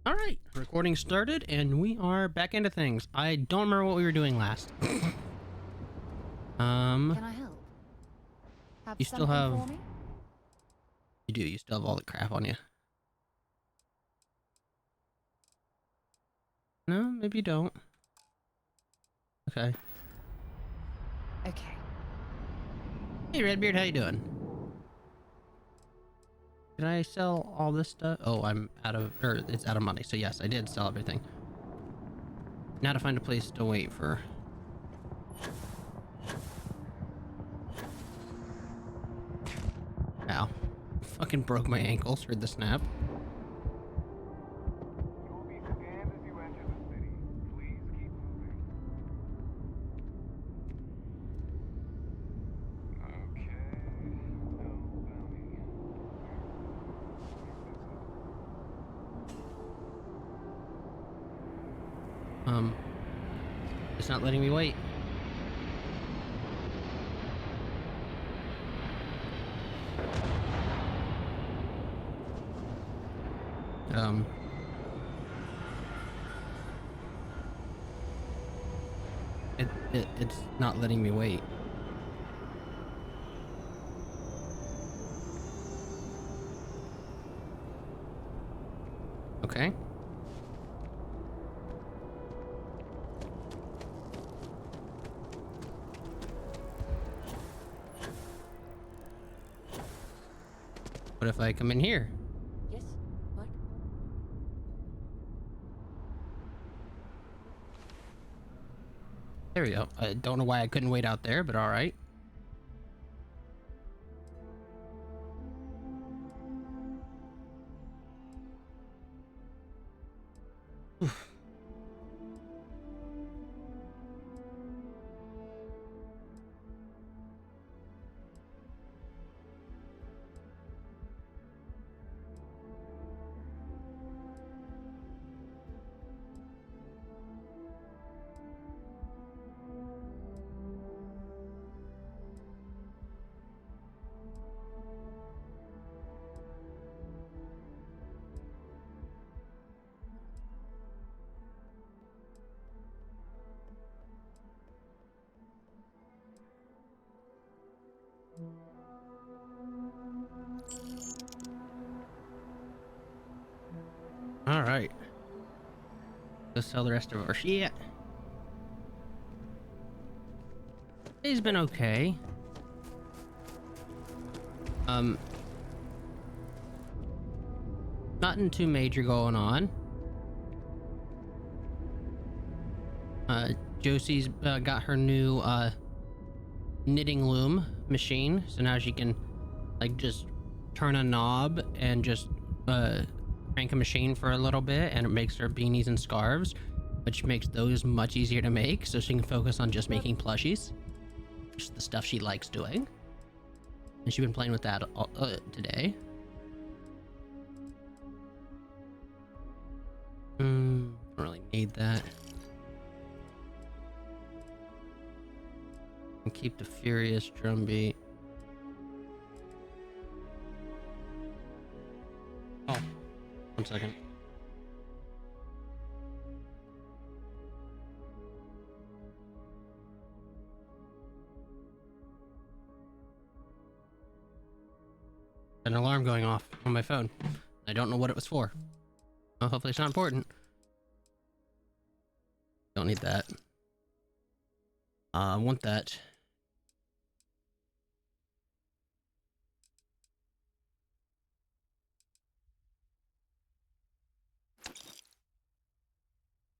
All right, recording started, and we are back into things. I don't remember what we were doing last. Can I help? Have You still something have, for me? you do, you still have all the crap on you. No, maybe you don't. Okay. Okay. Hey, Redbeard, how you doing? Did I sell all this stuff? Oh, I'm out of, or it's out of money. So yes, I did sell everything. Now to find a place to wait for. Ow. Fucking broke my ankles. Heard the snap. You will be scanned as you enter the city. Please keep moving. Okay, no bounty. Um, it's not letting me wait. Um, it's not letting me wait. Okay. What if I come in here? Yes? What? There we go. I don't know why I couldn't wait out there, but all right. All right. Let's sell the rest of our shit. He's been okay. Um, nothing too major going on. Josie's got her new knitting loom machine, so now she can like just turn a knob and just crank a machine for a little bit, and it makes her beanies and scarves, which makes those much easier to make, so she can focus on just making plushies, which is the stuff she likes doing. And she's been playing with that today. Don't really need that. And keep the furious drumbeat. Oh, 1 second. An alarm going off on my phone. I don't know what it was for. Well, hopefully it's not important. Don't need that. I want that.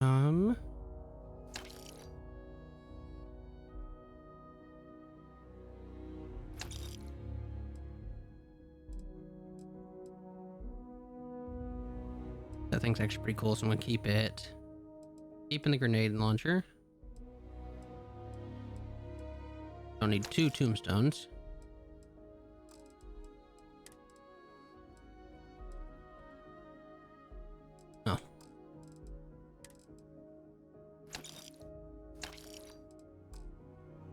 Um, that thing's actually pretty cool, so I'm gonna keep it. Keeping the grenade launcher. Don't need 2 tombstones. Oh.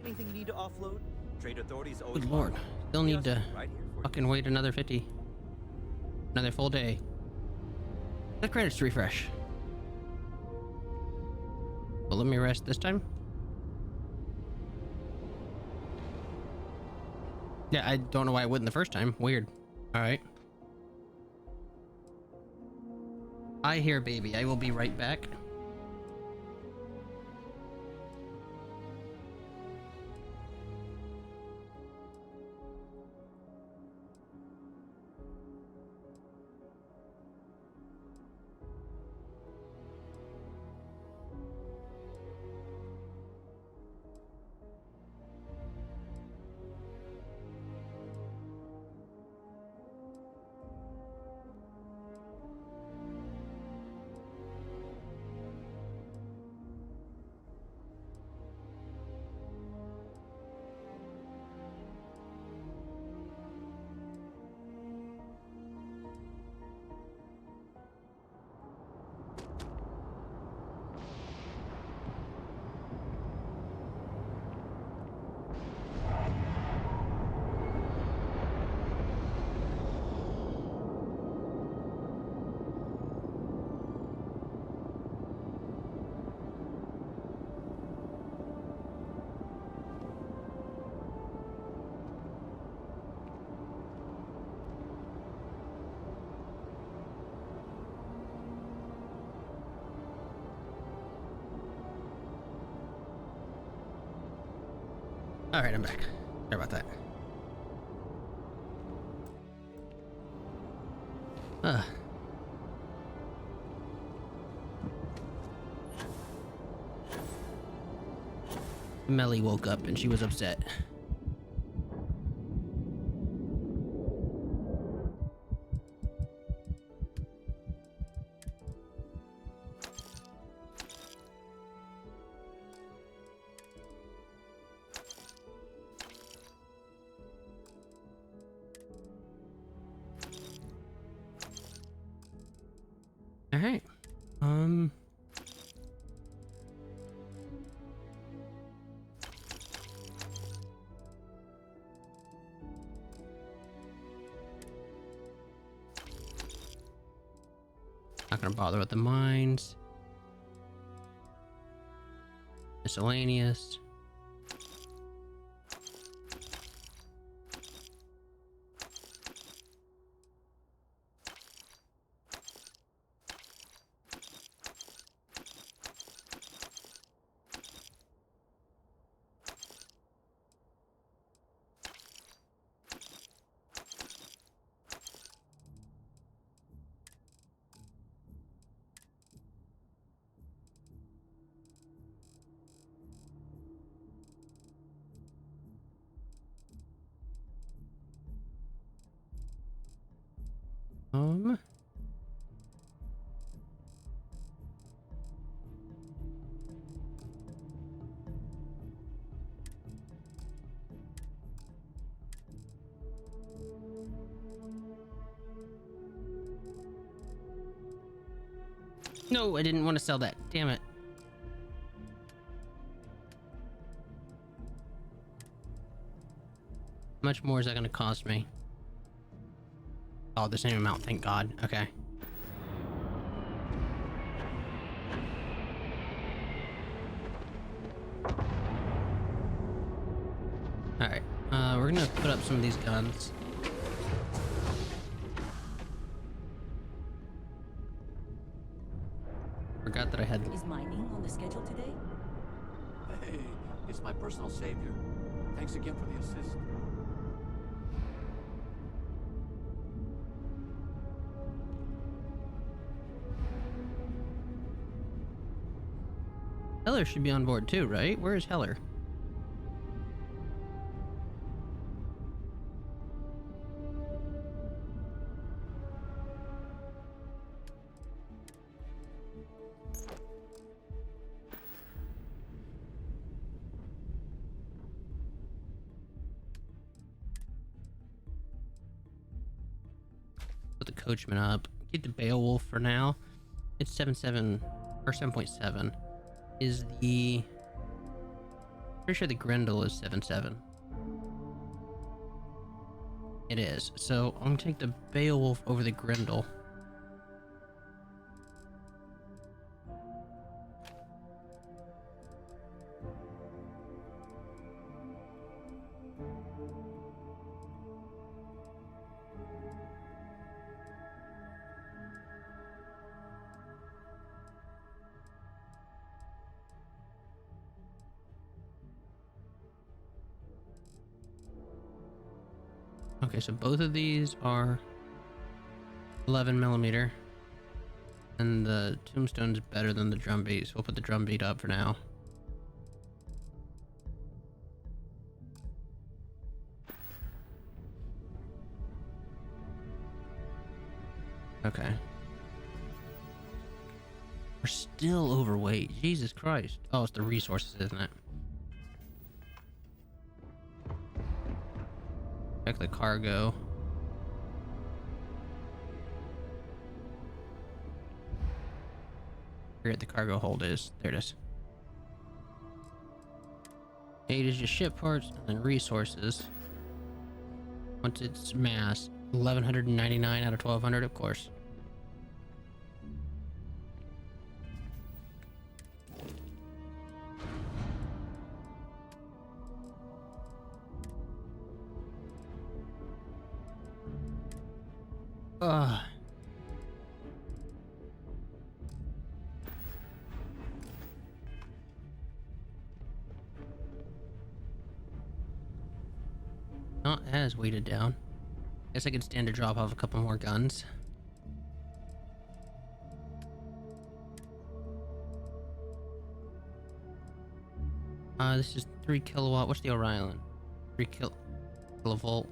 Anything you need to offload? Trade authorities always. Good lord. Still need to right here for you. fucking wait another 50. Another full day. The credits refresh. Well, let me rest this time. Yeah, I don't know why I wouldn't the first time. Weird. All right. I hear baby. I will be right back. All right, I'm back. Sorry about that. Melly woke up and she was upset. All right. Not gonna bother with the mines. Miscellaneous. No, I didn't want to sell that. Damn it. How much more is that going to cost me? Oh, the same amount, thank God. Okay. Alright, we're gonna put up some of these guns. Forgot that I had... Is mining on the schedule today? Hey, it's my personal savior. Thanks again for the assist. Heller should be on board too, right? Where is Heller? Put the coachman up. Keep the Beowulf for now. It's 7.7 or 7.7. Is the... Pretty sure the Grendel is 7.7. It is. So I'm gonna take the Beowulf over the Grendel. Okay, so both of these are 11 millimeter. And the tombstone's better than the drum beat, so we'll put the drum beat up for now. Okay. We're still overweight. Jesus Christ. Oh, it's the resources, isn't it? Check the cargo. Where the cargo hold is. There it is. 8 is just ship parts, and then resources. Once it's mass, 1199 out of 1200, of course. Ugh. Not as weighted down. Guess I could stand to drop off a couple more guns. This is 3 kilowatt. What's the Orion? 3 kilovolt.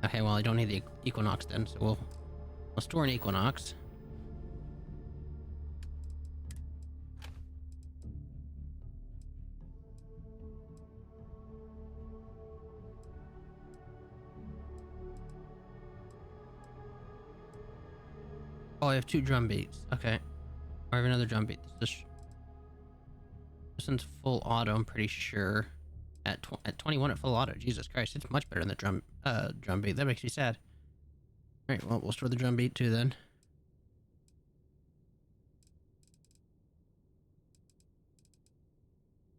Okay, well I don't need the Equinox then, so we'll store an Equinox. Oh, I have 2 drum beats. Okay. I have another drum beat. This one's full auto, I'm pretty sure. At 21 at full auto. Jesus Christ, it's much better than the drum beat. That makes me sad. Alright, well, we'll store the drum beat too then.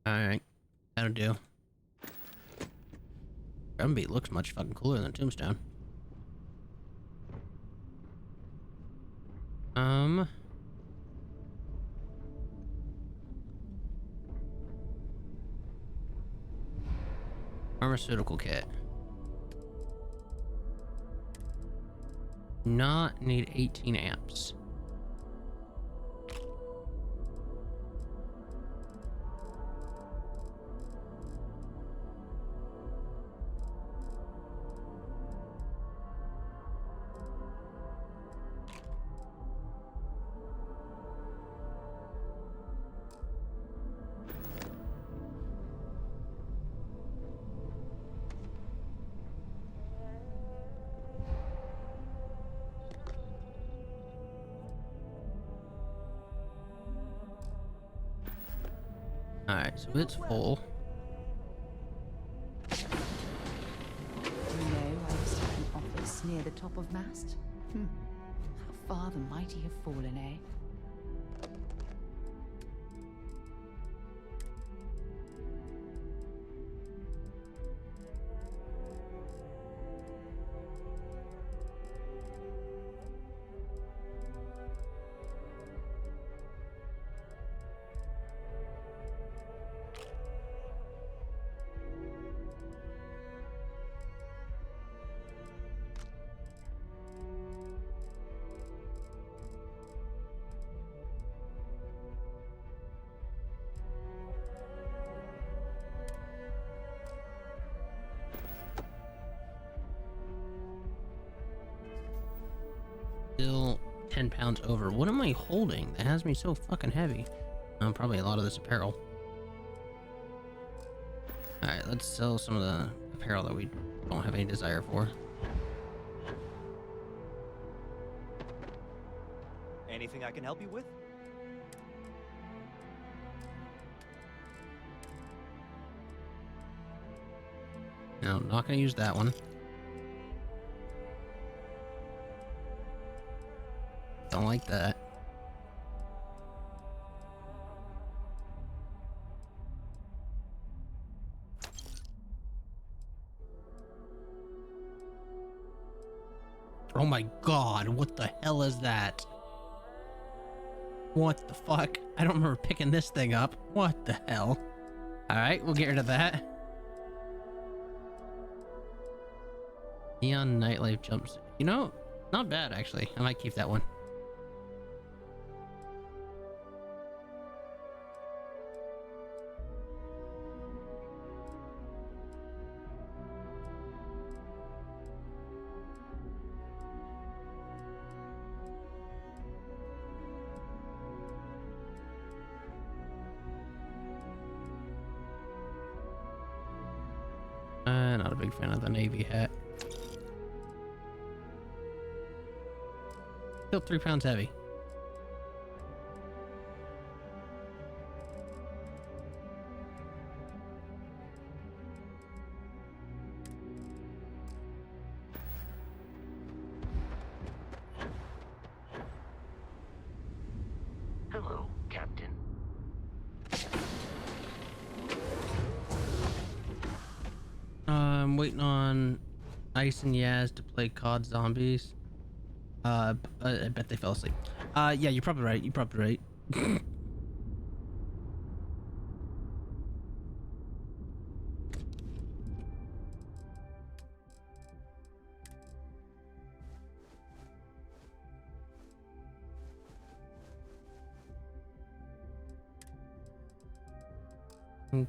Alright, that'll do. Drum beat looks much fucking cooler than Tombstone. Pharmaceutical kit. Not need 18 amps. Alright, so it's full. You know, I used to have an office near the top of mast. How far the mighty have fallen, eh? Still 10 pounds over. What am I holding that has me so fucking heavy? Probably a lot of this apparel. Alright, let's sell some of the apparel that we don't have any desire for. Anything I can help you with? No, I'm not gonna use that one. Don't like that. Oh my god, what the hell is that? What the fuck? I don't remember picking this thing up. What the hell? Alright, we'll get rid of that. Neon nightlife jumpsuit. You know, not bad actually. I might keep that one. Not a big fan of the navy hat. Still 3 pounds heavy. Hello, Captain. I'm waiting on Ice and Yaz to play COD Zombies. I bet they fell asleep. Yeah, you're probably right. You're probably right.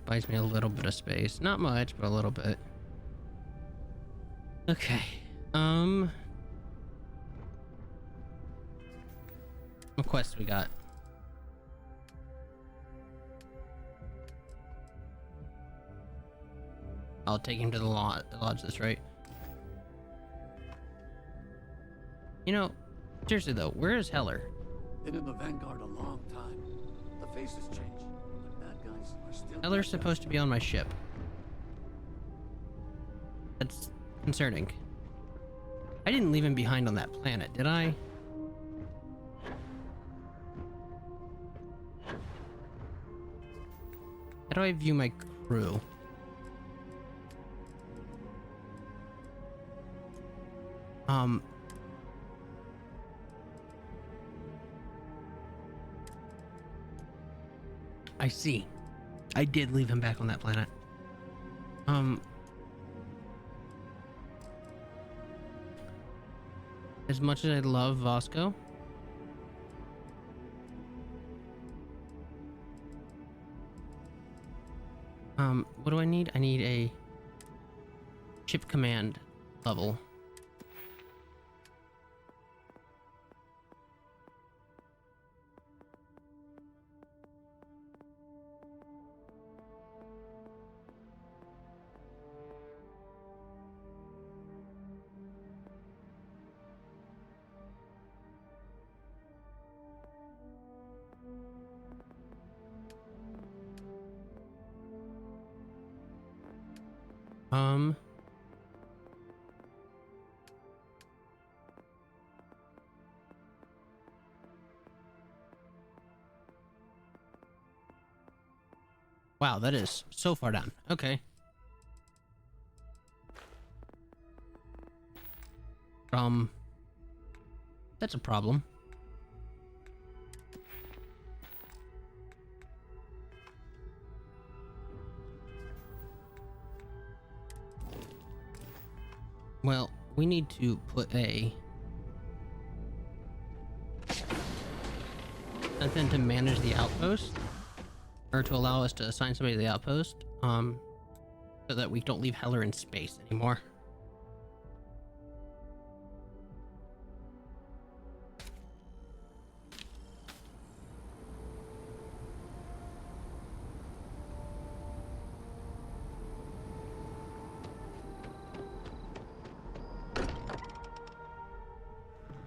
Buys me a little bit of space. Not much, but a little bit. Okay. What quests we got? I'll take him to the lodge. That's right. You know, seriously though, where is Heller? Been in the Vanguard a long time. The faces change. The bad guys are still. Heller's supposed to be on my ship. That's concerning. I didn't leave him behind on that planet, did I? How do I view my crew? I see. I did leave him back on that planet. As much as I love Vasco, what do I need? I need a ship command level. Wow, that is so far down. Okay. That's a problem. Well, we need to put something to manage the outpost, or to allow us to assign somebody to the outpost, so that we don't leave Heller in space anymore.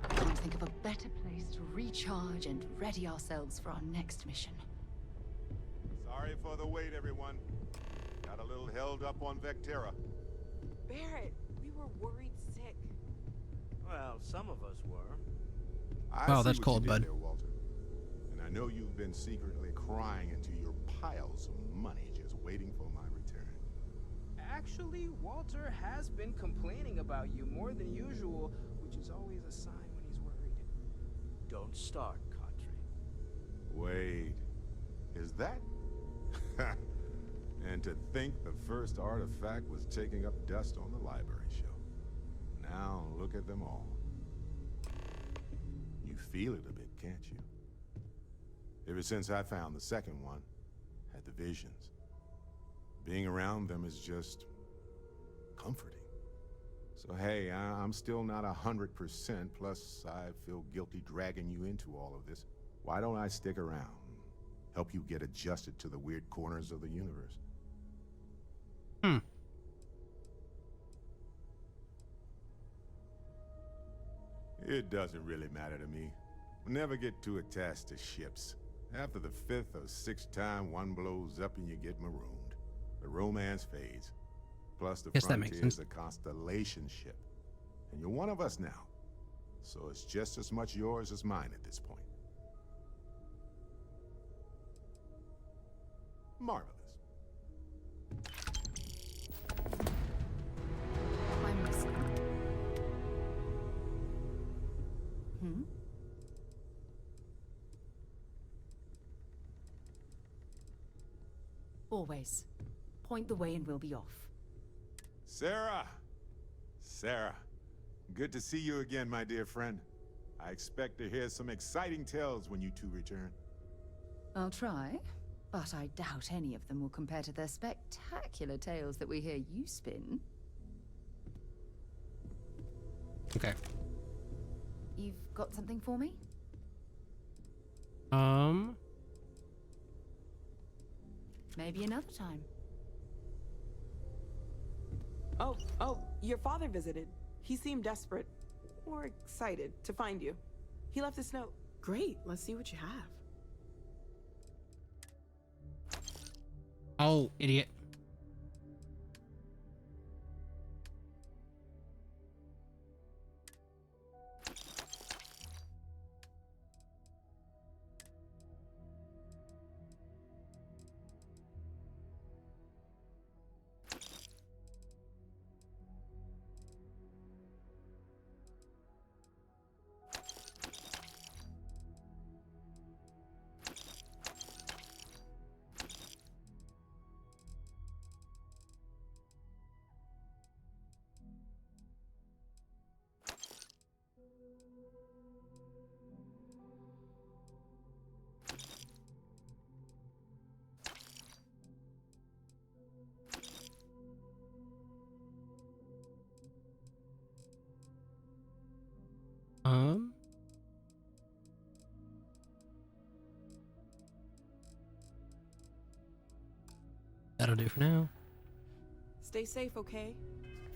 Can't think of a better place to recharge and ready ourselves for our next mission. Sorry for the wait, everyone. Got a little held up on Vectera. Barrett, we were worried sick. Well, some of us were. Wow, that's cold, bud. There, Walter. And I know you've been secretly crying into your piles of money just waiting for my return. Actually, Walter has been complaining about you more than usual, which is always a sign when he's worried. Don't start, Country. Wait, is that? And to think the first artifact was taking up dust on the library shelf. Now look at them all. You feel it a bit, can't you? Ever since I found the second one, had the visions. Being around them is just comforting. So hey, I'm still not 100%, plus I feel guilty dragging you into all of this. Why don't I stick around? Help you get adjusted to the weird corners of the universe. It doesn't really matter to me. Never get too attached to ships. After the 5th or 6th time one blows up and you get marooned, the romance fades. Plus the Guess that makes Frontier is sense. a constellation ship. And you're one of us now. So it's just as much yours as mine at this point. Marvelous. I'm listening. Hmm? Always. Point the way and we'll be off. Sarah! Sarah, good to see you again, my dear friend. I expect to hear some exciting tales when you two return. I'll try, but I doubt any of them will compare to the spectacular tales that we hear you spin. Okay. You've got something for me? Maybe another time. Oh, your father visited. He seemed desperate, or excited, to find you. He left this note. Great, let's see what you have. Oh, idiot. That'll do for now. Stay safe, okay?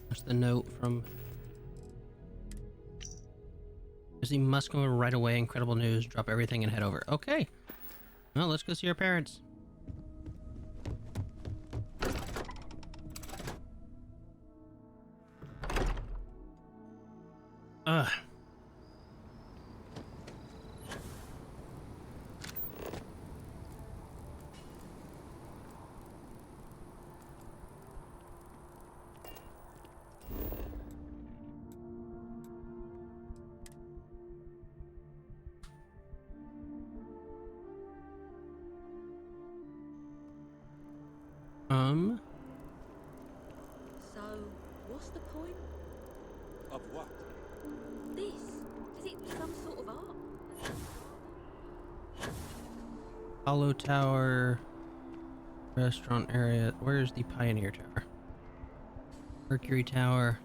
That's the note from... He must go right away. Incredible news. Drop everything and head over. Okay. Well, let's go see our parents. Ugh. So, what's the point? Of what? This? Is it some sort of art? Hollow Tower. Restaurant area. Where's the Pioneer Tower? Mercury Tower.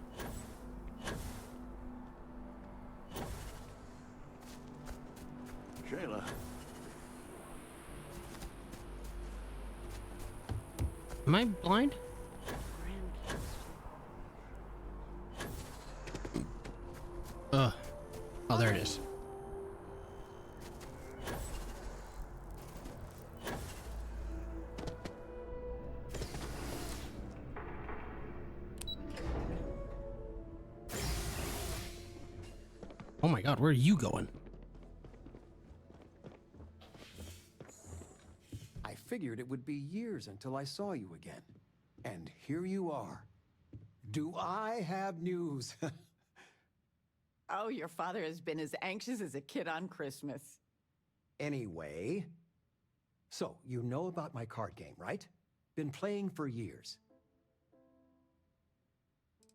Shayla. Am I blind? Ugh. Oh, there it is. Oh my god, where are you going? I figured it would be years until I saw you again. And here you are. Do I have news? Oh, your father has been as anxious as a kid on Christmas. Anyway, so you know about my card game, right? Been playing for years.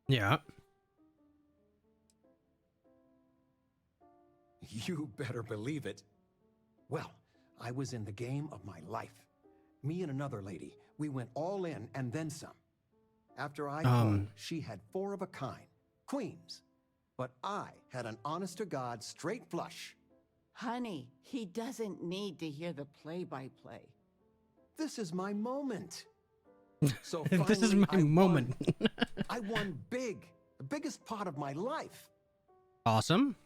Yeah. You better believe it. Well, I was in the game of my life. Me and another lady, we went all in and then some. After I called, she had 4 of a kind, queens. But I had an honest-to-God straight flush. Honey, he doesn't need to hear the play-by-play. This is my moment. So This is finally, my moment. I won big, the biggest pot of my life. Awesome.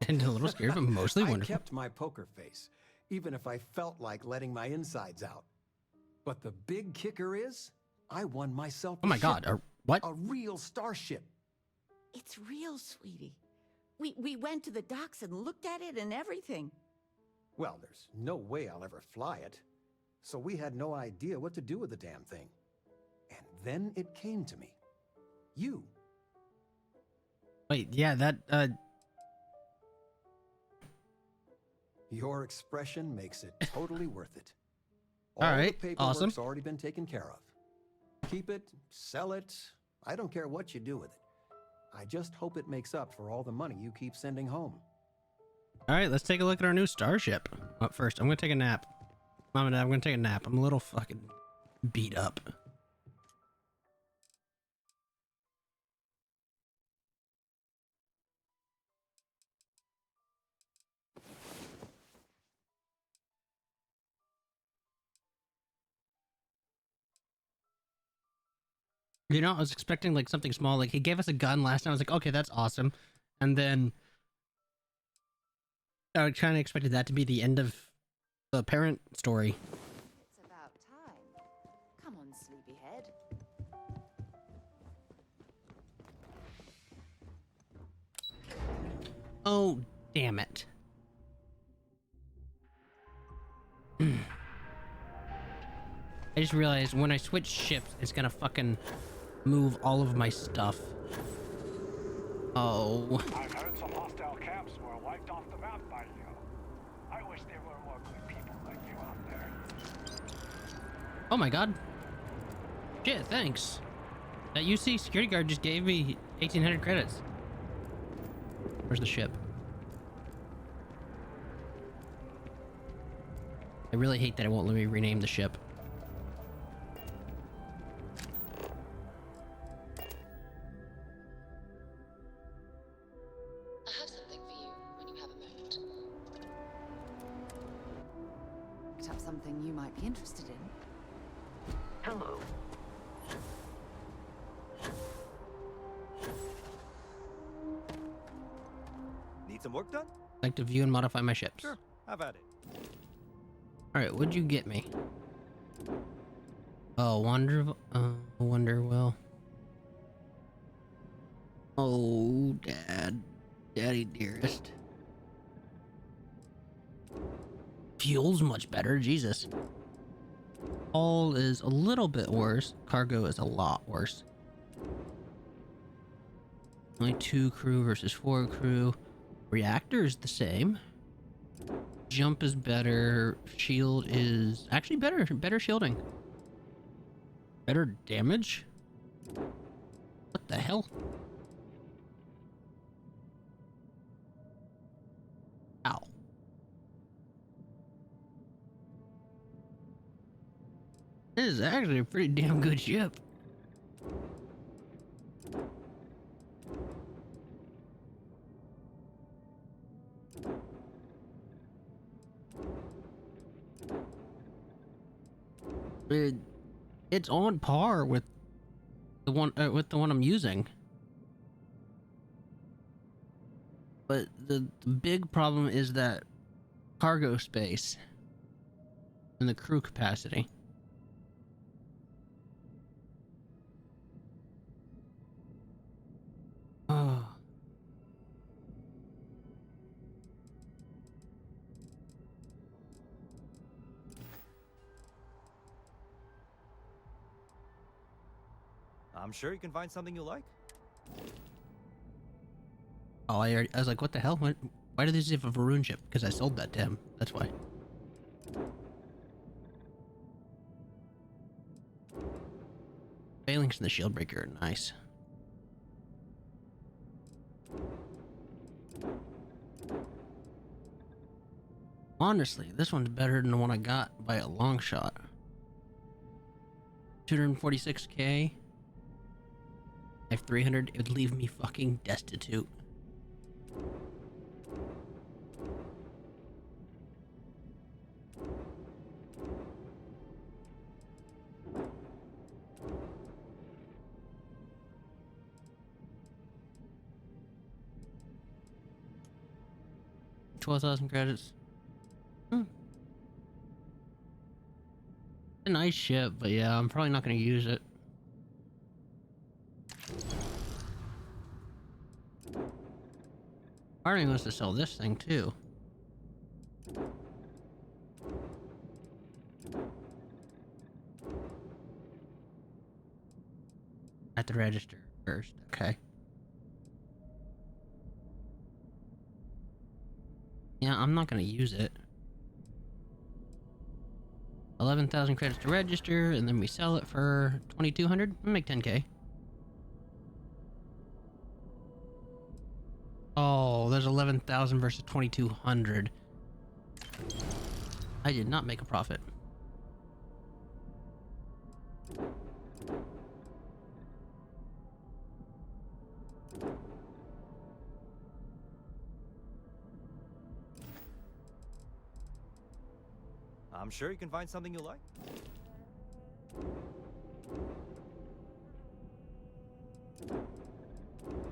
And a little scared, but mostly wonderful. I kept my poker face, even if I felt like letting my insides out. But the big kicker is, I won myself Oh my God, what? A real starship. It's real, sweetie. We went to the docks and looked at it and everything. Well, there's no way I'll ever fly it. So we had no idea what to do with the damn thing. And then it came to me. You. Wait, yeah, that, Your expression makes it totally worth it. All right, the awesome. paperwork's already been taken care of. Keep it, sell it. I don't care what you do with it. I just hope it makes up for all the money you keep sending home. all right, let's take a look at our new starship. Up first, I'm gonna take a nap. Mom and Dad, I'm gonna take a nap. I'm a little fucking beat up. You know, I was expecting like something small. Like he gave us a gun last time. I was like, okay, that's awesome. And then I kind of expected that to be the end of the parent story. It's about time. Come on, sleepyhead. Oh, damn it. I just realized when I switch ships, it's gonna fucking move all of my stuff. Oh. I've heard some hostile camps were wiped off the map by you. I wish there were more good people like you out there. Oh my God. Shit, thanks. That UC security guard just gave me 1,800 credits. Where's the ship? I really hate that it won't let me rename the ship. I have something for you when you have a moment. Picked up something you might be interested in. Hello. Need some work done? I'd like to view and modify my ships. Sure, have at it. Alright, what'd you get me? Oh, Wonderwell. Oh, Daddy dearest. Fuel's much better, Jesus. Hull is a little bit worse. Cargo is a lot worse. Only 2 crew versus 4 crew. Reactor is the same. Jump is better. Shield is actually better. Better shielding. Better damage. What the hell? Ow. This is actually a pretty damn good ship. It's on par with the one I'm using. But the big problem is that cargo space and the crew capacity. Oh. I'm sure you can find something you like. Oh, I was like, what the hell? Why do these have a Varun ship? Because I sold that to him. That's why. Failing cranks and the shield breaker are nice. Honestly, this one's better than the one I got by a long shot. 246k. I have 300. It would leave me fucking destitute. $12,000 credits. A nice ship, but yeah, I'm probably not going to use it. Arnie wants to sell this thing too. At the register first, okay. Yeah, I'm not going to use it. 11,000 credits to register, and then we sell it for 2,200. We'll make 10k. Oh, there's 11,000 versus 2,200. I did not make a profit. I'm sure you can find something you like.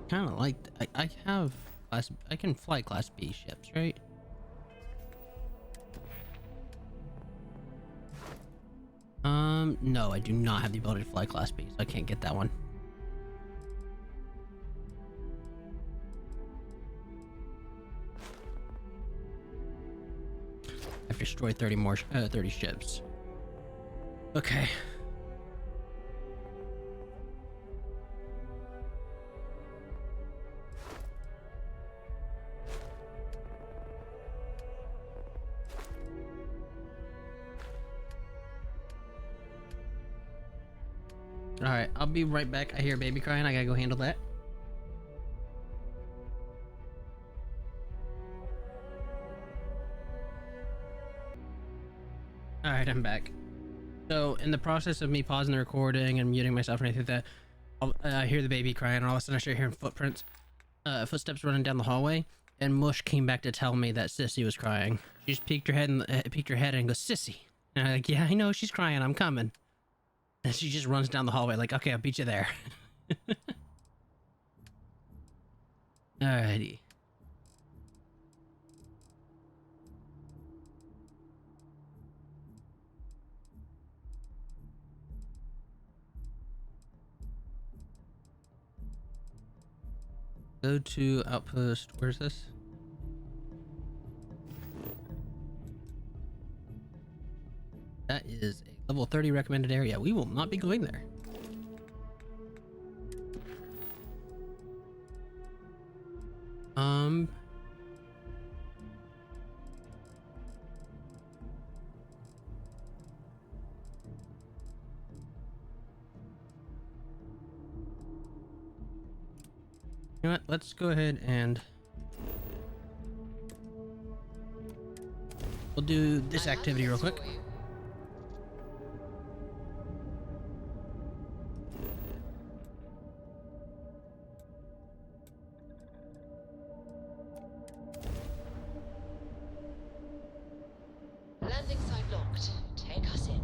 Kind of like I have class. I can fly class B ships, right? No, I do not have the ability to fly class B, so I can't get that one. I've destroyed 30 ships. Okay. Alright, I'll be right back. I hear a baby crying. I gotta go handle that. Alright, I'm back. So, in the process of me pausing the recording and muting myself and anything like that, I hear the baby crying, and all of a sudden I start hearing footsteps running down the hallway, and Mush came back to tell me that Sissy was crying. She just peeked her head and goes, "Sissy." And I'm like, "Yeah, I know, she's crying. I'm coming." And she just runs down the hallway like, "Okay, I'll beat you there." Alrighty. Go to outpost. Where's this? That is a level 30 recommended area. We will not be going there. You know what? Let's go ahead and we'll do this activity real quick. Landing site locked. Take us in.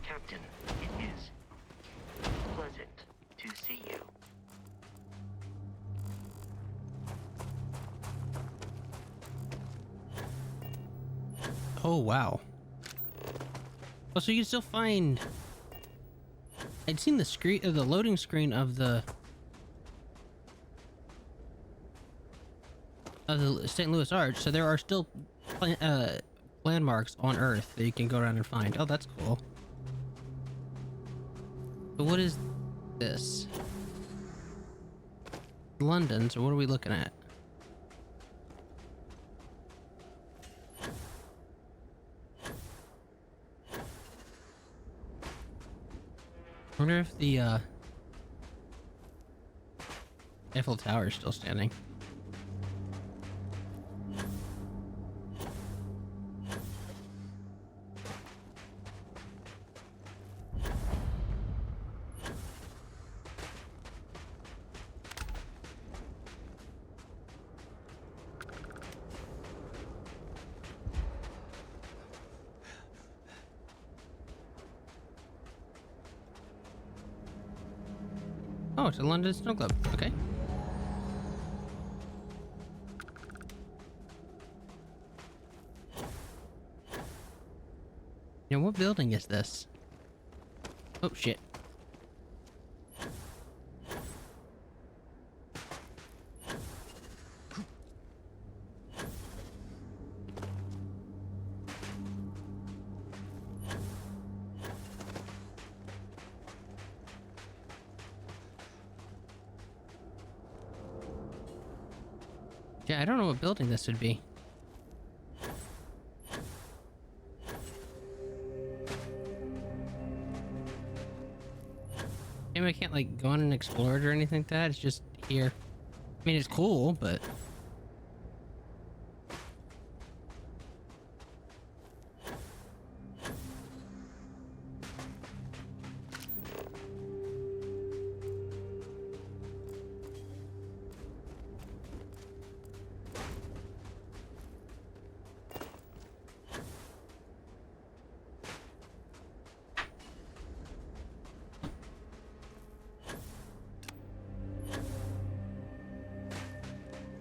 Captain, it is pleasant to see you. Oh wow. Oh, so you can still find. I'd seen the screen, the loading screen of the St. Louis Arch. So there are still landmarks on Earth that you can go around and find. Oh, that's cool. But what is this. London, so what are we looking at? I wonder if the Eiffel Tower is still standing. Oh, it's a London Snow Club. Okay. Now, what building is this? Oh, shit. Yeah, I don't know what building this would be. Maybe I can't like go on and explore it or anything like that. It's just here. I mean, it's cool, but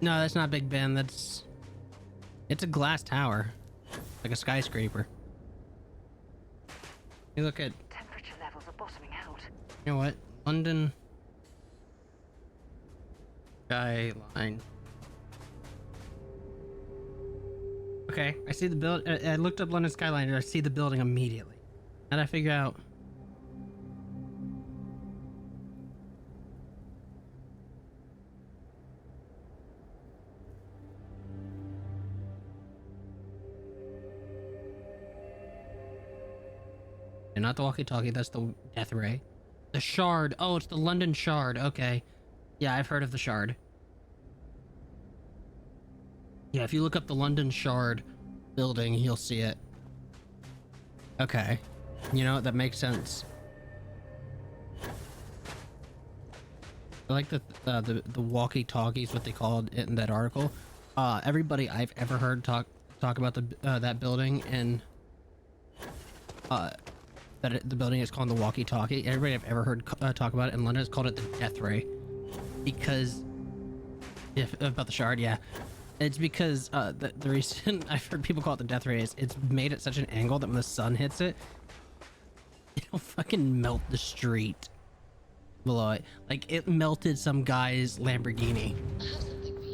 no, that's not Big Ben. It's a glass tower, like a skyscraper. You look at Temperature levels are bottoming out. You know what? London skyline. Okay, I see the build. I looked up London skyline and I see the building immediately. And I figure out. And not the walkie-talkie, that's the death ray. The shard. Oh, it's the London shard. Okay. Yeah, I've heard of the shard. Yeah, if you look up the London shard building, you'll see it. Okay. You know, that makes sense. I like the walkie-talkies, what they called it in that article. Everybody I've ever heard talk about that building and the building is called the walkie-talkie. Everybody I've ever heard talk about it in London has called it the death ray, because about the shard, yeah, it's because the reason I've heard people call it the death ray is it's made at such an angle that when the sun hits it, it'll fucking melt the street below it. Like it melted some guy's Lamborghini.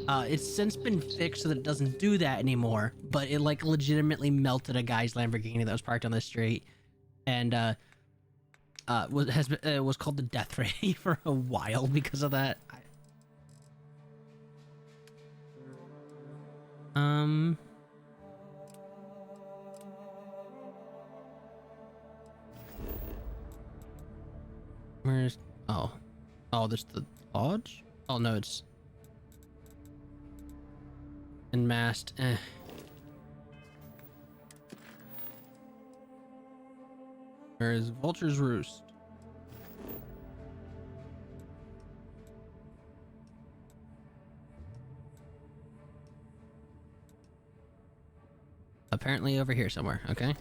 It's since been fixed so that it doesn't do that anymore, but it like legitimately melted a guy's Lamborghini that was parked on the street. And was called the death ray for a while because of that. Where's oh there's the lodge? Oh no, it's in mast. Where is Vulture's Roost? Apparently over here somewhere, okay.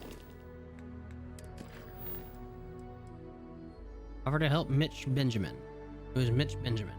Offer to help Mitch Benjamin. Who's Mitch Benjamin?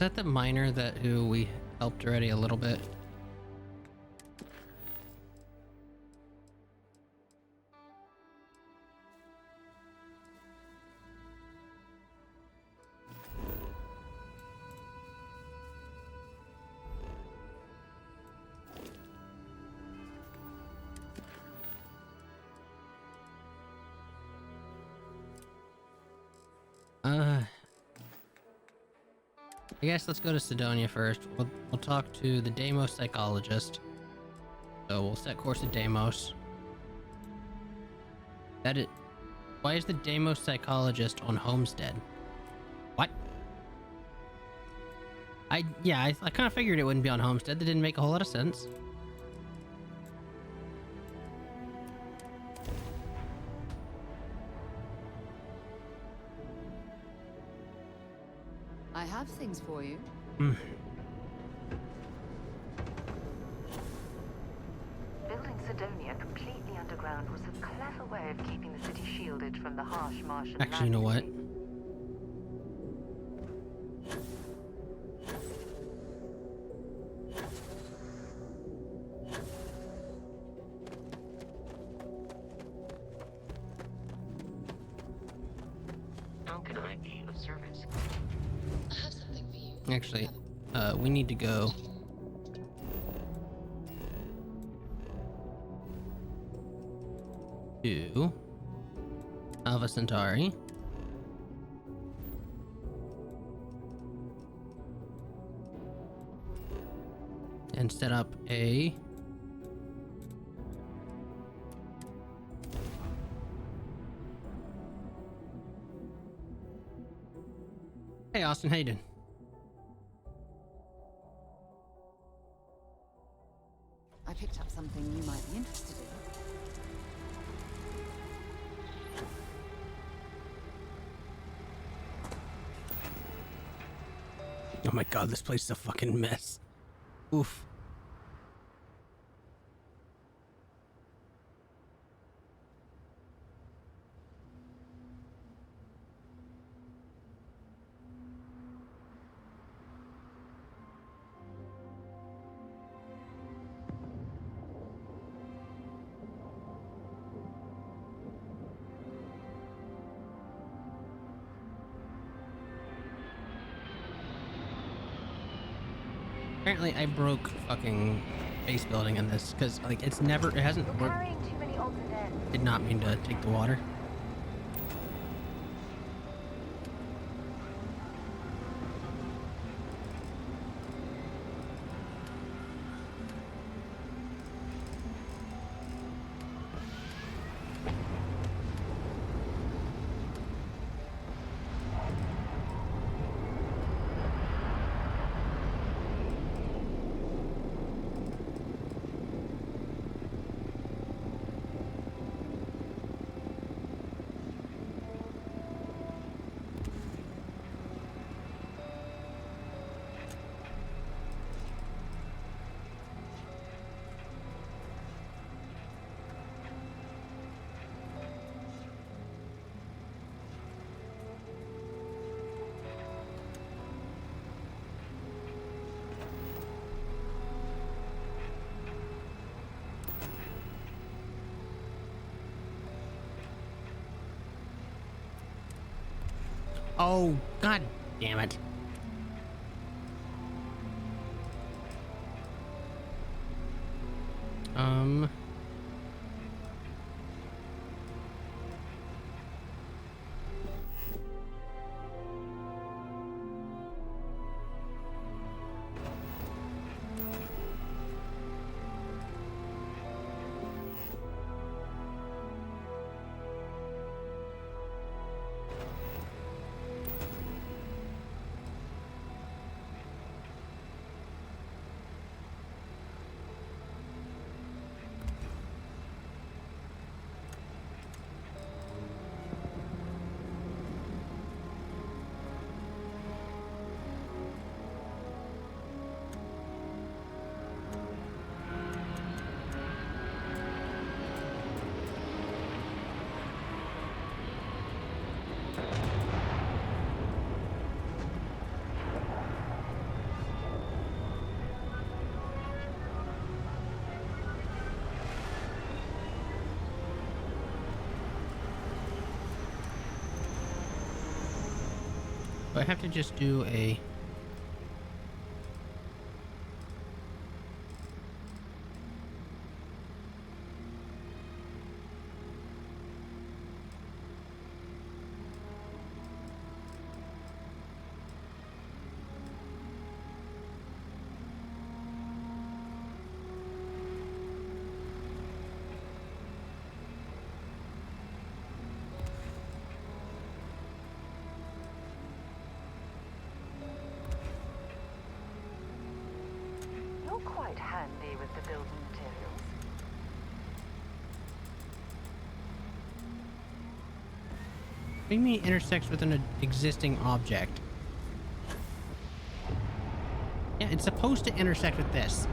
that the miner who we helped already a little bit? I guess let's go to Sidonia first. We'll talk to the Deimos psychologist. So we'll set course to Deimos. Why is the Deimos psychologist on Homestead? What? I kind of figured it wouldn't be on Homestead. That didn't make a whole lot of sense. I have things for you. Building Sidonia completely underground was a clever way of keeping the city shielded from the harsh Martian Actually, you know what? landscape. How can I be of service? I have something for you. Actually, we need to go. To Alpha Centauri. And set up a Hey Austin, how you doing? I picked up something you might be interested in. Oh my god, this place is a fucking mess. Oof. Apparently I broke fucking base building in this, because like it hasn't You're worked. carrying too many odds and ends. Did not mean to take the water. Oh, god damn it. I have to just do a... You're quite handy with the building materials. What do you mean intersects with an existing object? Yeah, it's supposed to intersect with this.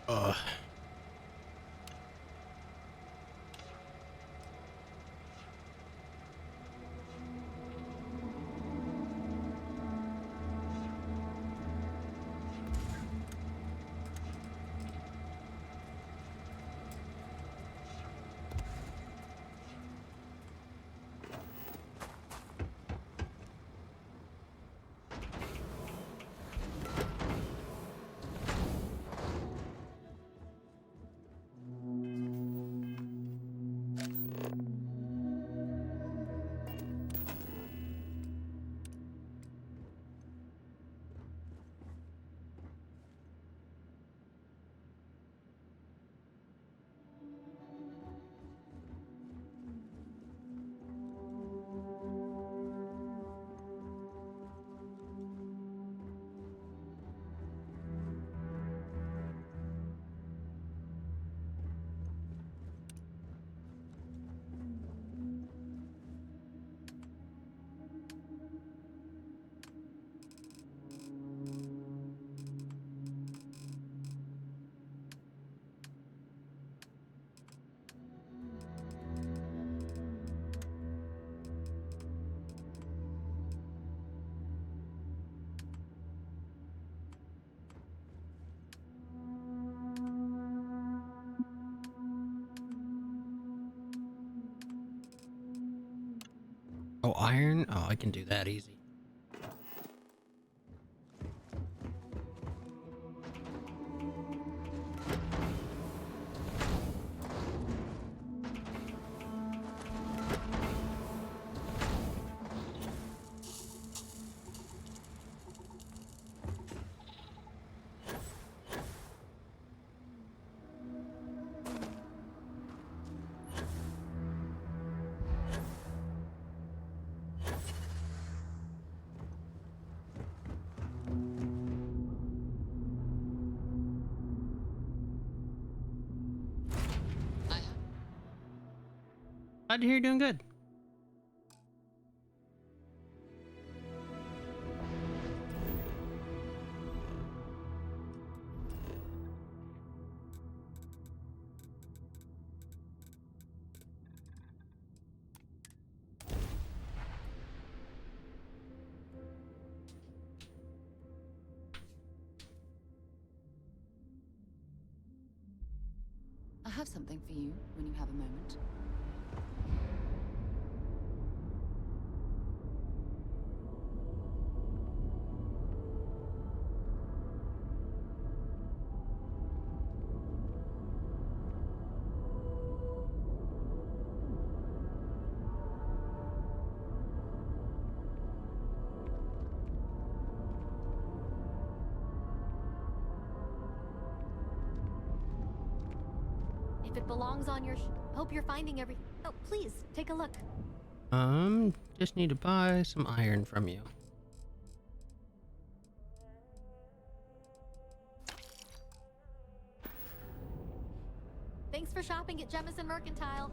Ugh. Oh, iron? Oh, I can do that easy. Glad to hear you're doing good. I have something for you when you have a moment. If it belongs on your hope you're finding every... Oh, please, take a look. Just need to buy some iron from you. Thanks for shopping at Jemison Mercantile.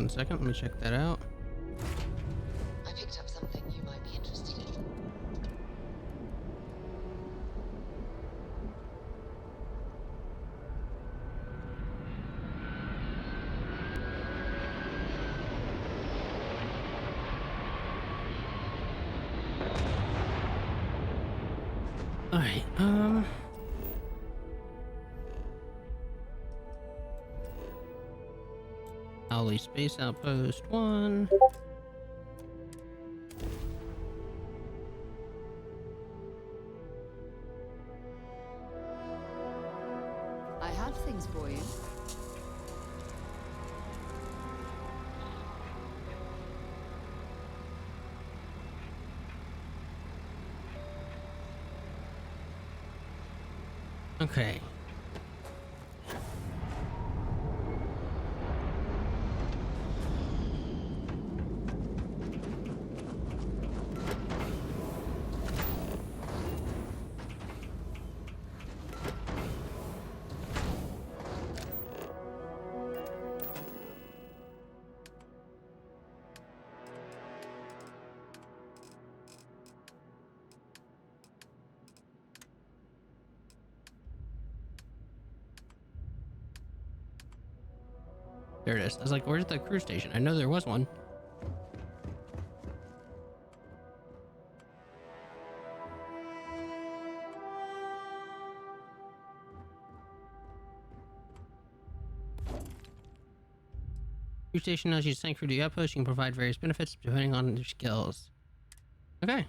1 second. Let me check that out. I picked up something you might be interested in. All right. Holly Space Outpost 1. I have things for you. Okay. There it is. I was like, where's the cruise station? I know there was one. Cruise station allows you to sync through the outpost. You can provide various benefits depending on your skills. Okay.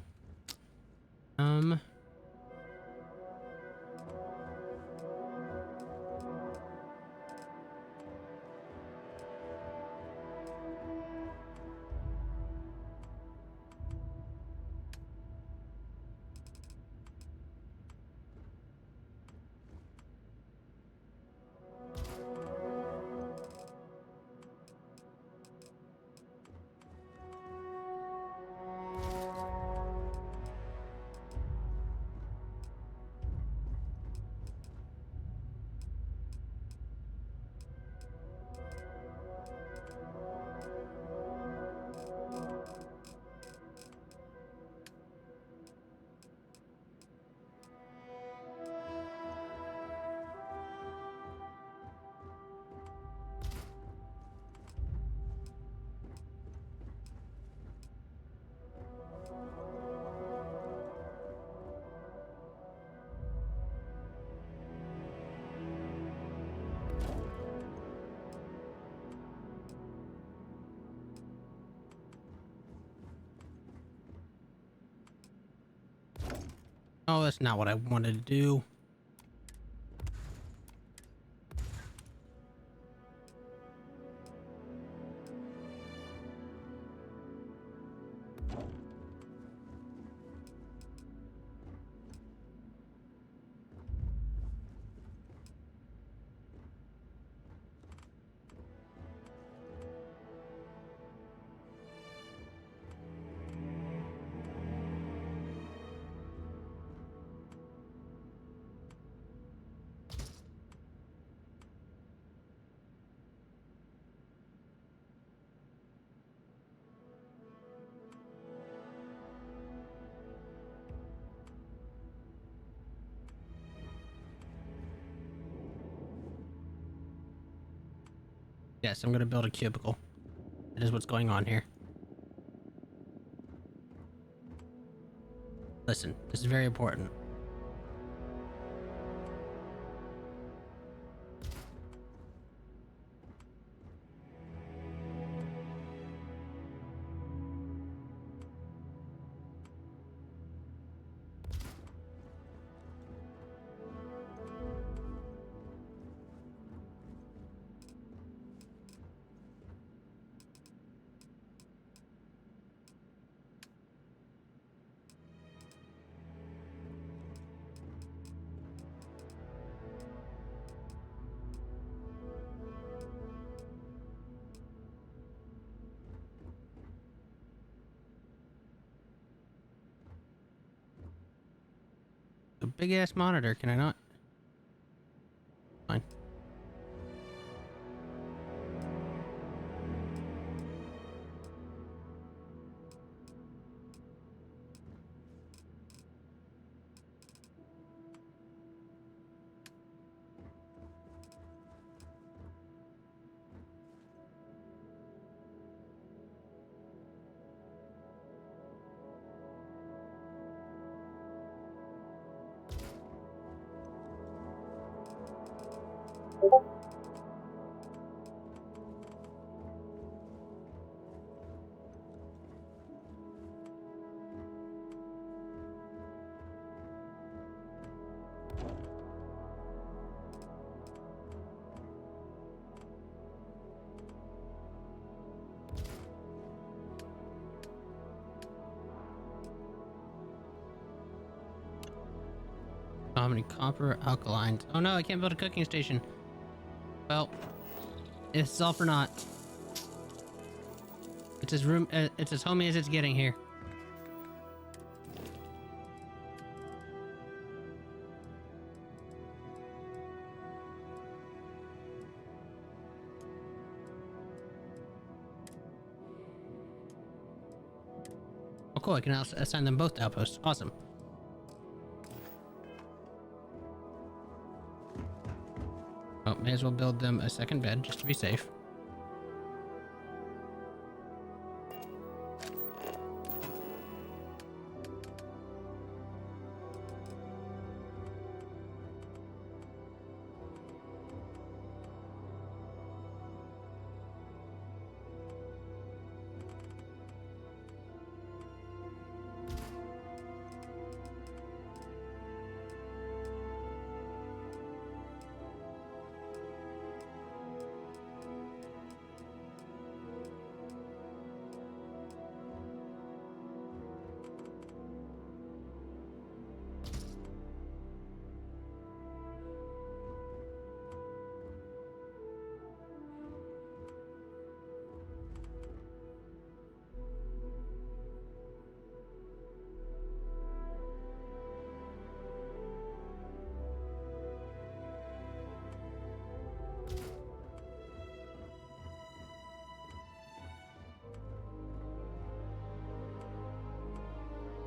Oh, that's not what I wanted to do. Yes, I'm going to build a cubicle. That is what's going on here. Listen, this is very important. A big ass monitor, can I not? Fine. How many copper alkalines? Oh no, I can't build a cooking station. Well, it's all for naught. It's as it's as homey as it's getting here. Oh cool, I can also assign them both to outposts. Awesome. Oh, may as well build them a second bed just to be safe.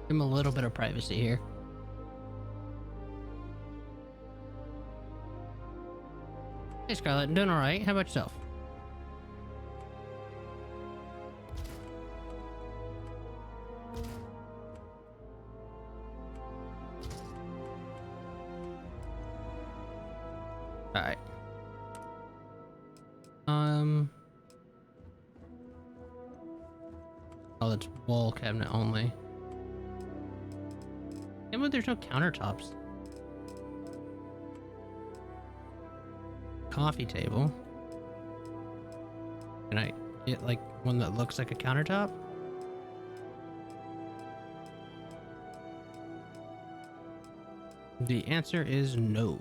Give him a little bit of privacy here. Hey Scarlett, I'm doing alright. How about yourself? Alright. Oh, that's wall cabinet only. Can't believe there's no countertops. Coffee table. Can I get like one that looks like a countertop? The answer is no.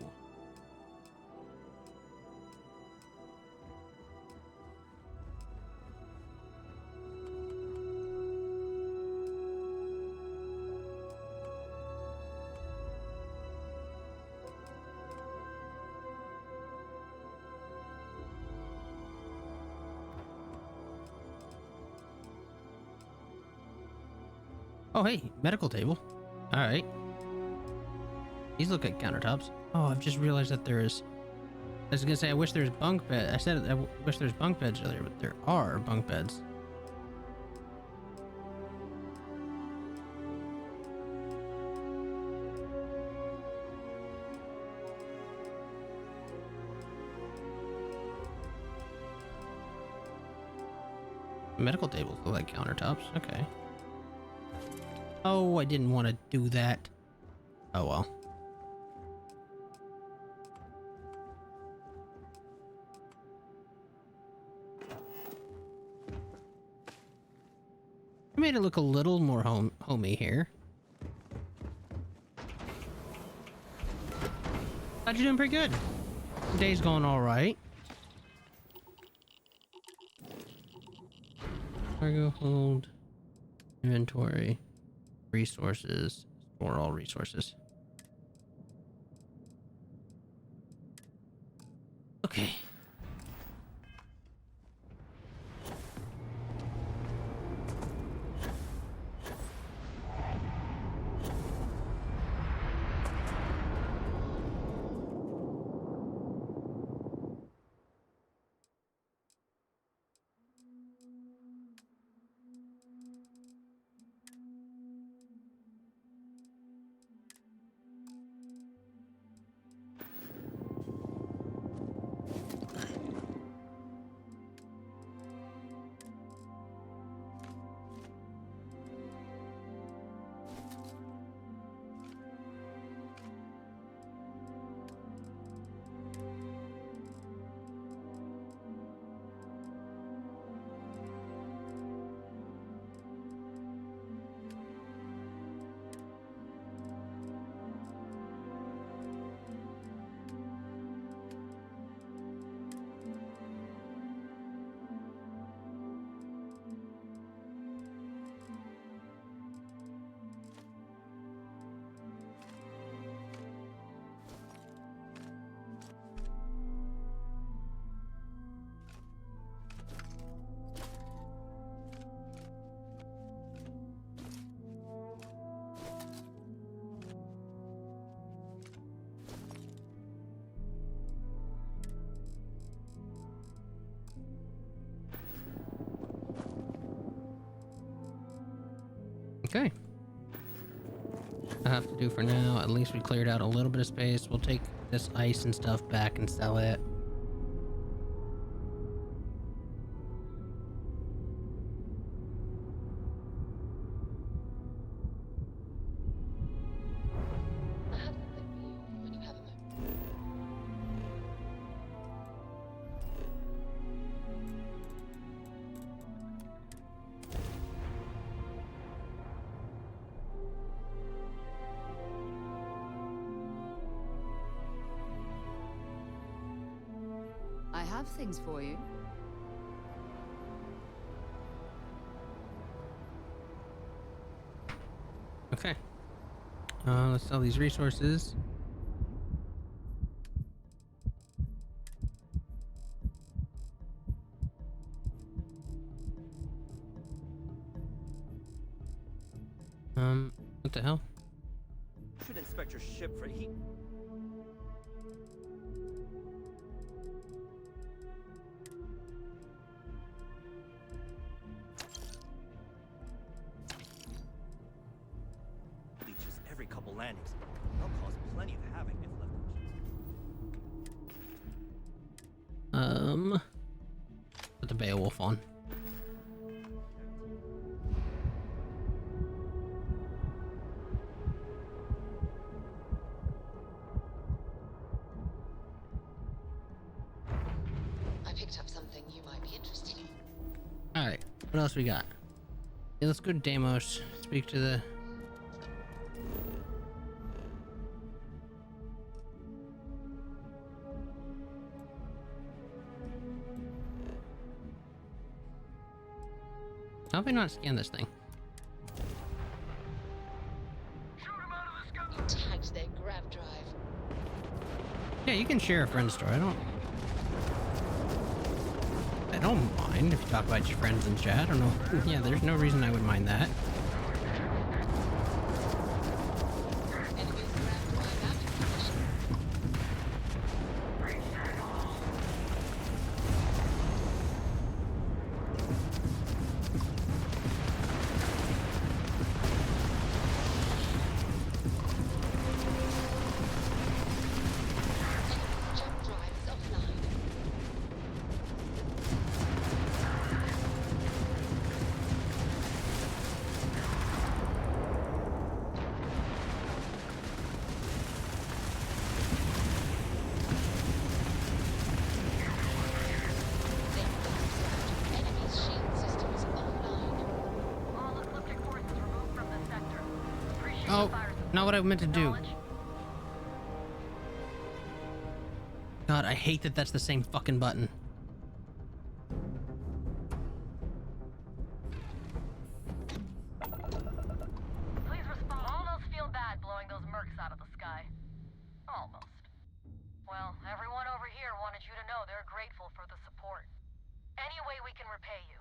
Oh, hey, medical table. All right. These look like countertops. Oh, I've just realized that there is. I was gonna say I wish there's bunk bed. I said I wish there's bunk beds earlier, but there are bunk beds. Medical tables look like countertops. Okay. Oh, I didn't want to do that. Oh well. I made it look a little more homey here. Thought you're doing pretty good. The day's going all right. Cargo hold, inventory, resources, store all resources. Okay. Okay. I have to do for now. At least we cleared out a little bit of space. We'll take this ice and stuff back and sell it. I have something for you when you have a moment. I have things for you. Okay. Let's sell these resources. What the hell? Should inspect your ship for heat. Leeches every couple landings. They'll cause plenty of havoc if left. Put the Beowulf on. I picked up something you might be interested in. Alright, what else we got? Yeah, let's go to Deimos. Speak to the... How have I not scanned this thing? You tagged their grav drive. Yeah, you can share a friend's story. I don't mind if you talk about your friends in chat. I don't know. Yeah, there's no reason I would mind that. Enemy grav drive out of position. Enemy's jump drive is offline. Enemy's shield system is offline. All ecliptic forces removed from the sector. Appreciate Oh, the fire's not what I meant to do. knowledge. God, I hate that that's the same fucking button. Please respond. Almost feel bad blowing those mercs out of the sky. Almost. Well, everyone over here wanted you to know they're grateful for the support. Any way we can repay you.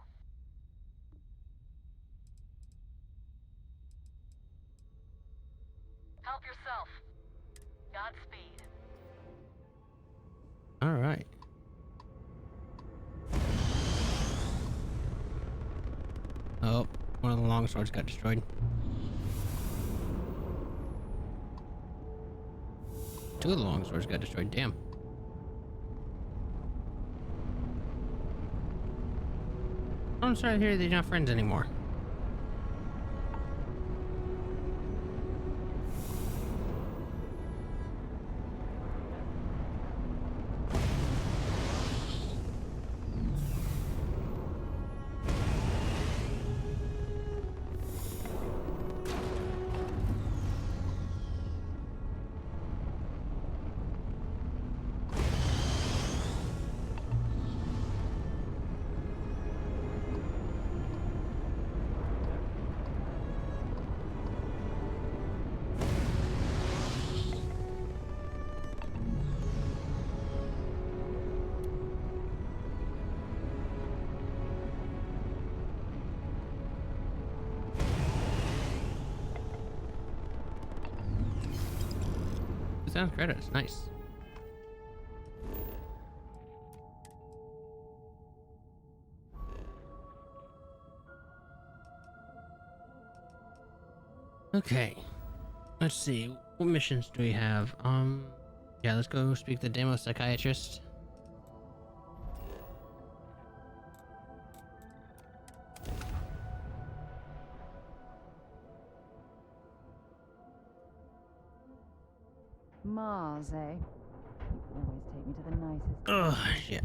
Help yourself. Godspeed. All right. Oh, one of the longswords got destroyed. Two of the longswords got destroyed. Damn. I'm sorry to hear they're not friends anymore. Sounds credits, nice. Okay. Let's see. What missions do we have? Yeah, let's go speak to the Deimos psychiatrist. Mars, eh? You always take me to the nicest. Oh, shit.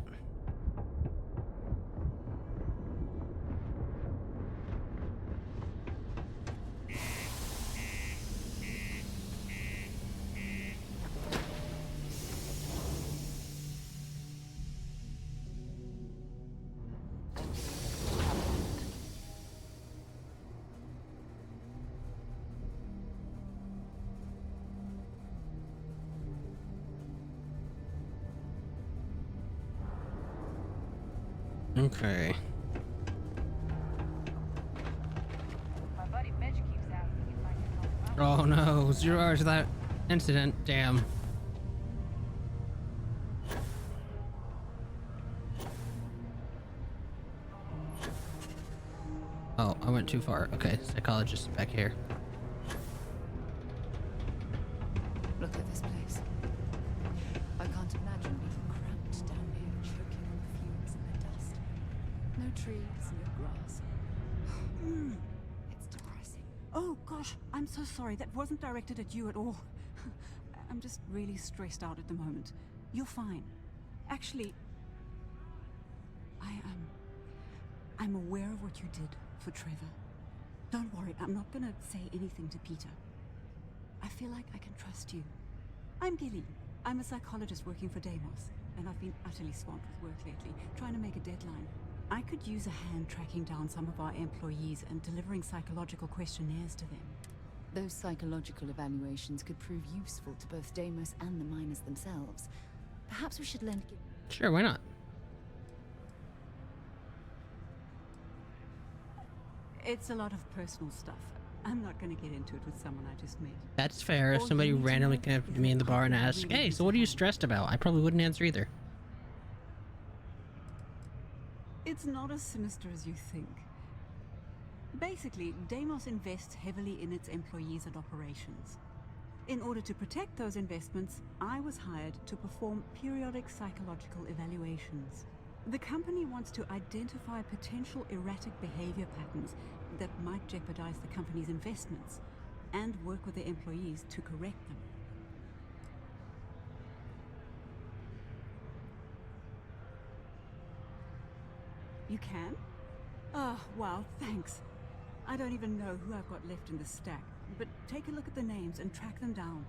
Okay. My buddy Mitch keeps asking if I can help him out. Oh no, 0 hours of that incident. Damn. Oh, I went too far. Okay, psychologist is back here. Look at this place. I can't imagine being cramped down here, choking on the fumes and the dust. No trees, no grass. It's depressing. Oh gosh, I'm so sorry. That wasn't directed at you at all. I'm just really stressed out at the moment. You're fine. Actually, I'm aware of what you did for Trevor. Don't worry, I'm not gonna say anything to Peter. I feel like I can trust you. I'm Gilly. I'm a psychologist working for Deimos, and I've been utterly swamped with work lately, trying to make a deadline. I could use a hand tracking down some of our employees and delivering psychological questionnaires to them. Those psychological evaluations could prove useful to both Deimos and the miners themselves. Perhaps we should lend... Sure, why not? It's a lot of personal stuff. I'm not going to get into it with someone I just met. That's fair. If somebody randomly came up to me in the bar and asked, "Hey, so what are you stressed about?" I probably wouldn't answer either. It's not as sinister as you think. Basically, Deimos invests heavily in its employees and operations. In order to protect those investments, I was hired to perform periodic psychological evaluations. The company wants to identify potential erratic behavior patterns that might jeopardize the company's investments and work with their employees to correct them. You can? Oh, wow, thanks. I don't even know who I've got left in the stack, but take a look at the names and track them down.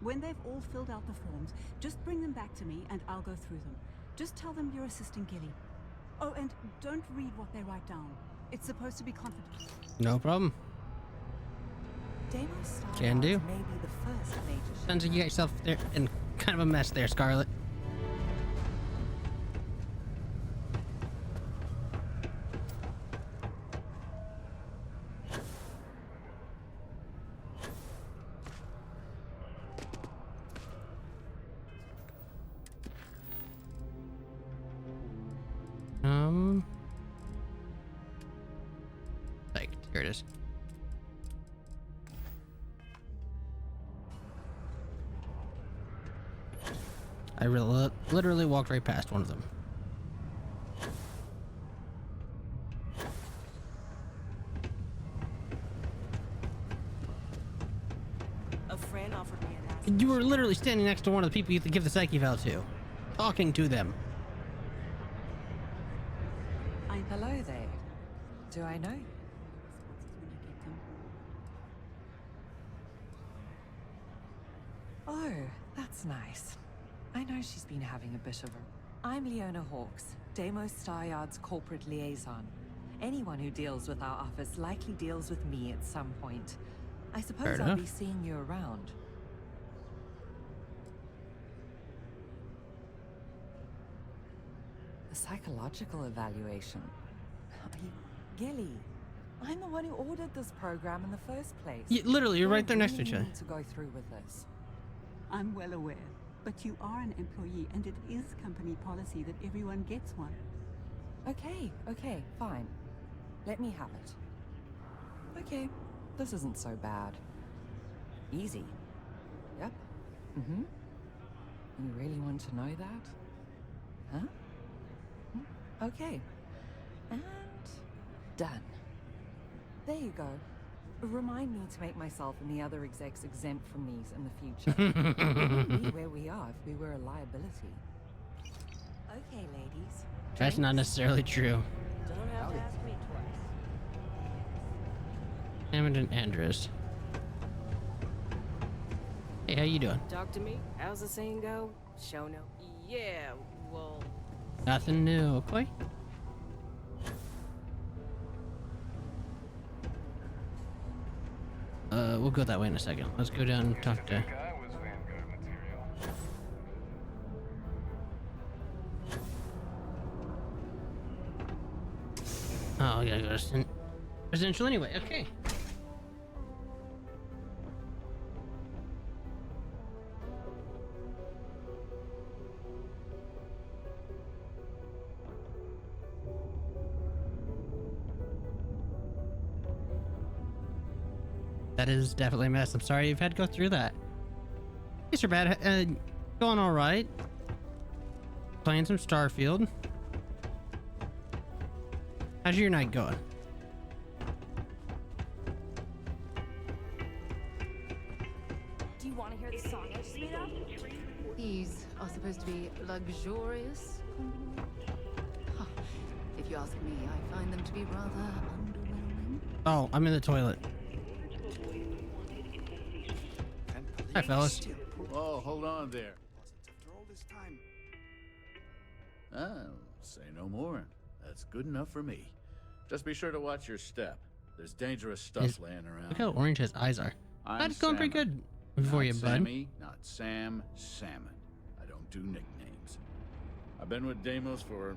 When they've all filled out the forms, just bring them back to me and I'll go through them. Just tell them you're assisting Gilly. Oh, and don't read what they write down. It's supposed to be confidential. No problem. Deimos Can do. may be the first major. Sounds like you got yourself there in kind of a mess there, Scarlet. Like, here it is. I literally walked right past one of them. A friend offered me an ask. You were literally standing next to one of the people you have to give the psych eval to, talking to them. Hello there. Do I know you? Oh, that's nice. I know she's been having a bit of a... I'm Leona Hawks, Deimos Staryard's corporate liaison. Anyone who deals with our office likely deals with me at some point. I suppose I'll be seeing you around. A psychological evaluation. Gilly, I'm the one who ordered this program in the first place. Yeah, literally, you're right there next to each other. Need to go through with this. I'm well aware, but you are an employee and it is company policy that everyone gets one. Okay, fine. Let me have it. Okay, This isn't so bad. Easy. Yep. Mm-hmm. You really want to know that? Huh? Okay. And done. There you go. Remind me to make myself and the other execs exempt from these in the future. We wouldn't be where we are if we were a liability. Okay, ladies. That's not necessarily true. Don't have to ask me twice. Hammond and Andrews. Hey, how you doing? Talk to me. How's the saying go? Show no. Yeah, well. Nothing new, okay? We'll go that way in a second. Let's go down and talk to... Oh, I gotta go to residential anyway, okay. That is definitely a mess. I'm sorry you've had to go through that. Mr. Bad, going all right. Playing some Starfield. How's your night going? Do you want to hear the song I just made up? These are supposed to be luxurious. Huh. If you ask me, I find them to be rather underwhelming. Oh, I'm in the toilet. Hi, fellas. Oh, hold on there. After all this time. Oh, say no more. That's good enough for me. Just be sure to watch your step. There's dangerous stuff laying around. Look how orange his eyes are. That's going pretty good for you, bud. Sammy, not Sam, Salmon. I don't do nicknames. I've been with Deimos for...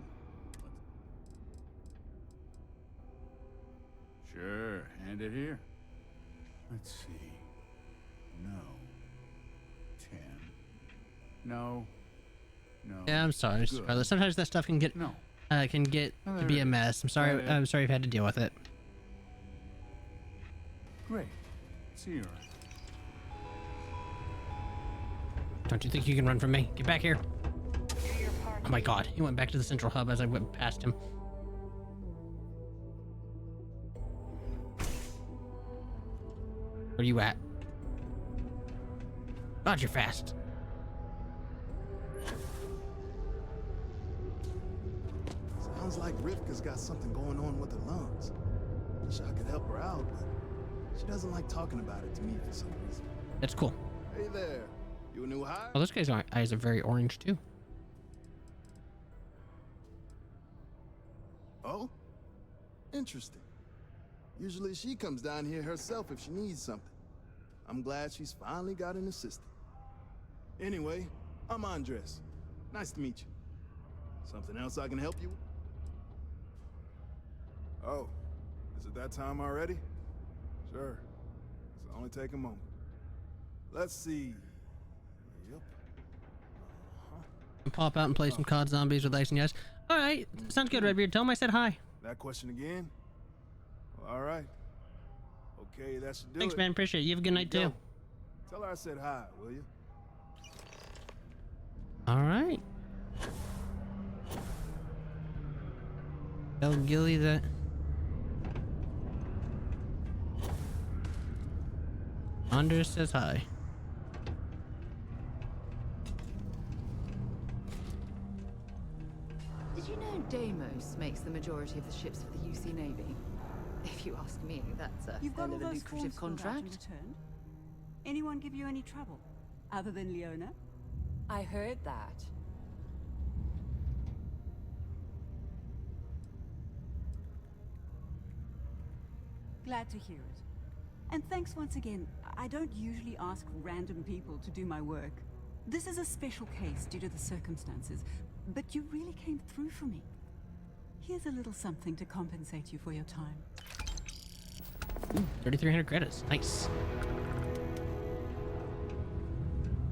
Sure, hand it here. Let's see. No. 10. No. No. Yeah, I'm sorry, Scarlett. Sometimes that stuff can get to be a mess. I'm sorry. I'm sorry you've had to deal with it. Great. See you. Don't you think you can run from me? Get back here. Oh my god, he went back to the central hub as I went past him. Where are you at? God, you're fast. Sounds like Rivka's got something going on with her lungs. Wish I could help her out, but she doesn't like talking about it to me for some reason. That's cool. Hey there. You a new hire? Oh, this guy's eyes are very orange too. Oh? Interesting. Usually she comes down here herself if she needs something. I'm glad she's finally got an assistant. Anyway, I'm Andres. Nice to meet you. Something else I can help you with? Oh, is it that time already? Sure. It's only take a moment. Let's see. Yep. Pop out and play some COD Zombies with Ice and Yes. All right, sounds good, Redbeard. Tell him I said hi. That question again? Well, all right. Okay, that should do Thanks, it. man. Appreciate it. You have a good night too. Tell her I said hi, will you? All right. Tell Gilly that. Anders says hi. Did you know Deimos makes the majority of the ships of the UC Navy? If you ask me, that's a You've got hell all of a those lucrative forms filled out and contract. returned? Anyone give you any trouble, other than Leona? I heard that. Glad to hear it. And thanks once again. I don't usually ask random people to do my work. This is a special case due to the circumstances, but you really came through for me. Here's a little something to compensate you for your time. 3,300 credits. Nice.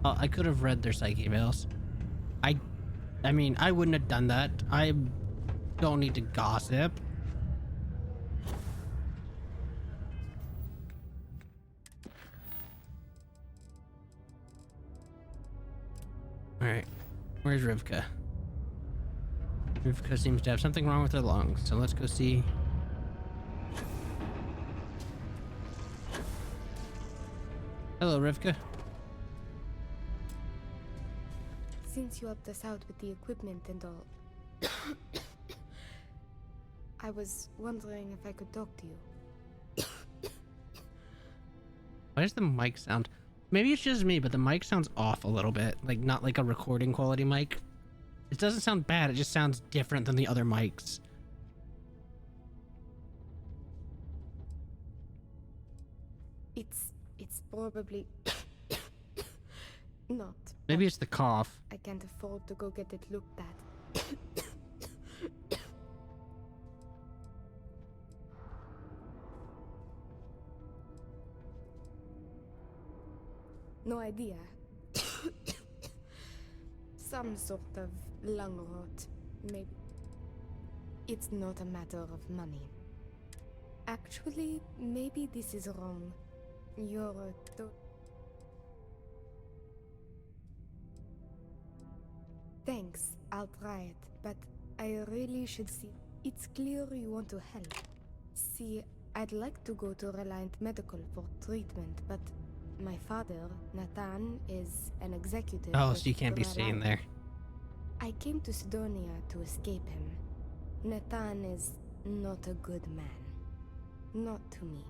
Oh, I could have read their psych emails. I mean, I wouldn't have done that. I don't need to gossip. Alright. Where's Rivka? Rivka seems to have something wrong with her lungs, so let's go see. Hello, Rivka. Since you helped us out with the equipment and all, I was wondering if I could talk to you. Why does the mic sound... Maybe it's just me, but the mic sounds off a little bit. Like, not like a recording quality mic. It doesn't sound bad, it just sounds different than the other mics. It's probably not. Maybe it's the cough. I can't afford to go get it looked at. No idea. Some sort of lung rot, maybe. It's not a matter of money. Actually, maybe this is wrong. You're a Thanks, I'll try it, but I really should see. It's clear you want to help. See, I'd like to go to Reliant Medical for treatment, but my father, Nathan, is an executive. Oh, so you can't be staying there. I came to Sidonia to escape him. Nathan is not a good man. Not to me.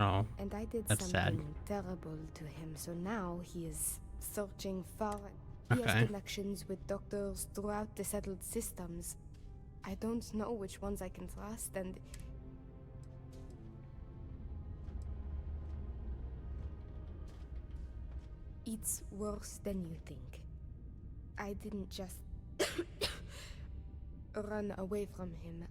Oh, and I did that's something sad. terrible to him, so now he is searching far. He has connections with doctors throughout the settled systems. I don't know which ones I can trust, and it's worse than you think. I didn't just run away from him.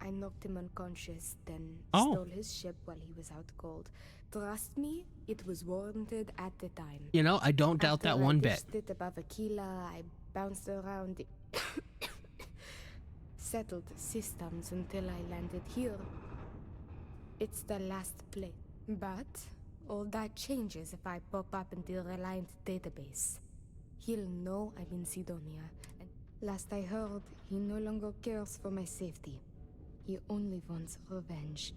I knocked him unconscious, then stole his ship while he was out cold. Trust me, it was warranted at the time. You know, I don't doubt that one bit. I above Aquila, I bounced around the settled systems until I landed here. It's the last place. But all that changes if I pop up in the Reliant database. He'll know I'm in Sidonia, and last I heard, he no longer cares for my safety. He only wants revenge.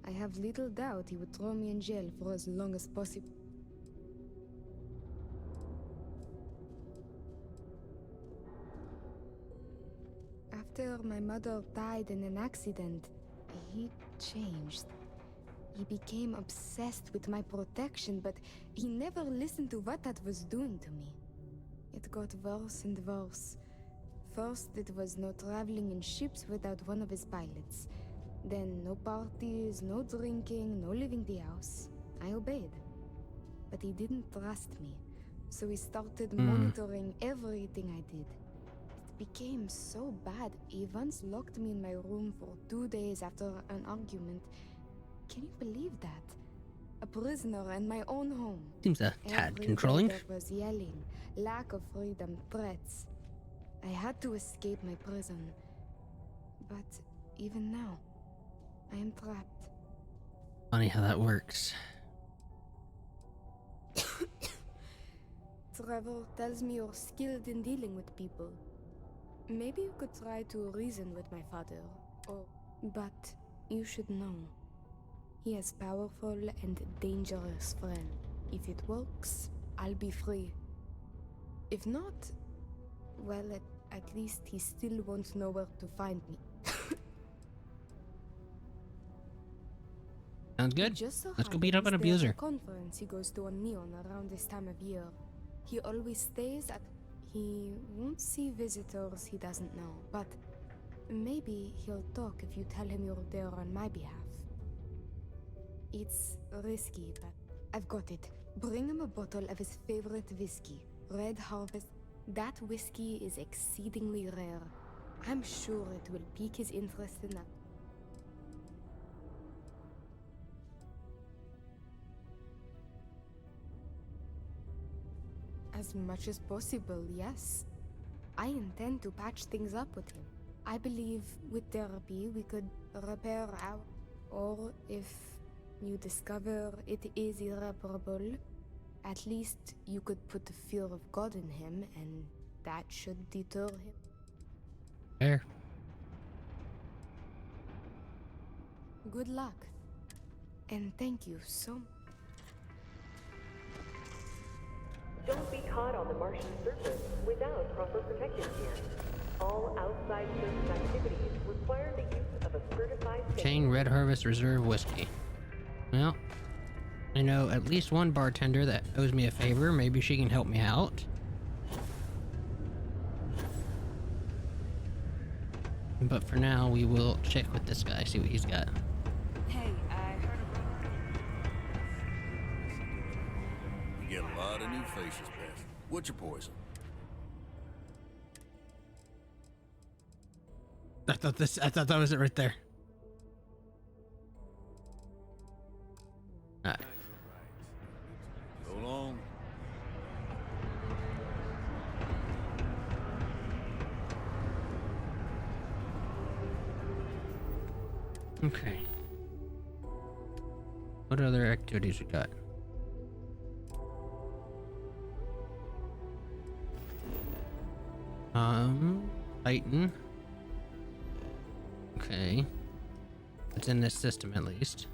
I have little doubt he would throw me in jail for as long as possible. After my mother died in an accident, he changed. He became obsessed with my protection, but he never listened to what that was doing to me. It got worse and worse. First, it was no traveling in ships without one of his pilots. Then, no parties, no drinking, no leaving the house. I obeyed. But he didn't trust me, so he started monitoring everything I did. It became so bad, he once locked me in my room for 2 days after an argument. Can you believe that? A prisoner in my own home. Seems a tad Every controlling. day there was yelling, lack of freedom, threats. I had to escape my prison. But even now, I am trapped. Funny how that works. Trevor tells me you're skilled in dealing with people. Maybe you could try to reason with my father. But you should know. He has powerful and dangerous friend. If it works, I'll be free. If not, well, at least he still won't know where to find me. Sounds good. Just so Let's go beat up an happens abuser. there's a conference he goes to on Neon around this time of year. He always stays at... He won't see visitors he doesn't know, but maybe he'll talk if you tell him you're there on my behalf. It's risky, but I've got it. Bring him a bottle of his favorite whiskey, Red Harvest. That whiskey is exceedingly rare. I'm sure it will pique his interest enough. As much as possible, yes. I intend to patch things up with him. I believe with therapy we could repair our... Or if you discover it is irreparable, At least you could put the fear of God in him, and that should deter him. Fair. Good luck. And thank you so much. Don't be caught on the Martian surface without proper protective gear. All outside surface activities require the use of a certified Chain Red Harvest Reserve Whiskey. Well, I know at least one bartender that owes me a favor. Maybe she can help me out. But for now, we will check with this guy, see what he's got. Hey, I heard You get a lot of new faces, Beth. What's your poison? I thought that was it right there. Alright. So long. Okay. What other activities we got? Titan. Okay. It's in this system at least.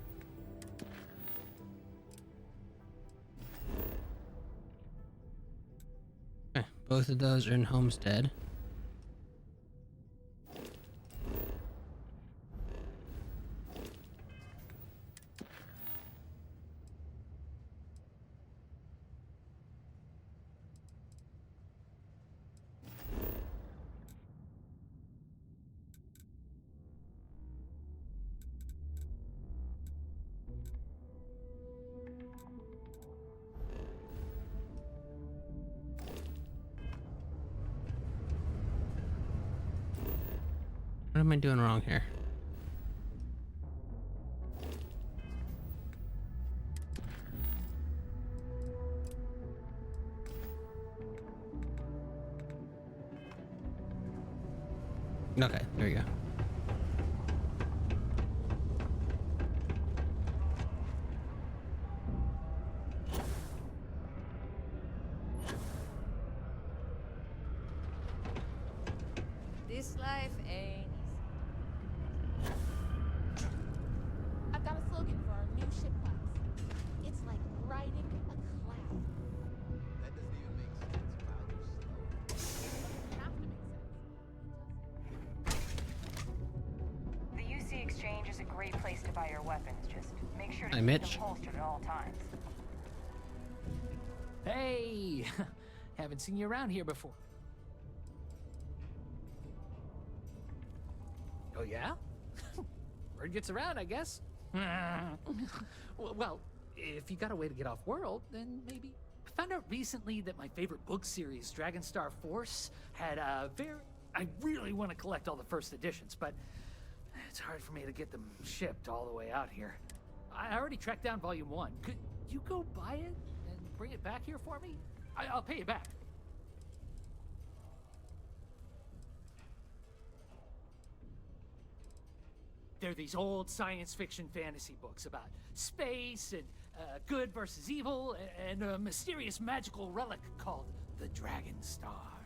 Okay, both of those are in Homestead. What am I doing wrong here? Okay, there you go. This life ain't I've got a slogan for our new ship class. It's like riding a cloud. That doesn't even make sense. Clouds are slow. It doesn't have to make sense. The UC Exchange is a great place to buy your weapons. Just make sure to Hi, keep Mitch. them holstered at all times. Hey! Haven't seen you around here before. Oh, yeah? Word gets around, I guess. Well, if you got a way to get off world, then maybe. I found out recently that my favorite book series, Dragonstar Force, had a I really want to collect all the first editions, but it's hard for me to get them shipped all the way out here. I already tracked down Volume 1. Could you go buy it and bring it back here for me? I'll pay you back. They're these old science fiction fantasy books about space and good versus evil and a mysterious magical relic called the Dragonstar.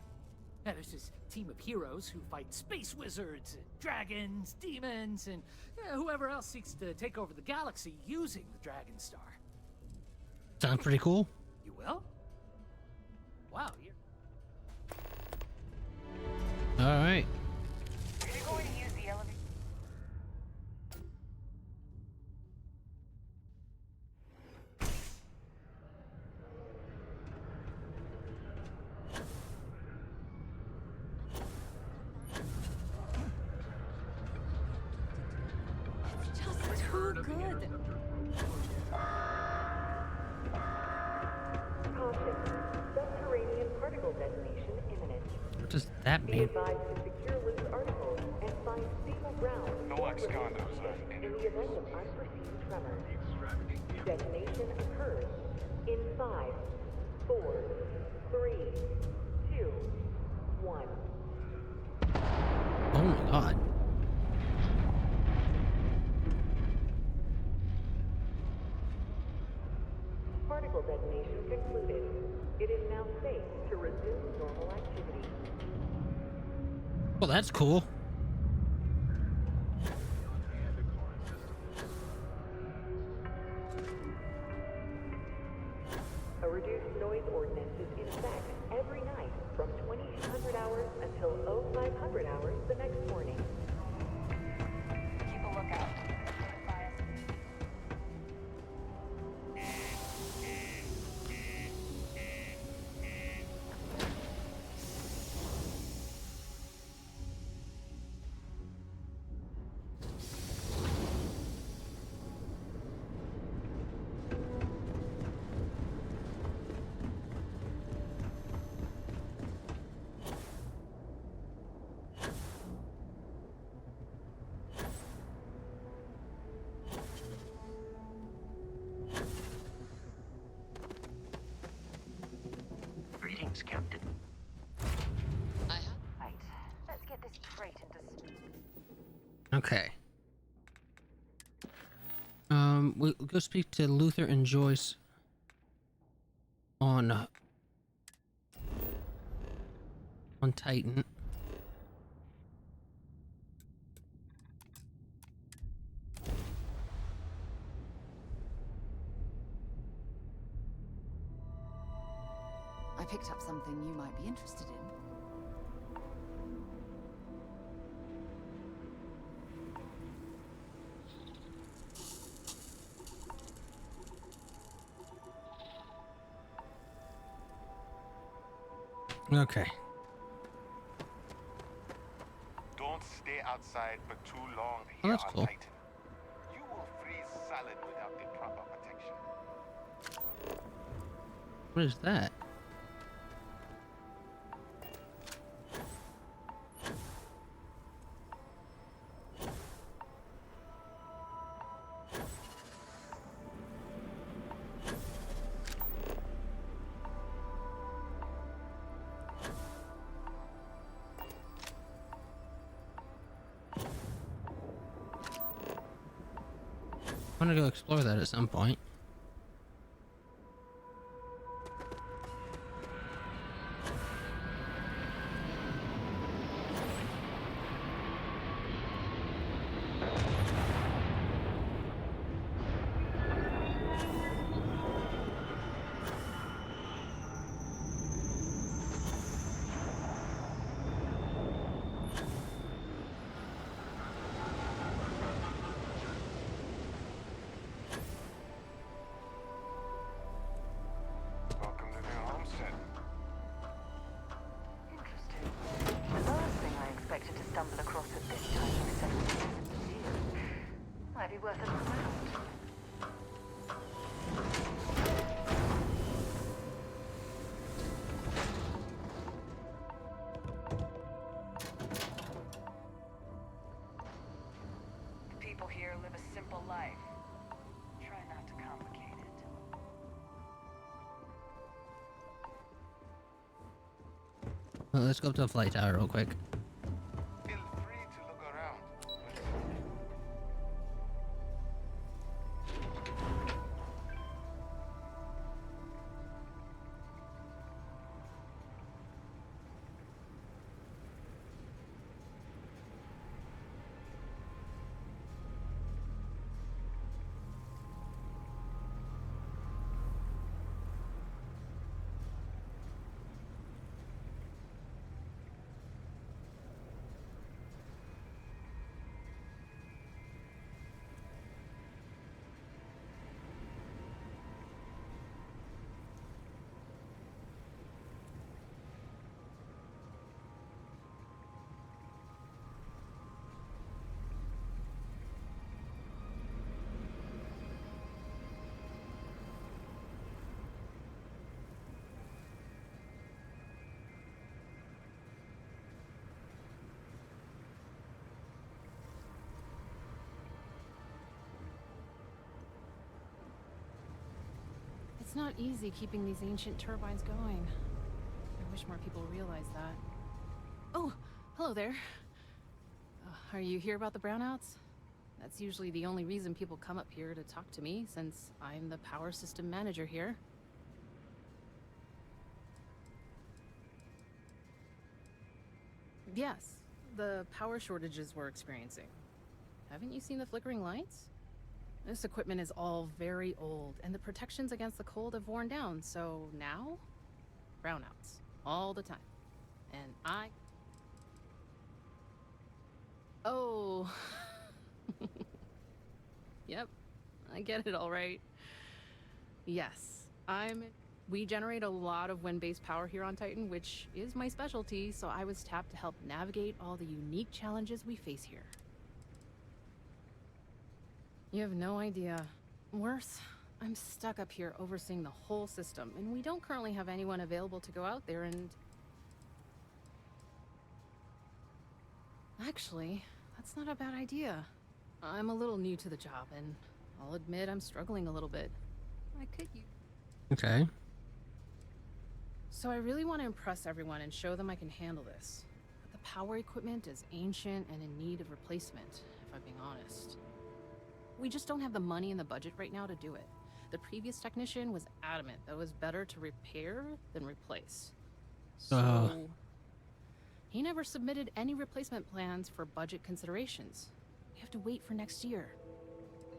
And there's this team of heroes who fight space wizards and dragons, demons, and whoever else seeks to take over the galaxy using the Dragonstar. Sounds pretty cool. You will? Wow, you're... Alright. Are you going to use the elevator? Just too good. Caution. Subterranean particle detonation imminent. What does that Be mean? advised to secure loose articles and find stable ground No ex-condos, in the event of unforeseen tremors. Detonation occurs in 5, 4, 3, 2, 1. Oh my god. Particle missile detonation concluded. It is now safe to resume normal activity. Well, that's cool. A reduced noise ordinance is in effect every night from 2200 hours until 0500 hours the next morning. Keep a lookout. Notify us. Greetings, Captain. Right. Let's get this crate into... Okay. We'll go speak to Luther and Joyce on Titan. I picked up something you might be interested in. Okay. Don't stay outside for too long Oh, here that's on cool. Titan. You will freeze solid without the proper protection. What is that? I want to go explore that at some point. Welcome to the homestead. Interesting. The last thing I expected to stumble across at this time of 70 years. Might be worth a look around. People here live a simple life. Try not to complicate it. Well, let's go up to the flight tower real quick. Feel free to look around. It's not easy keeping these ancient turbines going. I wish more people realized that. Oh, hello there. Are you here about the brownouts? That's usually the only reason people come up here to talk to me, since I'm the power system manager here. Yes, the power shortages we're experiencing. Haven't you seen the flickering lights? This equipment is all very old, and the protections against the cold have worn down, so now, brownouts, all the time. And Oh. Yep, I get it all right. Yes, we generate a lot of wind-based power here on Titan, which is my specialty, so I was tapped to help navigate all the unique challenges we face here. You have no idea. Worse, I'm stuck up here overseeing the whole system, and we don't currently have anyone available to go out there and... Actually, that's not a bad idea. I'm a little new to the job, and I'll admit I'm struggling a little bit. I could use... Okay. So I really want to impress everyone and show them I can handle this. But the power equipment is ancient and in need of replacement, if I'm being honest. We just don't have the money in the budget right now to do it. The previous technician was adamant that it was better to repair than replace. So... he never submitted any replacement plans for budget considerations. We have to wait for next year.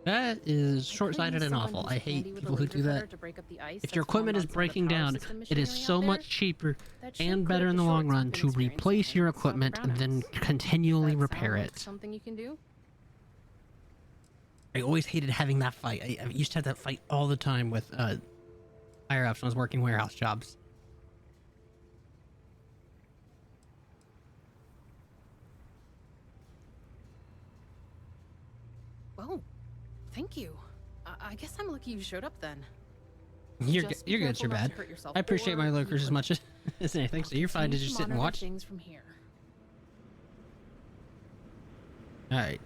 That is short-sighted and awful. I hate people who do that. If your equipment is breaking down, it is so much cheaper and better in the long run to replace your equipment and then continually repair it. Something you can do? I always hated having that fight. I used to have that fight all the time with higher ups when I was working warehouse jobs. Oh, thank you. I guess I'm lucky you showed up then. You're good, you're bad. I appreciate my lurkers as much as anything, so you're fine to just sit and watch. Things from here. All right.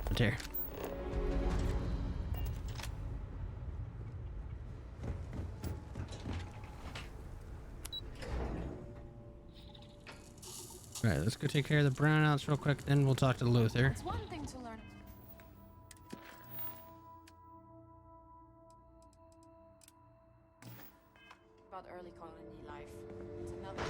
What's here? All right, let's go take care of the brownouts real quick, then we'll talk to Luther. It's one thing to learn about early colony life. It's another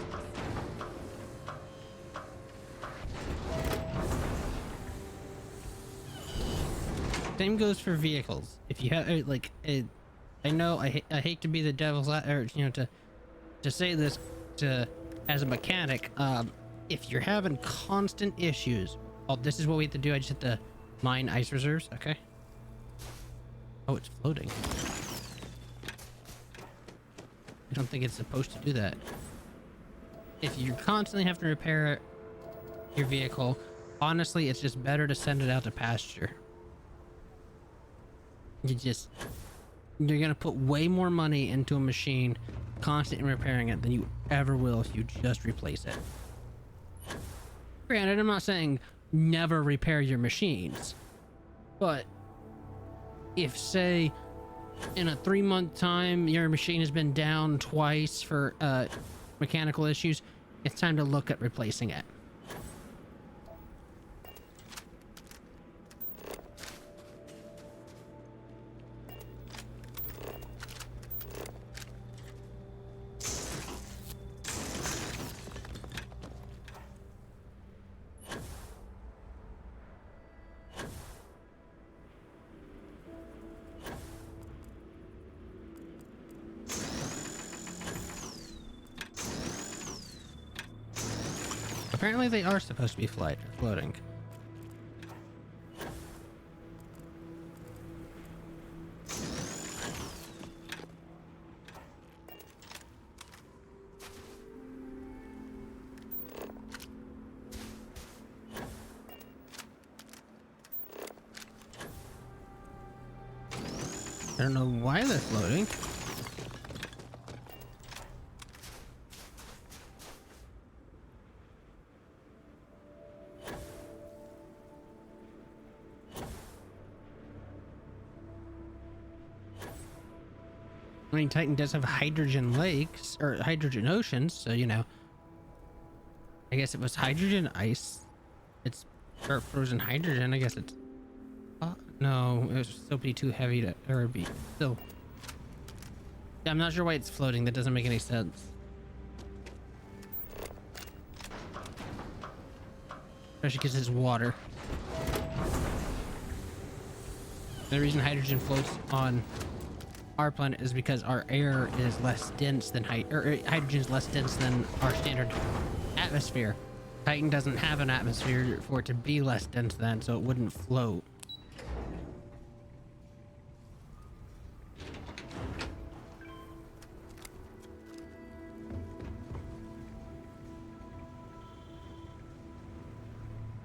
Same goes for vehicles. If you have like, I know I hate to be the devil's, or you know, to say this as a mechanic. If you're having constant issues, this is what we have to do. I just have to mine ice reserves. Okay. Oh, it's floating. I don't think it's supposed to do that. If you constantly have to repair your vehicle, honestly, it's just better to send it out to pasture. You're gonna put way more money into a machine constantly repairing it than you ever will if you just replace it. Granted, I'm not saying never repair your machines, but if, say, in a 3-month time your machine has been down twice for mechanical issues, it's time to look at replacing it. Apparently they are supposed to be floating. I don't know why they're floating. I mean, Titan does have hydrogen lakes, or hydrogen oceans, so, you know. I guess it was hydrogen ice. It's frozen hydrogen, I guess it's... no, it would still be too heavy to... or be... still... I'm not sure why it's floating, that doesn't make any sense. Especially because it's water. The reason hydrogen floats on our planet is because our air is less dense than hydrogen is less dense than our standard atmosphere. Titan doesn't have an atmosphere for it to be less dense than, so it wouldn't float.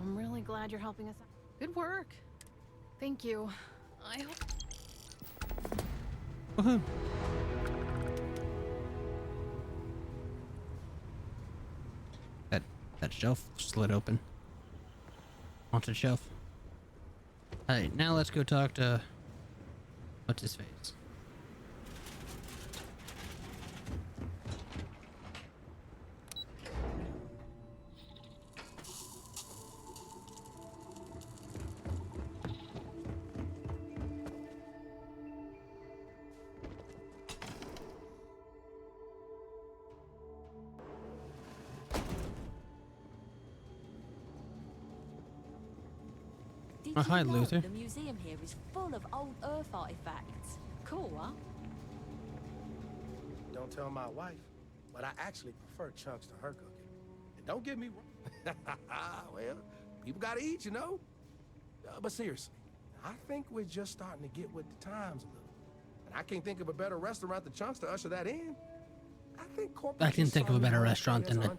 I'm really glad you're helping us out. Good work. Thank you. I hope... Woohoo. That shelf slid open. Haunted shelf. Alright, now let's go talk to... what's his face? Did hi, you know Luther. the museum here is full of old Earth artifacts? Cool, huh? Don't tell my wife, but I actually prefer chunks to her cooking. And don't get me wrong. Well, people gotta eat, you know? But seriously, I think we're just starting to get with the times a little. And I can't think of a better restaurant than Chunks to usher that in. I think corporate I can think of a better restaurant than the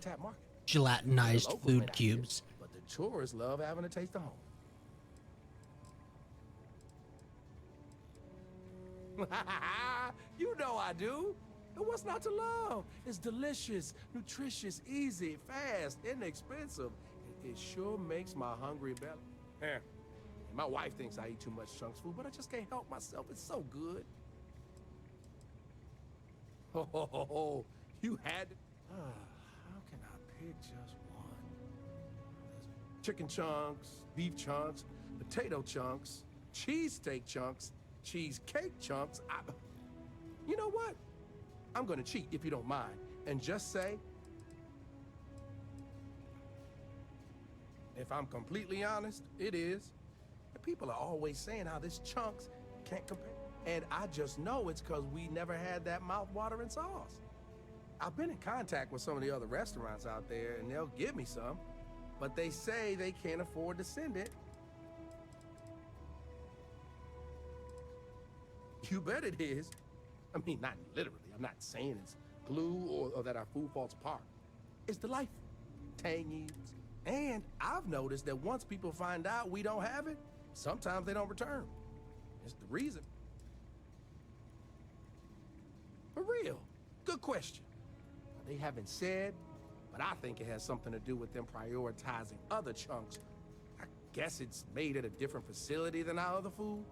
gelatinized food cubes. But the tourists love having a taste of home. You know I do. And what's not to love? It's delicious, nutritious, easy, fast, inexpensive. It sure makes my hungry belly. My wife thinks I eat too much Chunks food, but I just can't help myself. It's so good. Oh, you had to... how can I pick just one? There's chicken chunks, beef chunks, potato chunks, cheesesteak chunks, cheesecake chunks. You know what? I'm gonna cheat if you don't mind, and just say, if I'm completely honest, it is. People are always saying how this Chunks can't compare, and I just know it's because we never had that mouth-watering sauce. I've been in contact with some of the other restaurants out there, and they'll give me some, but they say they can't afford to send it. You bet it is. I mean, not literally. I'm not saying it's glue or that our food falls apart. It's delightful, tangy, and I've noticed that once people find out we don't have it, sometimes they don't return. It's the reason. For real, good question. They haven't said, but I think it has something to do with them prioritizing other chunks. I guess it's made at a different facility than our other food.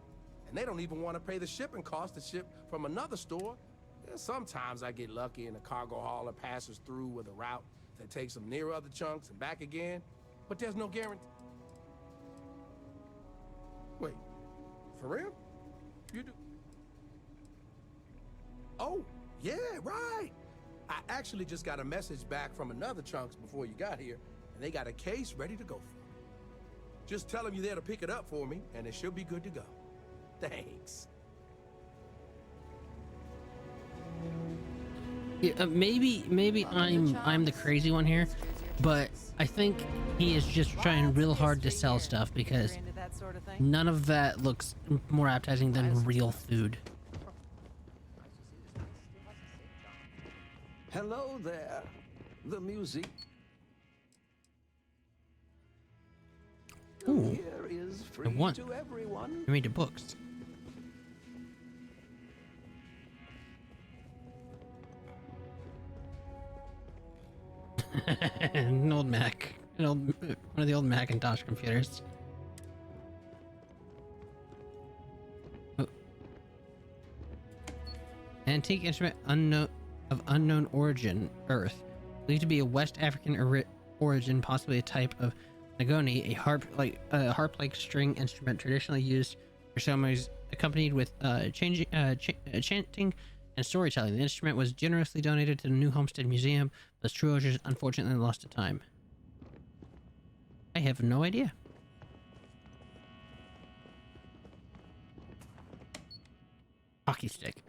And they don't even want to pay the shipping cost to ship from another store. Yeah, sometimes I get lucky and a cargo hauler passes through with a route that takes them near other chunks and back again, but there's no guarantee. Wait, for real? You do? Oh, yeah, right. I actually just got a message back from another Chunks before you got here, and they got a case ready to go for me. Just tell them you're there to pick it up for me, and it should be good to go. Thanks. Yeah, maybe I'm the crazy one here, but I think he is just trying real hard to sell stuff because none of that looks more appetizing than real food. Hello there. The music. Ooh, Here is free I want to everyone. to read the books. An old Mac, one of the old Macintosh computers. Oh. Antique instrument of unknown origin, Earth, believed to be a West African origin, possibly a type of nagoni, a harp-like string instrument traditionally used for ceremonies, accompanied with chanting and storytelling. The instrument was generously donated to the New Homestead Museum, but its true owners unfortunately lost to time. I have no idea. Hockey stick.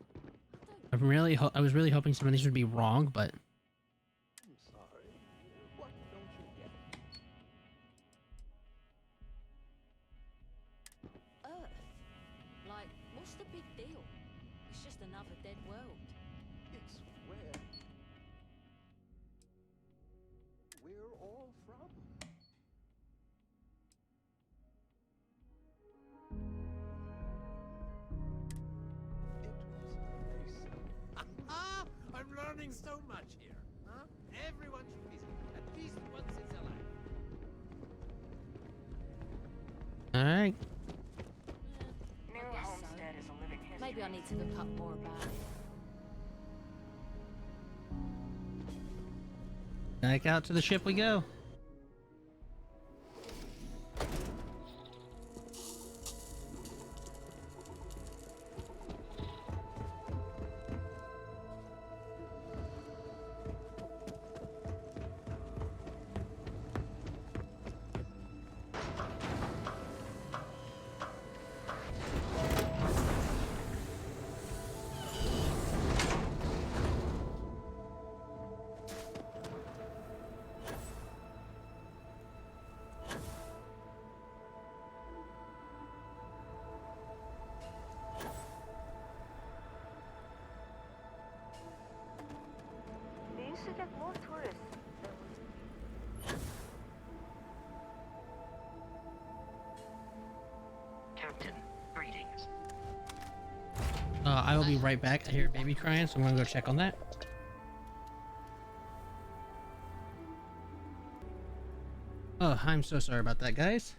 I was really hoping some of these would be wrong, but I'm sorry. What don't you get? Earth. Like, what's the big deal? It's just another dead world. It's where we're all from. I'm learning so much here. Huh? Everyone should visit at least once in their life. all right. New Homestead is a living history. Maybe I need to look up more about it. Back out to the ship we go. They used to get more tourists. Captain, greetings. I will be right back. I hear a baby crying, so I'm gonna go check on that. Oh, I'm so sorry about that, guys.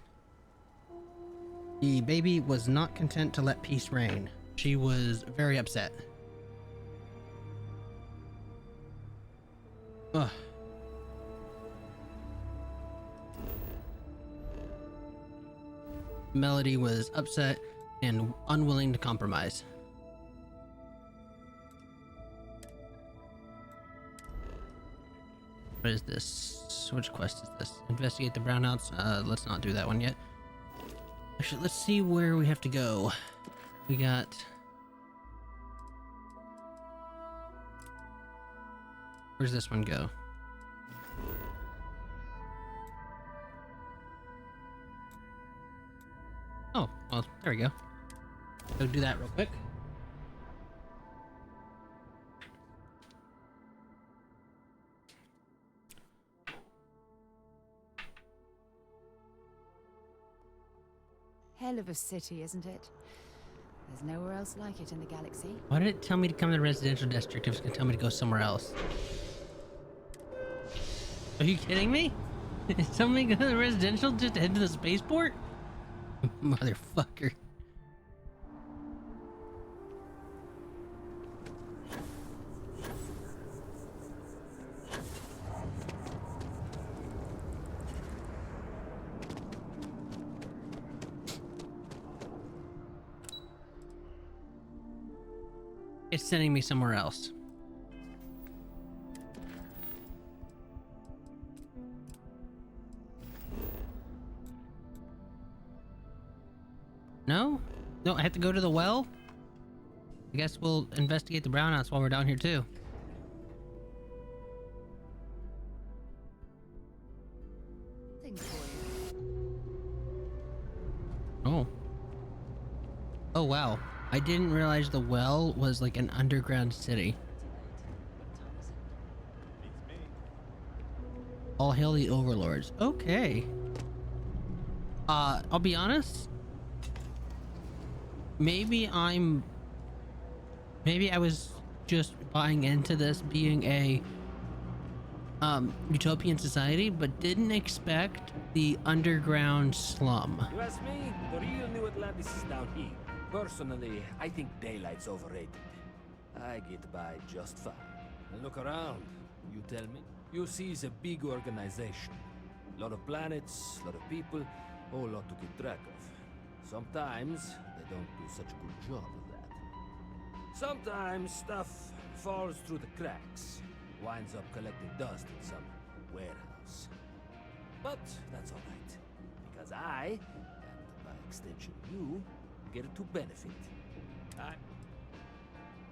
The baby was not content to let peace reign. She was very upset. Ugh. Melody was upset and unwilling to compromise. What is this? Which quest is this? Investigate the brownouts. Let's not do that one yet. Actually, let's see where we have to go. We got... Where's this one go? Oh, well, there we go. Go do that real quick. Hell of a city, isn't it? There's nowhere else like it in the galaxy. Why did it tell me to come to the residential district if it's gonna tell me to go somewhere else? Are you kidding me? It's telling me to go to the residential just to head to the spaceport? Motherfucker. It's sending me somewhere else. No? No, I have to go to the well? I guess we'll investigate the brownouts while we're down here too. Thing for you. Oh. Oh wow. I didn't realize the well was like an underground city. All hail the overlords. Okay. I'll be honest. Maybe I was just buying into this being a utopian society, but didn't expect the underground slum. You ask me, the real New Atlantis is down here. Personally, I think daylight's overrated. I get by just fine. And look around, you tell me. You see it's a big organization. A lot of planets, a lot of people, whole lot to keep track of. Sometimes they don't do such a good job of that. Sometimes stuff falls through the cracks, winds up collecting dust in some warehouse. But that's all right, because I, and by extension you, get to benefit.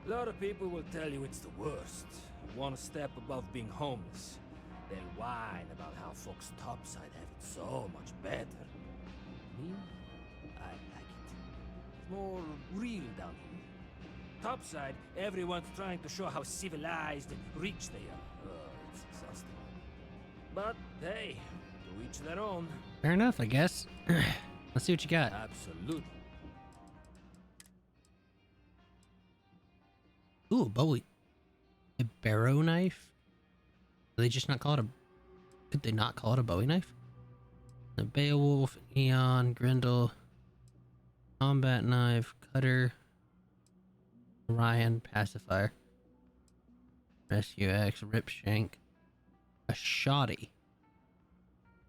A lot of people will tell you it's the worst. Want a step above being homeless. They'll whine about how folks topside have it so much better. Me, I like it. It's more real down here. Topside, everyone's trying to show how civilized and rich they are. It's exhausting. But hey, to each their own. Fair enough, I guess. Let's see what you got. Absolutely. Ooh, a Bowie. A barrow knife? Did they just not call it a... Could they not call it a Bowie knife? The Beowulf, Eon, Grendel, combat knife, cutter, Ryan, pacifier, rescue axe, rip shank, a shoddy.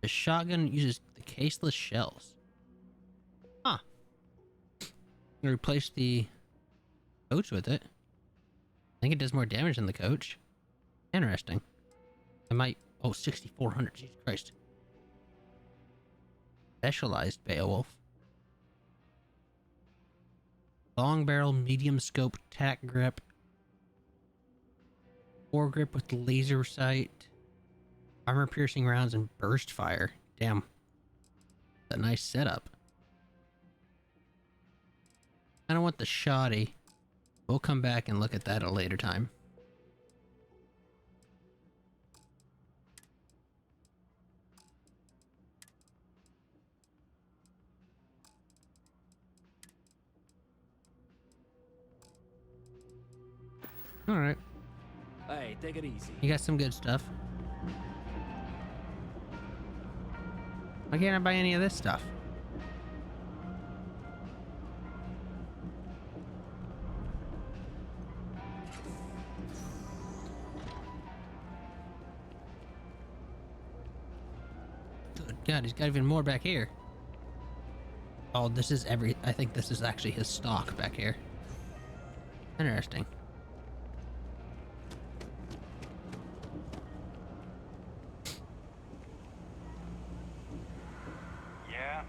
The shotgun uses the caseless shells. Huh. Replace the coach with it. I think it does more damage than the coach. Interesting. I might... Oh, 6,400. Jesus Christ. Specialized Beowulf. Long barrel, medium scope, tack grip. Foregrip with laser sight. Armor piercing rounds and burst fire. Damn. That's a nice setup. I don't want the shoddy. We'll come back and look at that at a later time. Alright. Hey, take it easy. You got some good stuff. Why can't I buy any of this stuff? Good God, he's got even more back here. Oh, this is I think this is actually his stock back here. Interesting. Yeah?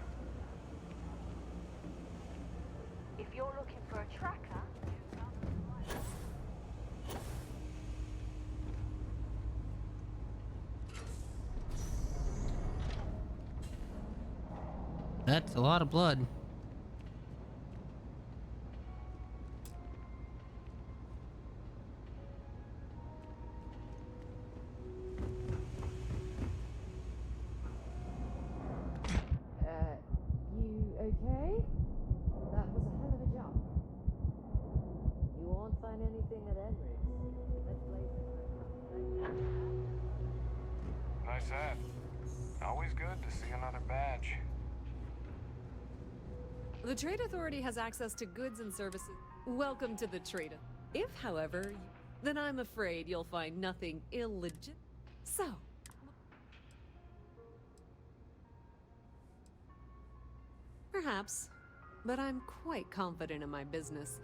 If you're looking for a tracker, That's a lot of blood. You okay? That was a hell of a jump. You won't find anything at Enric's. That place is... Nice ad. Always good to see another badge. The Trade Authority has access to goods and services. Welcome to the Trade. If, however, then I'm afraid you'll find nothing illegit. So, perhaps, but I'm quite confident in my business,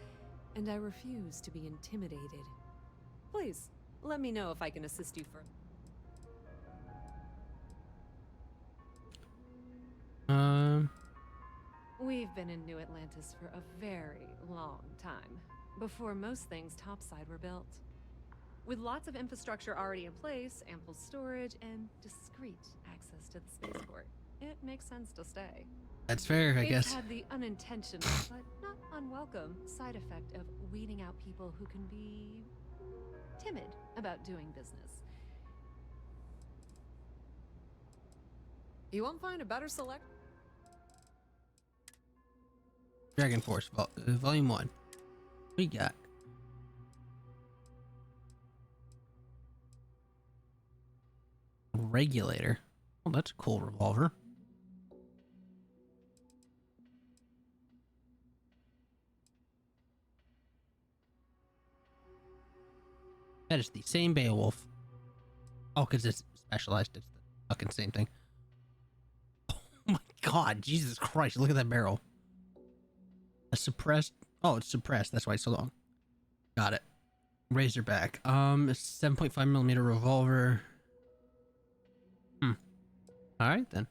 and I refuse to be intimidated. Please, let me know if I can assist you further. We've been in New Atlantis for a very long time, before most things topside were built. With lots of infrastructure already in place, ample storage, and discreet access to the spaceport, it makes sense to stay. That's fair, I guess. It's had the unintentional, but not unwelcome, side effect of weeding out people who can be timid about doing business. You won't find a better select. Dragon Force, Volume 1. What we got? Regulator. Oh, that's a cool revolver. That is the same Beowulf. Oh, because it's specialized. It's the fucking same thing. Oh my God, Jesus Christ, look at that barrel. A suppressed... Oh, it's suppressed. That's why it's so long. Got it. Razorback. 7.5mm revolver. All right then.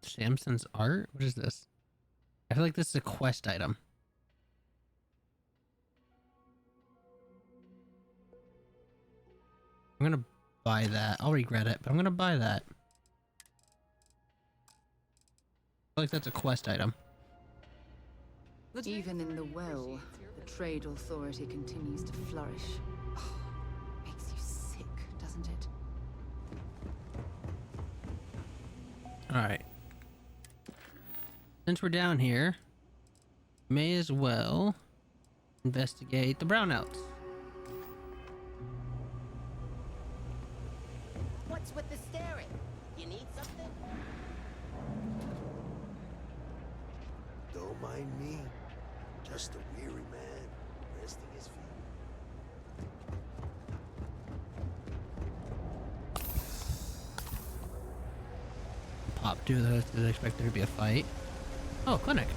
Samson's art? What is this? I feel like this is a quest item. I'm gonna buy that. I'll regret it, but I'm gonna buy that. I feel like that's a quest item. Even in the well, the trade authority continues to flourish. Oh, makes you sick, doesn't it? Alright. Since we're down here, may as well investigate the brownouts. What's with the staring? You need something? Don't mind me. Just a weary man resting his feet. Pop two of those. Didn't expect there to be a fight. Oh, clinic.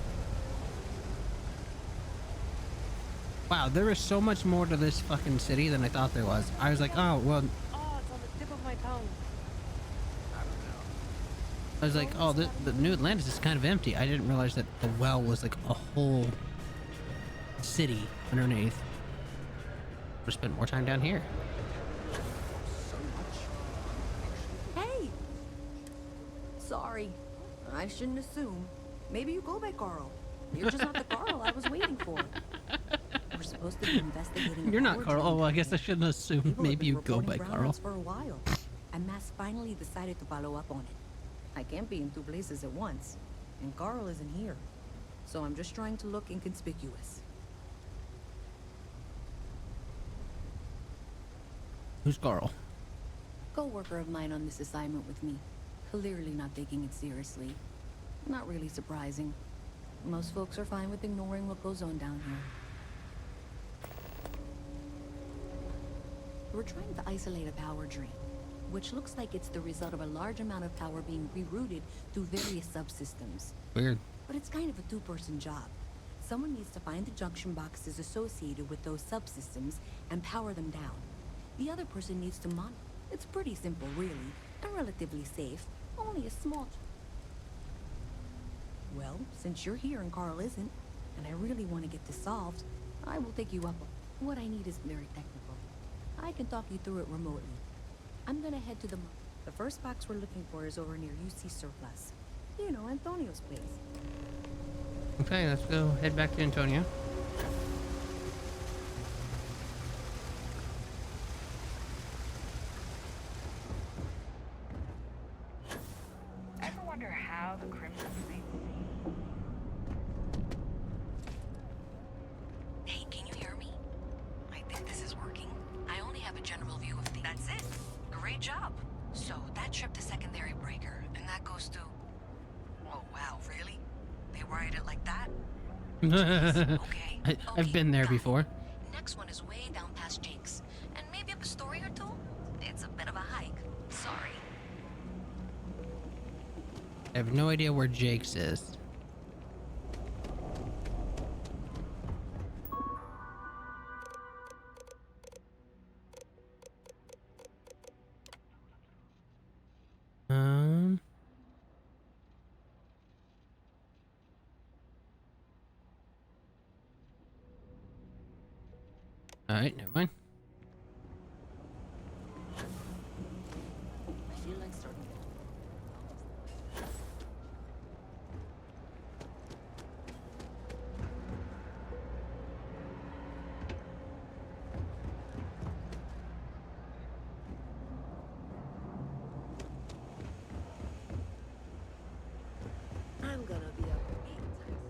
Wow, there is so much more to this fucking city than I thought there was. I was like, oh, well. Oh, it's on the tip of my tongue. I was like, oh, the New Atlantis is kind of empty. I didn't realize that the well was like a whole city underneath. We'll spend more time down here. Hey! Sorry. I shouldn't assume. Maybe you go by Carl. You're just not the Carl I was waiting for. We're supposed to be investigating. You're not Carl. Oh, well, I guess I shouldn't assume. People Maybe you go by Carl. For a while, and Mass finally decided to follow up on it. I can't be in two places at once, and Carl isn't here, so I'm just trying to look inconspicuous. Who's Carl? Co-worker of mine on this assignment with me, clearly not taking it seriously. Not really surprising. Most folks are fine with ignoring what goes on down here. We're trying to isolate a power drain, which looks like it's the result of a large amount of power being rerouted through various subsystems. Weird. But it's kind of a two-person job. Someone needs to find the junction boxes associated with those subsystems and power them down. The other person needs to monitor. It's pretty simple, really, and relatively safe. Only a small... Well, since you're here and Carl isn't, and I really want to get this solved, I will take you up on what I need is very technical. I can talk you through it remotely. I'm gonna head to the first box we're looking for is over near UC Surplus. You know, Antonio's place. Okay, let's go head back to Antonio. Ever wonder how the Crimson Fleet? Hey, can you hear me? I think this is working. I only have a general view of the... That's it! Great job! So, that trip to secondary breaker, and that goes to... Oh, wow, really? They wired it like that? Okay. I've been there before. Next one is way down past Jake's. And maybe up a story or two? It's a bit of a hike. Sorry. I have no idea where Jake's is. Alright, never mind. I feel like starting I'm gonna be up at 8 times.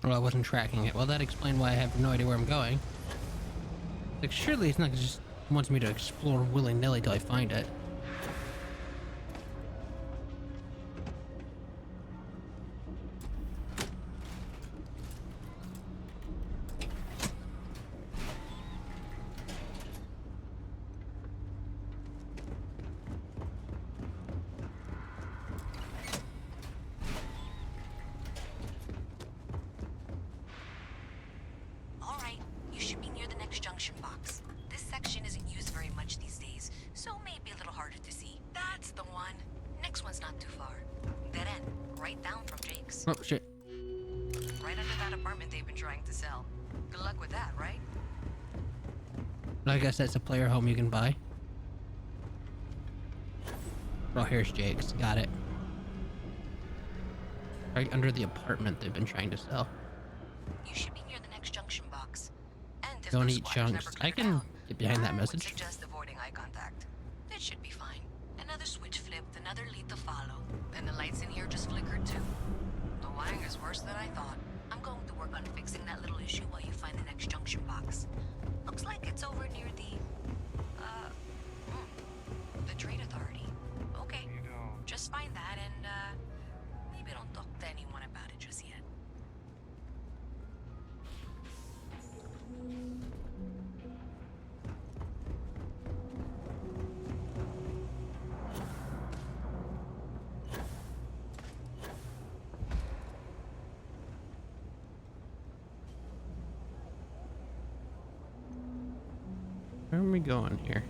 Well, I wasn't tracking it. Well, that explained why I have no idea where I'm going. Like, surely it's not just wants me to explore willy-nilly till I find it. All right, you should be near the next junction box. This section isn't used very much these days, so maybe a little harder to see. That's the one. Next one's not too far. Dead end, right down from Jake's. Oh, shit. Right under that apartment they've been trying to sell. Good luck with that, right? I guess that's a player home you can buy. Oh, here's Jake's. Got it. Right under the apartment they've been trying to sell. You should be near the next junction box. And if Don't those eat squatters chunks. never I clear can down, get behind that I would message. suggest avoiding eye contact. That should be fine. Another switch flipped, another lead to follow. And the lights in here just flickered too. The wiring is worse than I thought. I'm going to work on fixing that little issue while you find the next junction box. Looks like it's over near the Trade Authority. Okay. Just find that and, maybe don't talk to anyone about it just yet. Where are we going here?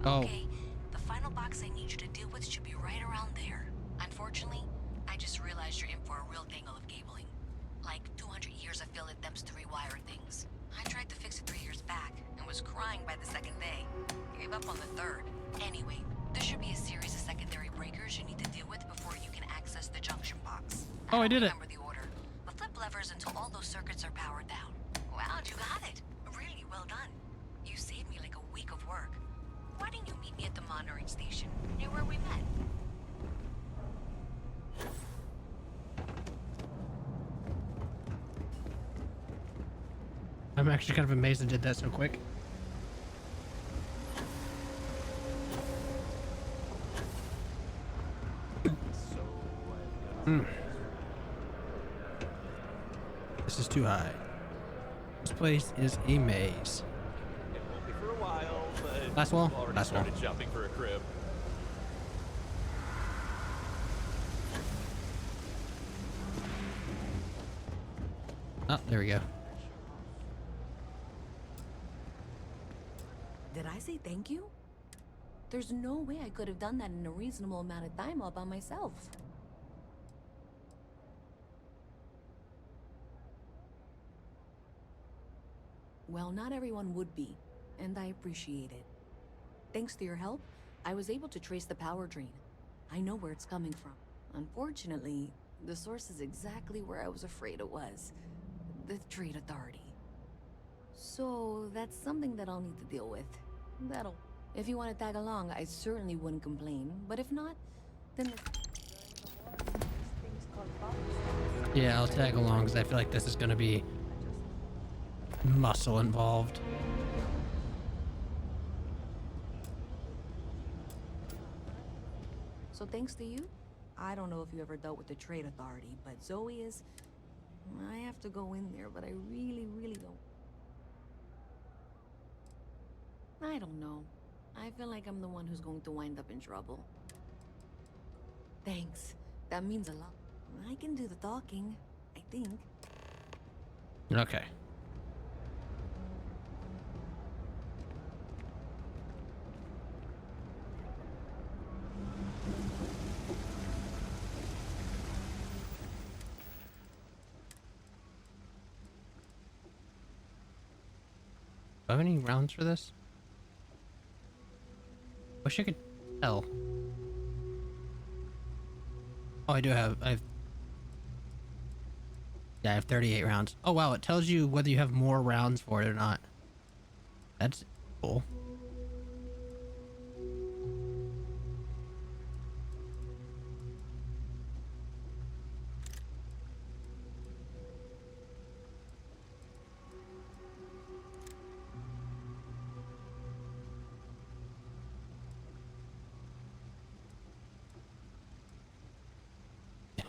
Oh. Okay, the final box I need you to deal with should be right around there. Unfortunately, I just realized you're in for a real tangle of cabling. Like 200 years of fill attempts to rewire things. I tried to fix it 3 years back and was crying by the second day. Gave up on the third. Anyway, there should be a series of secondary breakers you need to deal with before you can access the junction box. Oh, I did it. Remember the order, but flip levers until all those circuits are powered down. Wow, you got it. Really well done. You saved me like a week of work. Why didn't you meet me at the monitoring station, near where we met? I'm actually kind of amazed I did that so quick. This is too high. This place is a maze. It won't be for a while, but Last wall? I've already Last wall. started shopping for a crib. Oh, there we go. Did I say thank you? There's no way I could have done that in a reasonable amount of time all by myself. Well, not everyone would be, and I appreciate it. Thanks to your help, I was able to trace the power drain. I know where it's coming from. Unfortunately, the source is exactly where I was afraid it was. The Trade Authority. So, that's something that I'll need to deal with. That'll... If you want to tag along, I certainly wouldn't complain. But if not, then... Yeah, I'll tag along because I feel like this is going to be muscle involved. So thanks to you, I don't know if you ever dealt with the Trade Authority, but Zoe is... I have to go in there, but I really, really don't. I don't know. I feel like I'm the one who's going to wind up in trouble. Thanks. That means a lot. I can do the talking, I think. Okay. Do I have any rounds for this? Wish I could tell. Oh, I have yeah, I have 38 rounds. Oh wow, it tells you whether you have more rounds for it or not. That's cool.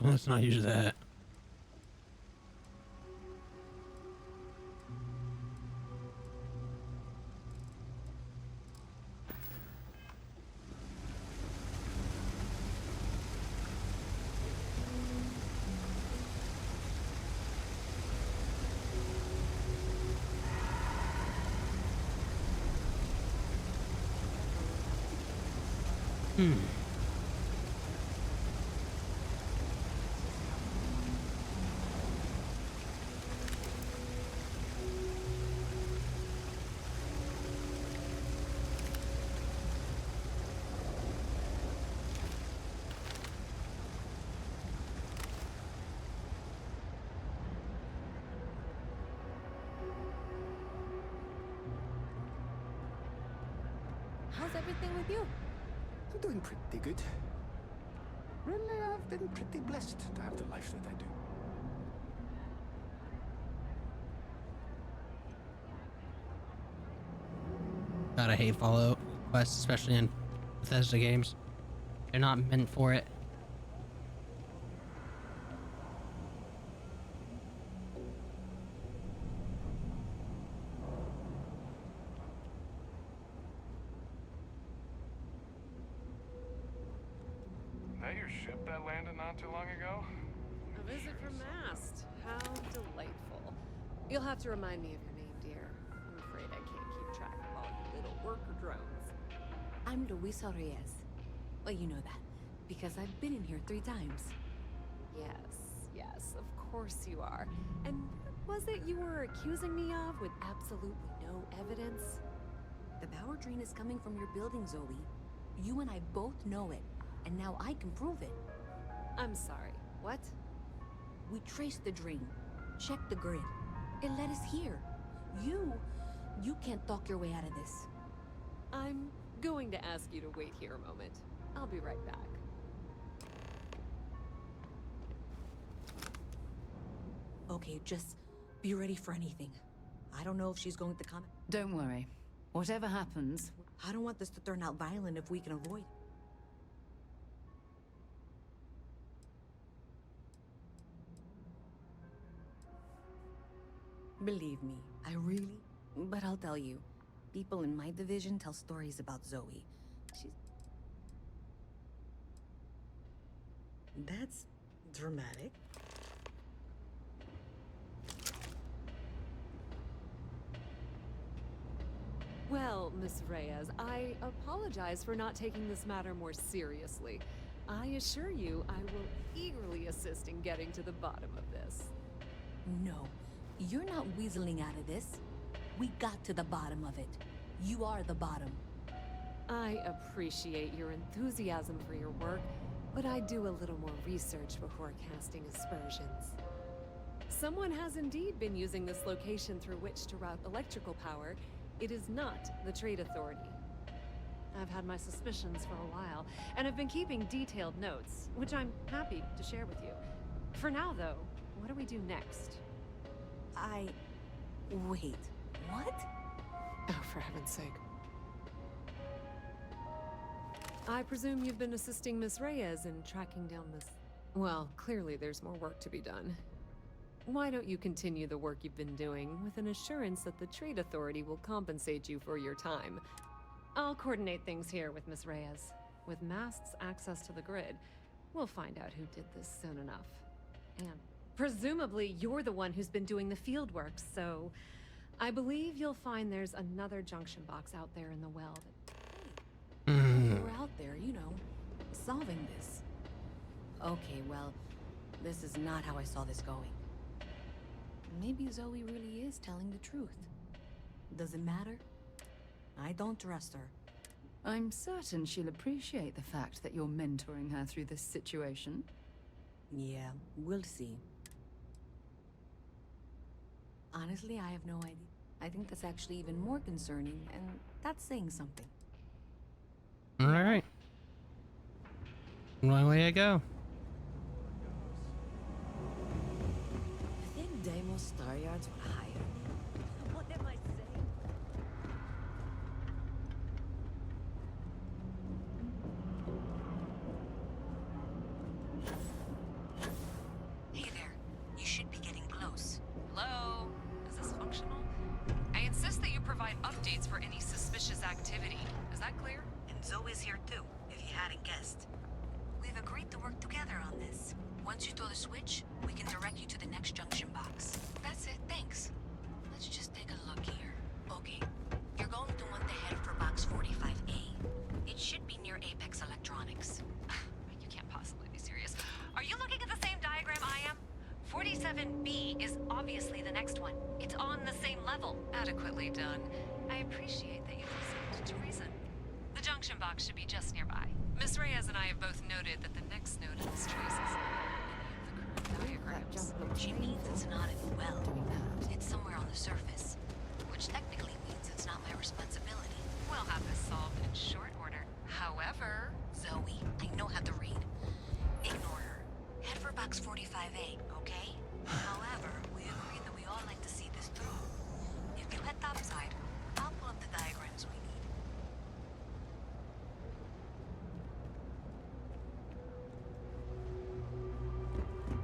let's not use that. How's everything with you? I'm doing pretty good. Really, I've been pretty blessed to have the life that I do. God, I hate Fallout quests, especially in Bethesda games. They're not meant for it. That your ship that landed not too long ago? A visit from Mast. How delightful. You'll have to remind me of your name, dear. I'm afraid I can't keep track of all you little worker drones. I'm Luisa Reyes. Well, you know that, because I've been in here 3 times. Yes, of course you are. And what was it you were accusing me of with absolutely no evidence? The power drain is coming from your building, Zoe. You and I both know it, and now I can prove it. I'm sorry, what? We traced the drain, checked the grid. It led us here. You can't talk your way out of this. I'm going to ask you to wait here a moment. I'll be right back. Okay, just be ready for anything. I don't know if she's going to come. Don't worry. Whatever happens, I don't want this to turn out violent if we can avoid it. Believe me, I really... But I'll tell you, people in my division tell stories about Zoe. She's... That's dramatic. Well, Miss Reyes, I apologize for not taking this matter more seriously. I assure you, I will eagerly assist in getting to the bottom of this. No, you're not weaseling out of this. We got to the bottom of it. You are the bottom. I appreciate your enthusiasm for your work, but I do a little more research before casting aspersions. Someone has indeed been using this location through which to route electrical power. It is not the Trade Authority. I've had my suspicions for a while, and have been keeping detailed notes, which I'm happy to share with you. For now, though, what do we do next? Wait, what? Oh, for heaven's sake. I presume you've been assisting Miss Reyes in tracking down this... Well, clearly there's more work to be done. Why don't you continue the work you've been doing with an assurance that the Trade Authority will compensate you for your time? I'll coordinate things here with Miss Reyes. With Mast's access to the grid, we'll find out who did this soon enough. And presumably you're the one who's been doing the field work, so I believe you'll find there's another junction box out there in the well that... We're out there, you know, solving this. Okay, well, this is not how I saw this going. Maybe Zoe really is telling the truth. Does it matter? I don't trust her. I'm certain she'll appreciate the fact that you're mentoring her through this situation. Yeah, we'll see. Honestly, I have no idea. I think that's actually even more concerning, and that's saying something. Alright. One way to go. I think Deimos Star Yards were higher. What am I saying? activity. Is that clear? And Zoe's here too, if you hadn't guessed. We've agreed to work together on this. Once you throw the switch, we can direct you to the next junction box. That's it, thanks. Let's just take a look here. Okay, you're going to want to head for box 45A. It should be near Apex Electronics. You can't possibly be serious. Are you looking at the same diagram I am? 47B is obviously the next one. It's on the same level. Adequately done. I appreciate that you've listened to reason. The junction box should be just nearby. Miss Reyes and I have both noted that the next node in this trace is not in any of the current diagrams. She means it's not as well. It's somewhere on the surface, which technically means it's not my responsibility. We'll have this solved in short order. However... Zoe, I know how to read. Ignore her. Head for box 45A, okay? However, we agreed that we all like to see this through. If you head topside, I'll pull up the diagrams we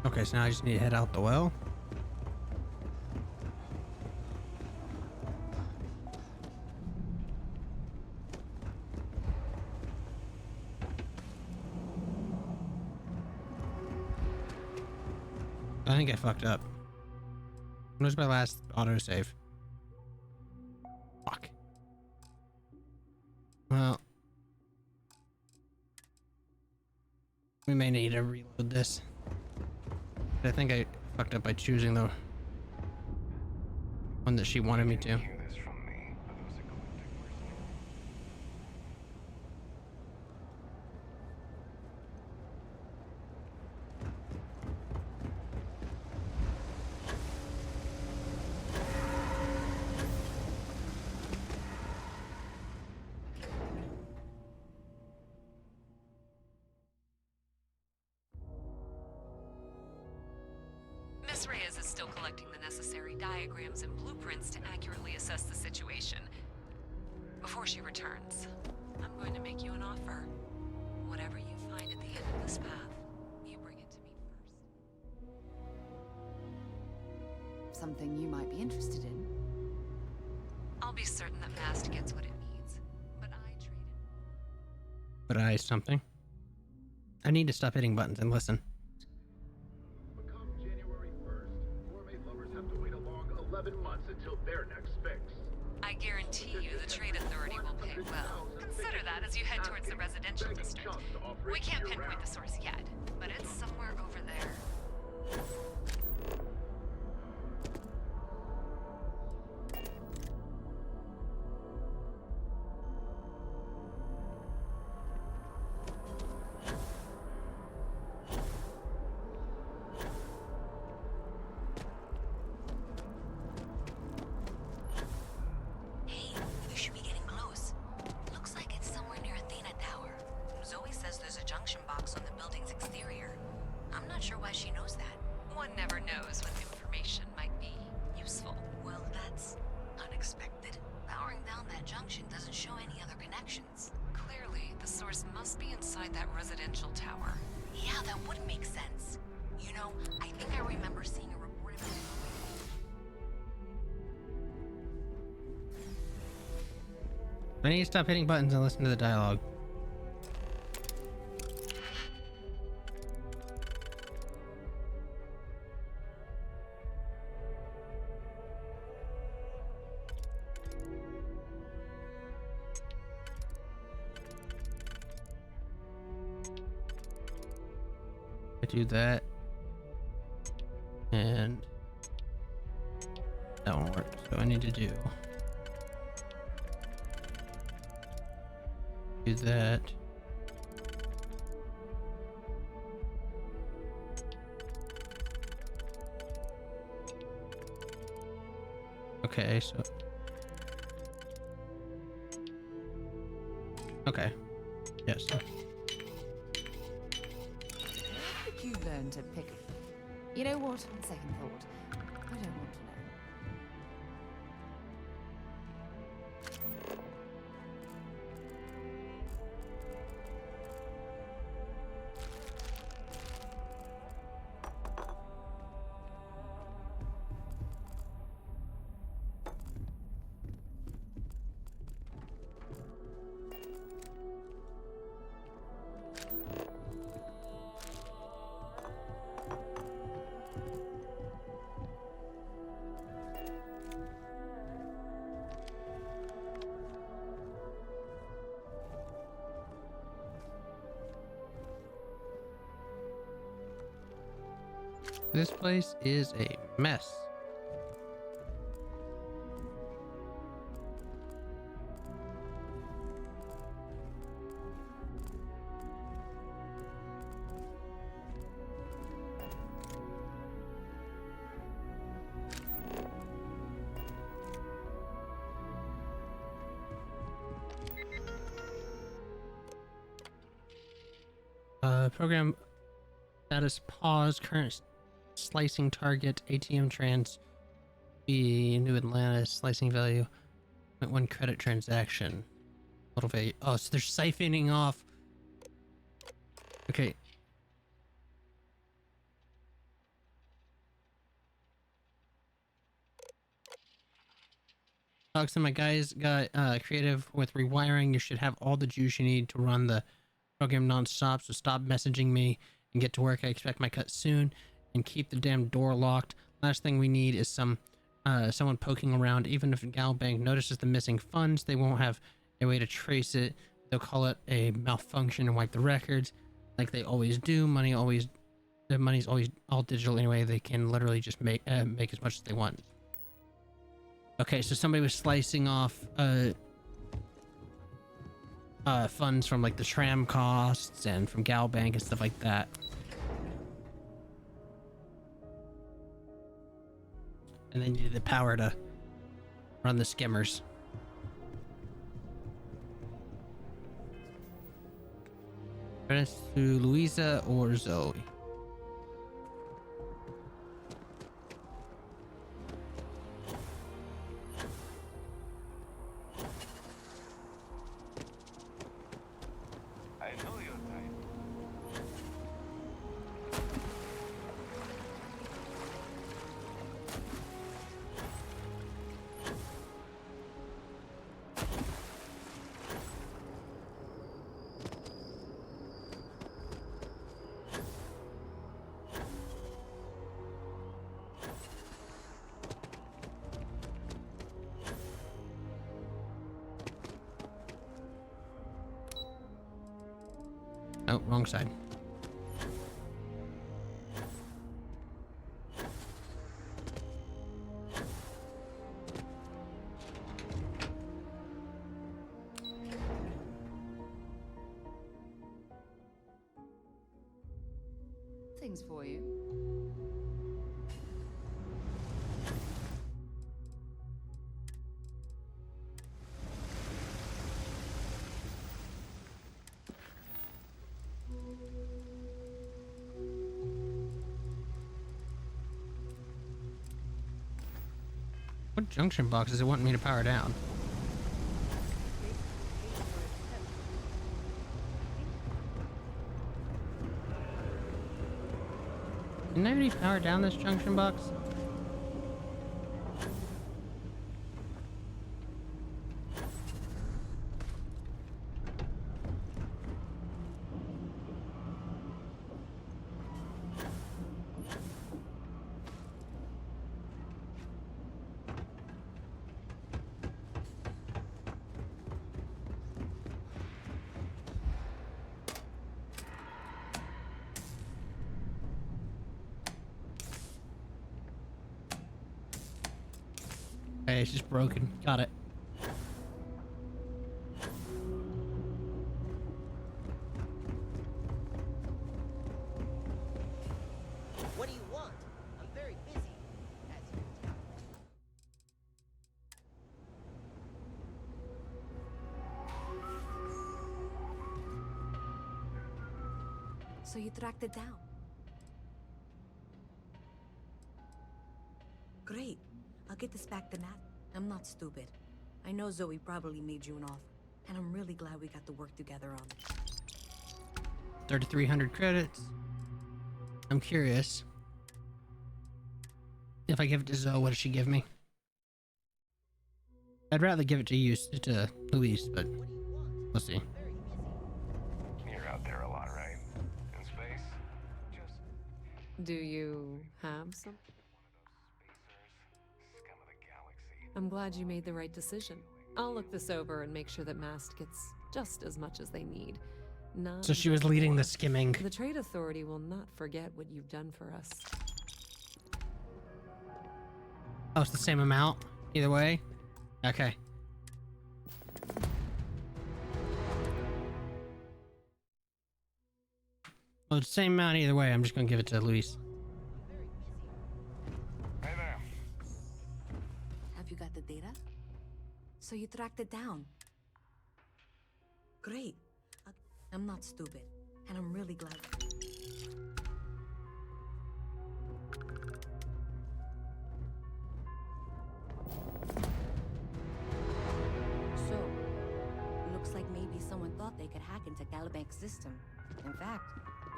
need. Okay, so now I just need to head out the well. I think I fucked up. Where's my last autosave? Fuck. Well, we may need to reload this. I think I fucked up by choosing the one that she wanted me to. Miss Reyes is still collecting the necessary diagrams and blueprints to accurately assess the situation. Before she returns, I'm going to make you an offer. Whatever you find at the end of this path, you bring it to me first. Something you might be interested in. I'll be certain that Mast gets what it needs, but I traded. But I something. I need to stop hitting buttons and listen. Months until their next fix. I guarantee you the trade authority will pay well. Consider that as you head towards the residential district. We can't pinpoint the source yet, but it's somewhere over there. I need to stop hitting buttons and listen to the dialogue. I do that. And that won't work. So I need to do that. Okay, so okay. Yes. You learn to pick. You know what? On second thought, I don't want to know. This place is a mess. Program status pause, current slicing target, ATM trans, New Atlantis, slicing value, 0.1 credit transaction. Total value. Oh, so they're siphoning off. Okay. Talks to my guys got creative with rewiring. You should have all the juice you need to run the program non-stop, so stop messaging me and get to work. I expect my cut soon, and keep the damn door locked. Last thing we need is someone poking around. Even if Galbank notices the missing funds, they won't have a way to trace it. They'll call it a malfunction and wipe the records like they always do. The money's always all digital anyway. They can literally just make as much as they want. Okay, so somebody was slicing off funds from like the tram costs and from Galbank and stuff like that. And they needed the power to run the skimmers. Press to Louisa or Zoe. I know your type. Oh, wrong side. Things for you. What junction box does it want me to power down? Didn't I already power down this junction box? Okay, it's just broken. Got it. What do you want? I'm very busy, as you can tell. So you tracked it down. Great. I'll get this back to Nat. I'm not stupid. I know Zoe probably made you an offer, and I'm really glad we got to work together on it. 3,300 credits. I'm curious. If I give it to Zoe, what does she give me? I'd rather give it to you, to Luis, but we'll see. You're out there a lot, right? In space? Do you have some? I'm glad you made the right decision. I'll look this over and make sure that Mast gets just as much as they need. Not So she was leading the skimming. The Trade Authority will not forget what you've done for us. Oh, it's the same amount either way? Okay. Well, it's the same amount either way. I'm just gonna give it to Luis. Hey there. Have you got the data? So you tracked it down. Great. I'm not stupid, and I'm really glad. So, looks like maybe someone thought they could hack into Galabank's system. In fact,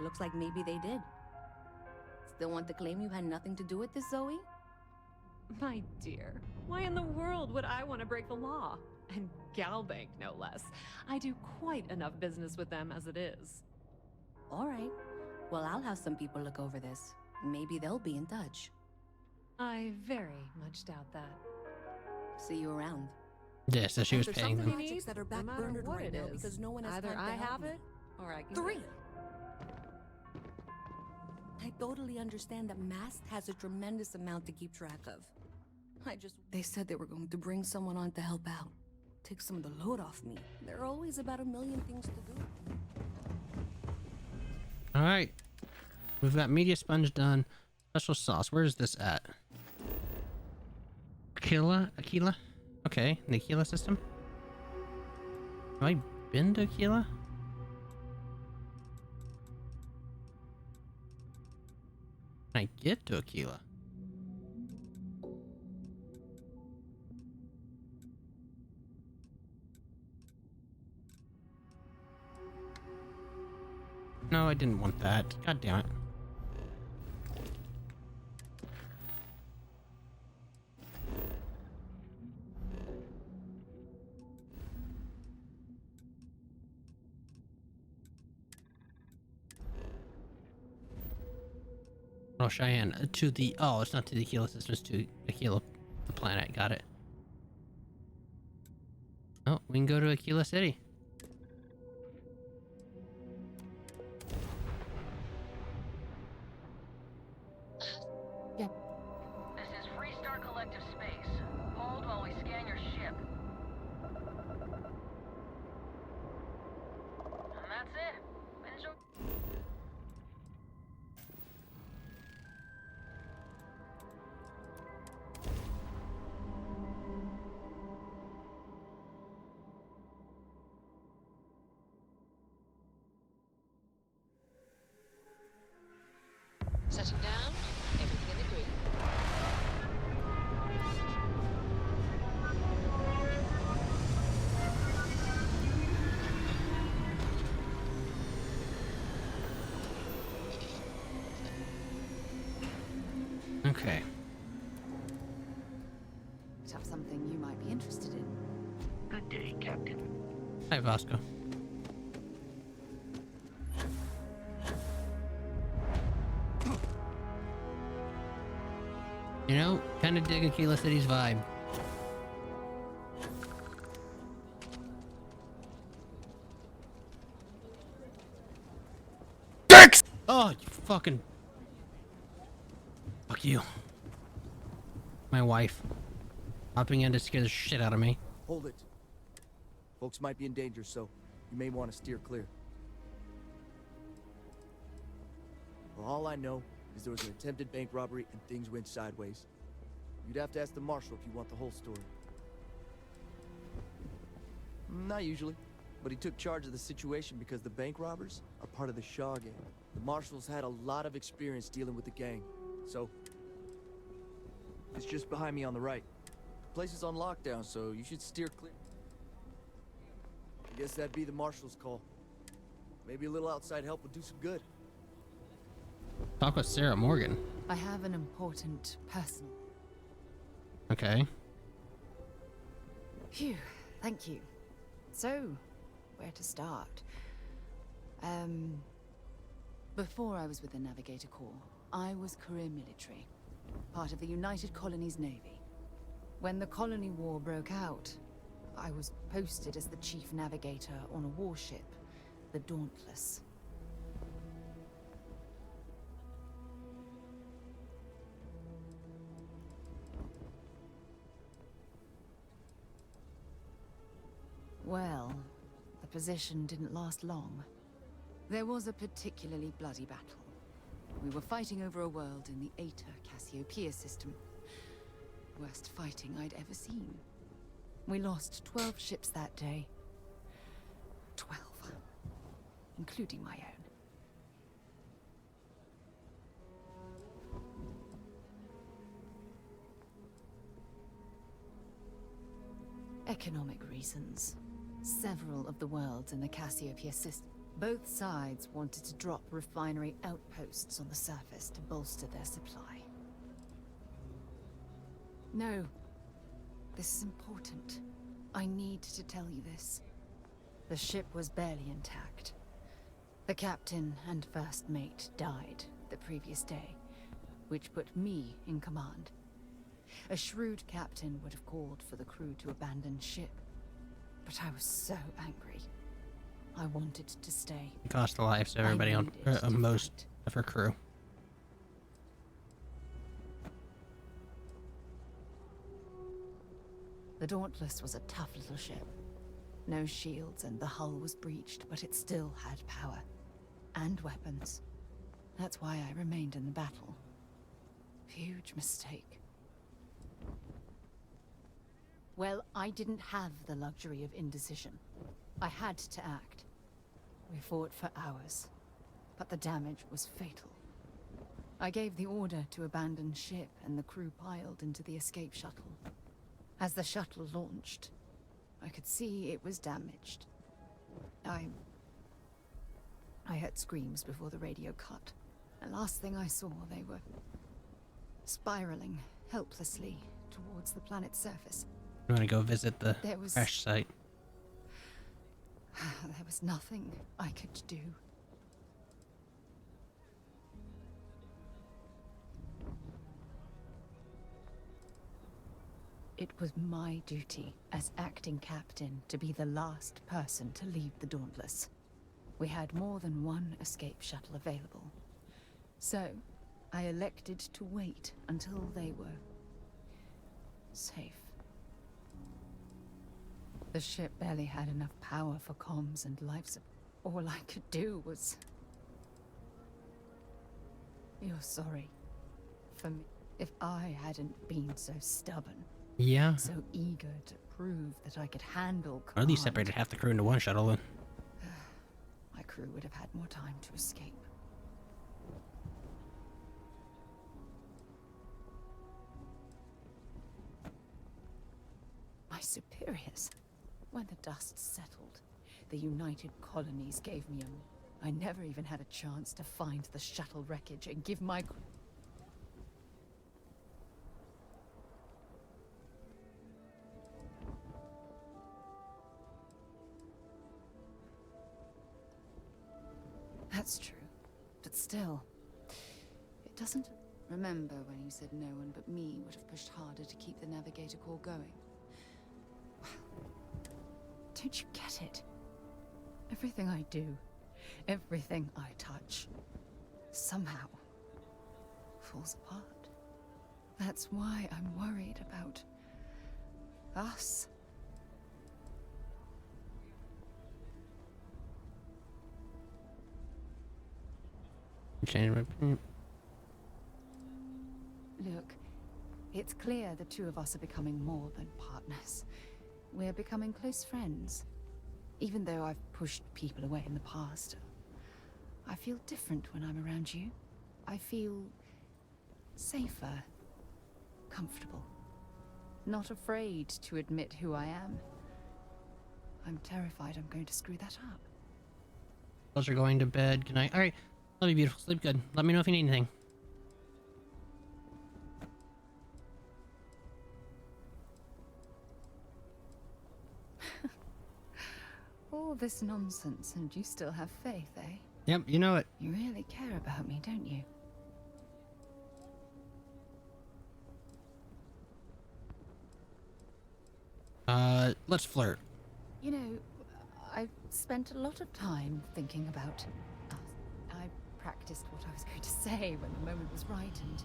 looks like maybe they did. Still want to claim you had nothing to do with this, Zoe? My dear, why in the world would I want to break the law? And Galbank, no less. I do quite enough business with them as it is. All right. Well, I'll have some people look over this. Maybe they'll be in touch. I very much doubt that. See you around. Yeah, so she was There's paying something them. you need, that are no matter backburnered what right it now is. because no one has Either time to I help have me. it, or I can 3. get it. I totally understand that Mast has a tremendous amount to keep track of. They said they were going to bring someone on to help out. Take some of the load off me. There are always about a million things to do. Alright. We've got media sponge done. Special sauce. Where is this at? Aquila? Okay, the Aquila system. Have I been to Aquila? Can I get to Aquila? No, I didn't want that. God damn it. Oh, Cheyenne. To the... Oh, it's not to the Aquila system. It's to Aquila, the planet. Got it. Oh, we can go to Aquila City. This is Freestar Collective Space. Hold while we scan your ship. And that's it. Enjoy. Setting down, everything agreed. Okay. Might have something you might be interested in. Good day, Captain. Hi, Vasco. You know, kind of dig Aquila City's vibe. Dicks! Oh, you fucking... Fuck you. My wife. Hopping in to scare the shit out of me. Hold it. Folks might be in danger, so you may want to steer clear. Well, all I know is there was an attempted bank robbery and things went sideways. You'd have to ask the marshal if you want the whole story. Not usually, but he took charge of the situation because the bank robbers are part of the Shaw gang. The marshals had a lot of experience dealing with the gang, so it's just behind me on the right. The place is on lockdown, so you should steer clear. I guess that'd be the marshal's call. Maybe a little outside help would do some good. Talk with Sarah Morgan. I have an important personal. Okay. Phew, thank you. So, where to start? Before I was with the Navigator Corps, I was career military, part of the United Colonies Navy. When the Colony War broke out, I was posted as the chief navigator on a warship, the Dauntless. position didn't last long. There was a particularly bloody battle. We were fighting over a world in the Eta Cassiopeia system. Worst fighting I'd ever seen. We lost 12 ships that day. 12. Including my own. Economic reasons. Several of the worlds in the Cassiopeia system. Both sides wanted to drop refinery outposts on the surface to bolster their supply. No. This is important. I need to tell you this. The ship was barely intact. The captain and first mate died the previous day, which put me in command. A shrewd captain would have called for the crew to abandon ship, but I was so angry. I wanted to stay. It cost the lives of everybody on most of her crew. The Dauntless was a tough little ship. No shields and the hull was breached, but it still had power. And weapons. That's why I remained in the battle. Huge mistake. Well, I didn't have the luxury of indecision. I had to act. We fought for hours, but the damage was fatal. I gave the order to abandon ship and the crew piled into the escape shuttle. As the shuttle launched, I could see it was damaged. I heard screams before the radio cut. The last thing I saw, they were spiraling helplessly towards the planet's surface. I'm gonna go visit the crash site. There was nothing I could do. It was my duty as acting captain to be the last person to leave the Dauntless. We had more than one escape shuttle available. So, I elected to wait until they were safe. The ship barely had enough power for comms and life support. All I could do was... You're sorry for me. If I hadn't been so stubborn, yeah, so eager to prove that I could handle command, or at least separated half the crew into one shuttle then. My crew would have had more time to escape. My superiors. When the dust settled, the United Colonies gave me a... I never even had a chance to find the shuttle wreckage and give my... That's true, but still, it doesn't... Remember when you said no one but me would have pushed harder to keep the Navigator Corps going? Don't you get it? Everything I do, everything I touch, somehow falls apart. That's why I'm worried about us. Look, it's clear the two of us are becoming more than partners. We're becoming close friends. Even though I've pushed people away in the past, I feel different when I'm around you. I feel safer, comfortable, not afraid to admit who I am. I'm terrified I'm going to screw that up. Those are going to bed. Good night. All right, love you, beautiful. Sleep good. Let me know if you need anything. All this nonsense and you still have faith, eh? Yep, you know it. You really care about me, don't you? Let's flirt. You know, I've spent a lot of time thinking about us. I practiced what I was going to say when the moment was right, and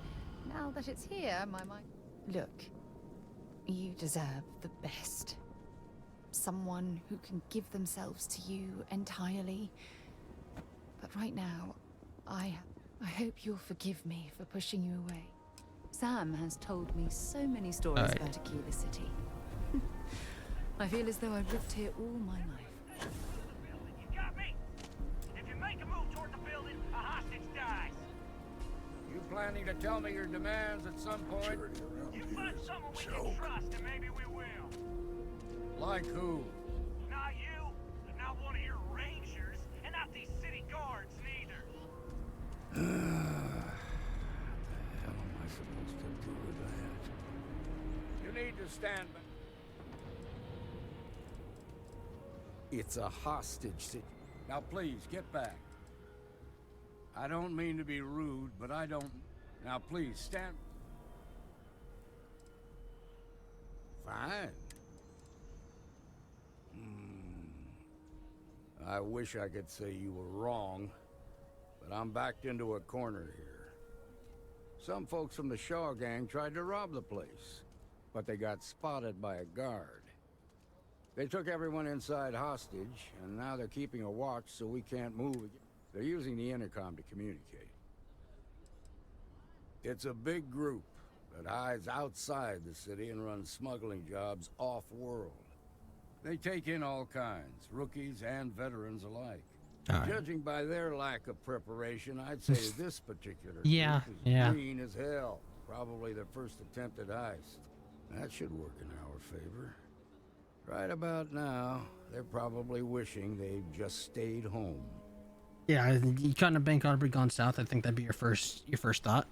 now that it's here, my mind... Look, you deserve the best. someone who can give themselves to you entirely. But right now, I hope you'll forgive me for pushing you away. Sam has told me so many stories about Aquila City. I feel as though I've lived here all my life. You got me? If you make a move toward the building, a hostage dies. You planning to tell me your demands at some point? You find someone we can trust and maybe we will. Like who? Not you, not one of your rangers, and not these city guards neither. What the hell am I supposed to do with that? You need to stand back. It's a hostage. Now please, get back. I don't mean to be rude, but I don't... Now please, stand... Fine. I wish I could say you were wrong, but I'm backed into a corner here. Some folks from the Shaw gang tried to rob the place, but they got spotted by a guard. They took everyone inside hostage, and now they're keeping a watch so we can't move again. They're using the intercom to communicate. It's a big group that hides outside the city and runs smuggling jobs off-world. They take in all kinds, rookies and veterans alike. Judging by their lack of preparation, I'd say this particular group is green as hell. Probably their first attempt at heist. That should work in our favor. Right about now, they're probably wishing they'd just stayed home. Yeah, you caught in a bank robbery gone south. I think that'd be your first thought.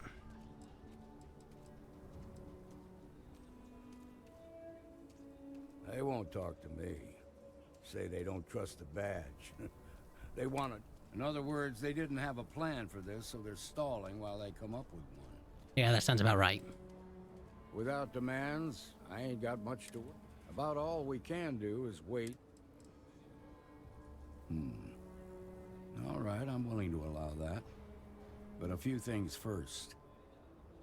They won't talk to me. Say they don't trust the badge. They want it. In other words, they didn't have a plan for this, so they're stalling while they come up with one. Yeah, that sounds about right. Without demands, I ain't got much to work. About all we can do is wait. All right, I'm willing to allow that. But a few things first.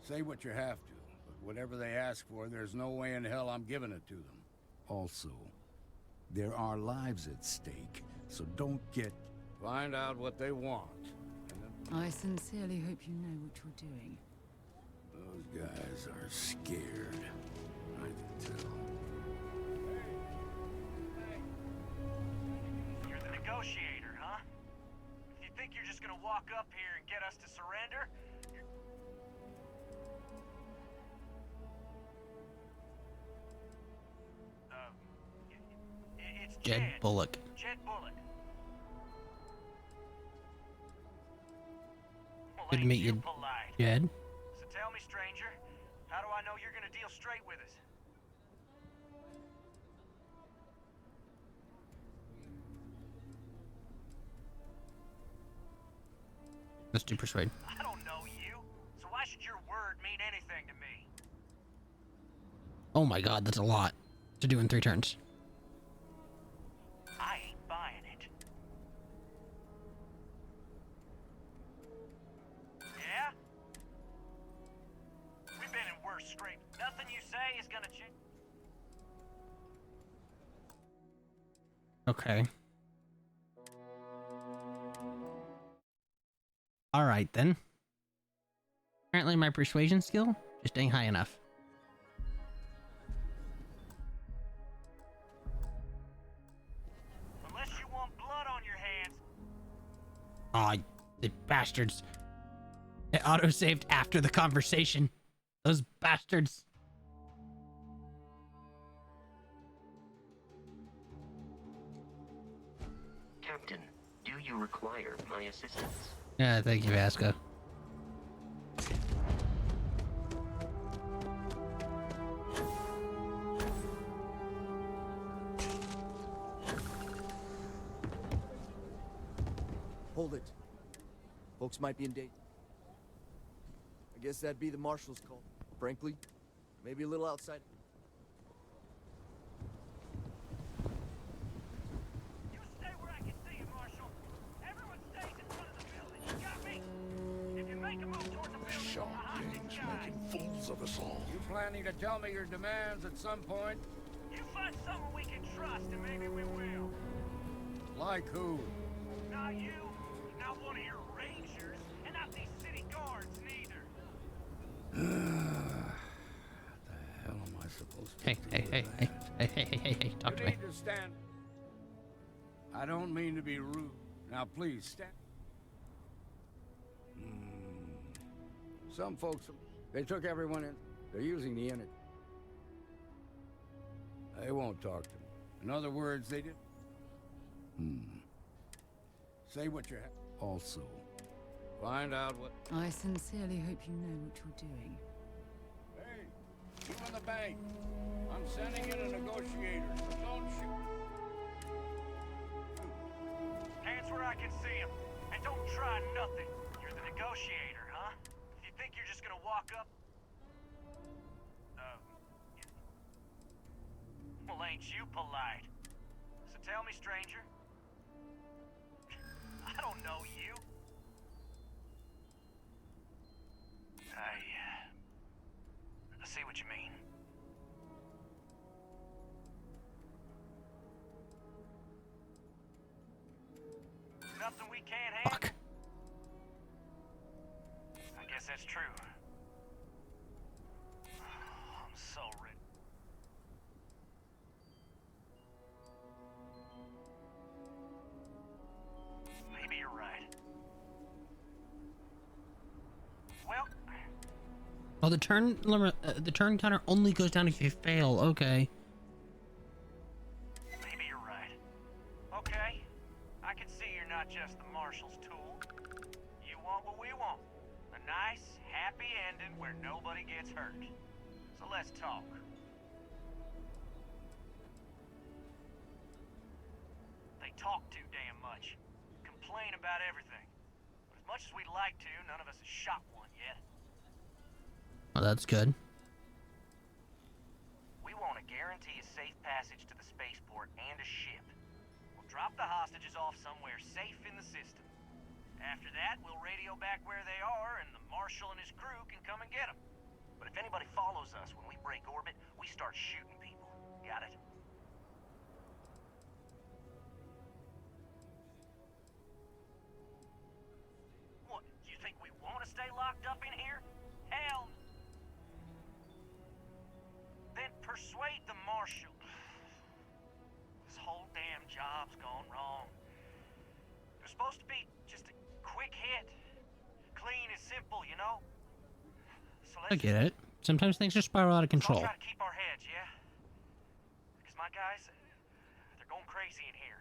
Say what you have to, but whatever they ask for, there's no way in hell I'm giving it to them. Also, there are lives at stake, so don't get... Find out what they want. I sincerely hope you know what you're doing. Those guys are scared. I can tell. You're the negotiator, huh? If you think you're just gonna walk up here and get us to surrender, it's Jed Bullock. Jed Bullock. Well, Good to meet you, polite. Jed. So tell me, stranger, how do I know you're gonna deal straight with us? Let's do persuade. I don't know you, so why should your word mean anything to me? Oh my god, that's a lot to do in 3 turns. I ain't buying it. Yeah? We've been in worse scrapes. Nothing you say is gonna change. Okay. Alright then. Apparently my persuasion skill just ain't high enough. Unless you want blood on your hands. Aw, the bastards. It auto-saved after the conversation. Those bastards. Captain, do you require my assistance? Yeah, thank you, Vasco. Hold it. Folks might be in danger. I guess that'd be the marshal's call. Frankly, maybe a little outside. You stay where I can see you, Marshal. Everyone stays in front of the building. You got me? If you make a move toward the building, Shaw gang's making fools of us all. You planning to tell me your demands at some point? You find someone we can trust, and maybe we will. Like who? Not you, not one of your rangers, and not these city guards neither. The hell am I supposed to Hey, do hey, with hey, that? hey, talk You to me. need to stand. I don't mean to be rude. Now, please stand. Some folks, they took everyone in. They're using the internet. They won't talk to me. In other words, they did. Say what you have. Also, find out what. I sincerely hope you know what you're doing. Hey, you in the bank. I'm sending in a negotiator, so don't shoot. Hands where I can see him, and don't try nothing. You're the negotiator, huh? You think you're just gonna walk up? Well, ain't you polite? So tell me, stranger. I don't know you. I see what you mean. Nothing we can't handle. Fuck. I guess that's true. I'm so rich. Maybe you're right. Well, Oh, the turn limit, the turn counter only goes down if you fail. Okay. maybe you're right. Okay, I can see you're not just the marshal's tool. You want what we want. A nice, happy ending where nobody gets hurt. So let's talk. They talk too damn much. Complain about everything. But as much as we'd like to, none of us has shot one yet. Well, that's good. We want to guarantee a safe passage to the spaceport and a ship. We'll drop the hostages off somewhere safe in the system. After that, we'll radio back where they are, and the Marshal and his crew can come and get them. But if anybody follows us when we break orbit, we start shooting people. Got it? What, you think we want to stay locked up in here? Hell. Then persuade the Marshal. This whole damn job's gone wrong. There's supposed to be just a quick hit. Clean and simple, you know? So I get it. Sometimes things just spiral out of control. Let's all try to keep our heads, yeah? Because my guys, they're going crazy in here.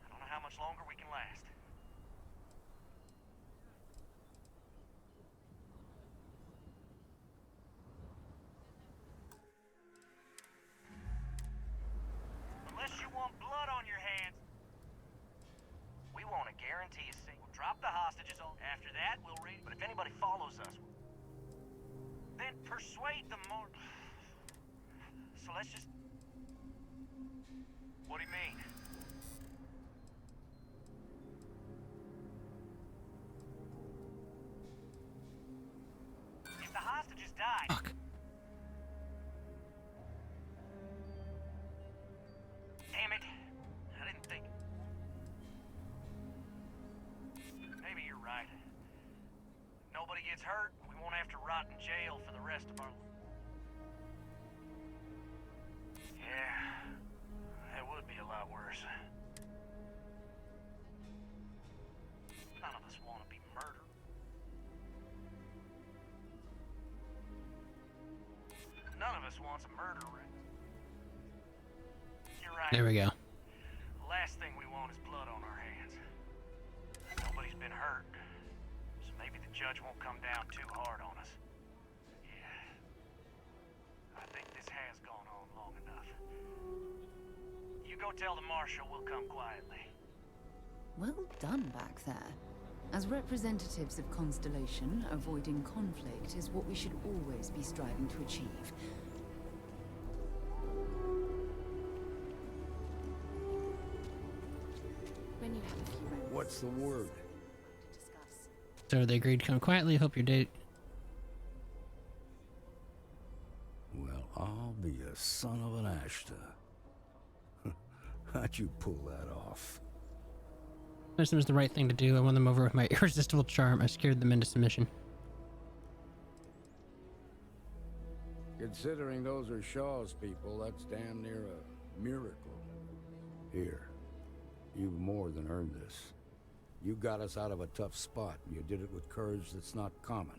I don't know how much longer we can last. Unless you want blood on your hands. We want to guarantee a safe. We'll drop the hostages on. After that, we'll read. But if anybody follows us, then persuade them more. So let's just. What do you mean? If the hostages died. Fuck. Damn it. I didn't think. Maybe you're right. Nobody gets hurt. We won't have to rot in jail for the rest of our. Yeah, that would be a lot worse. None of us want to be murdered. None of us wants a murder ring. You're right. There we go. The last thing we want is blood on our hands. Nobody's been hurt. So maybe the judge won't come down too hard on us. Yeah. I think this has gone on long enough. You go tell the Marshal we'll come quietly. Well done back there. As representatives of Constellation, avoiding conflict is what we should always be striving to achieve. When you have a few moments. What's the word? To discuss. So they agreed to come quietly. Hope your date. Well, I'll be a son of an Ashta. How'd you pull that off? This was the right thing to do. I won them over with my irresistible charm. I scared them into submission. Considering those are Shaw's people, that's damn near a miracle. Here, you've more than earned this. You got us out of a tough spot, and you did it with courage that's not common.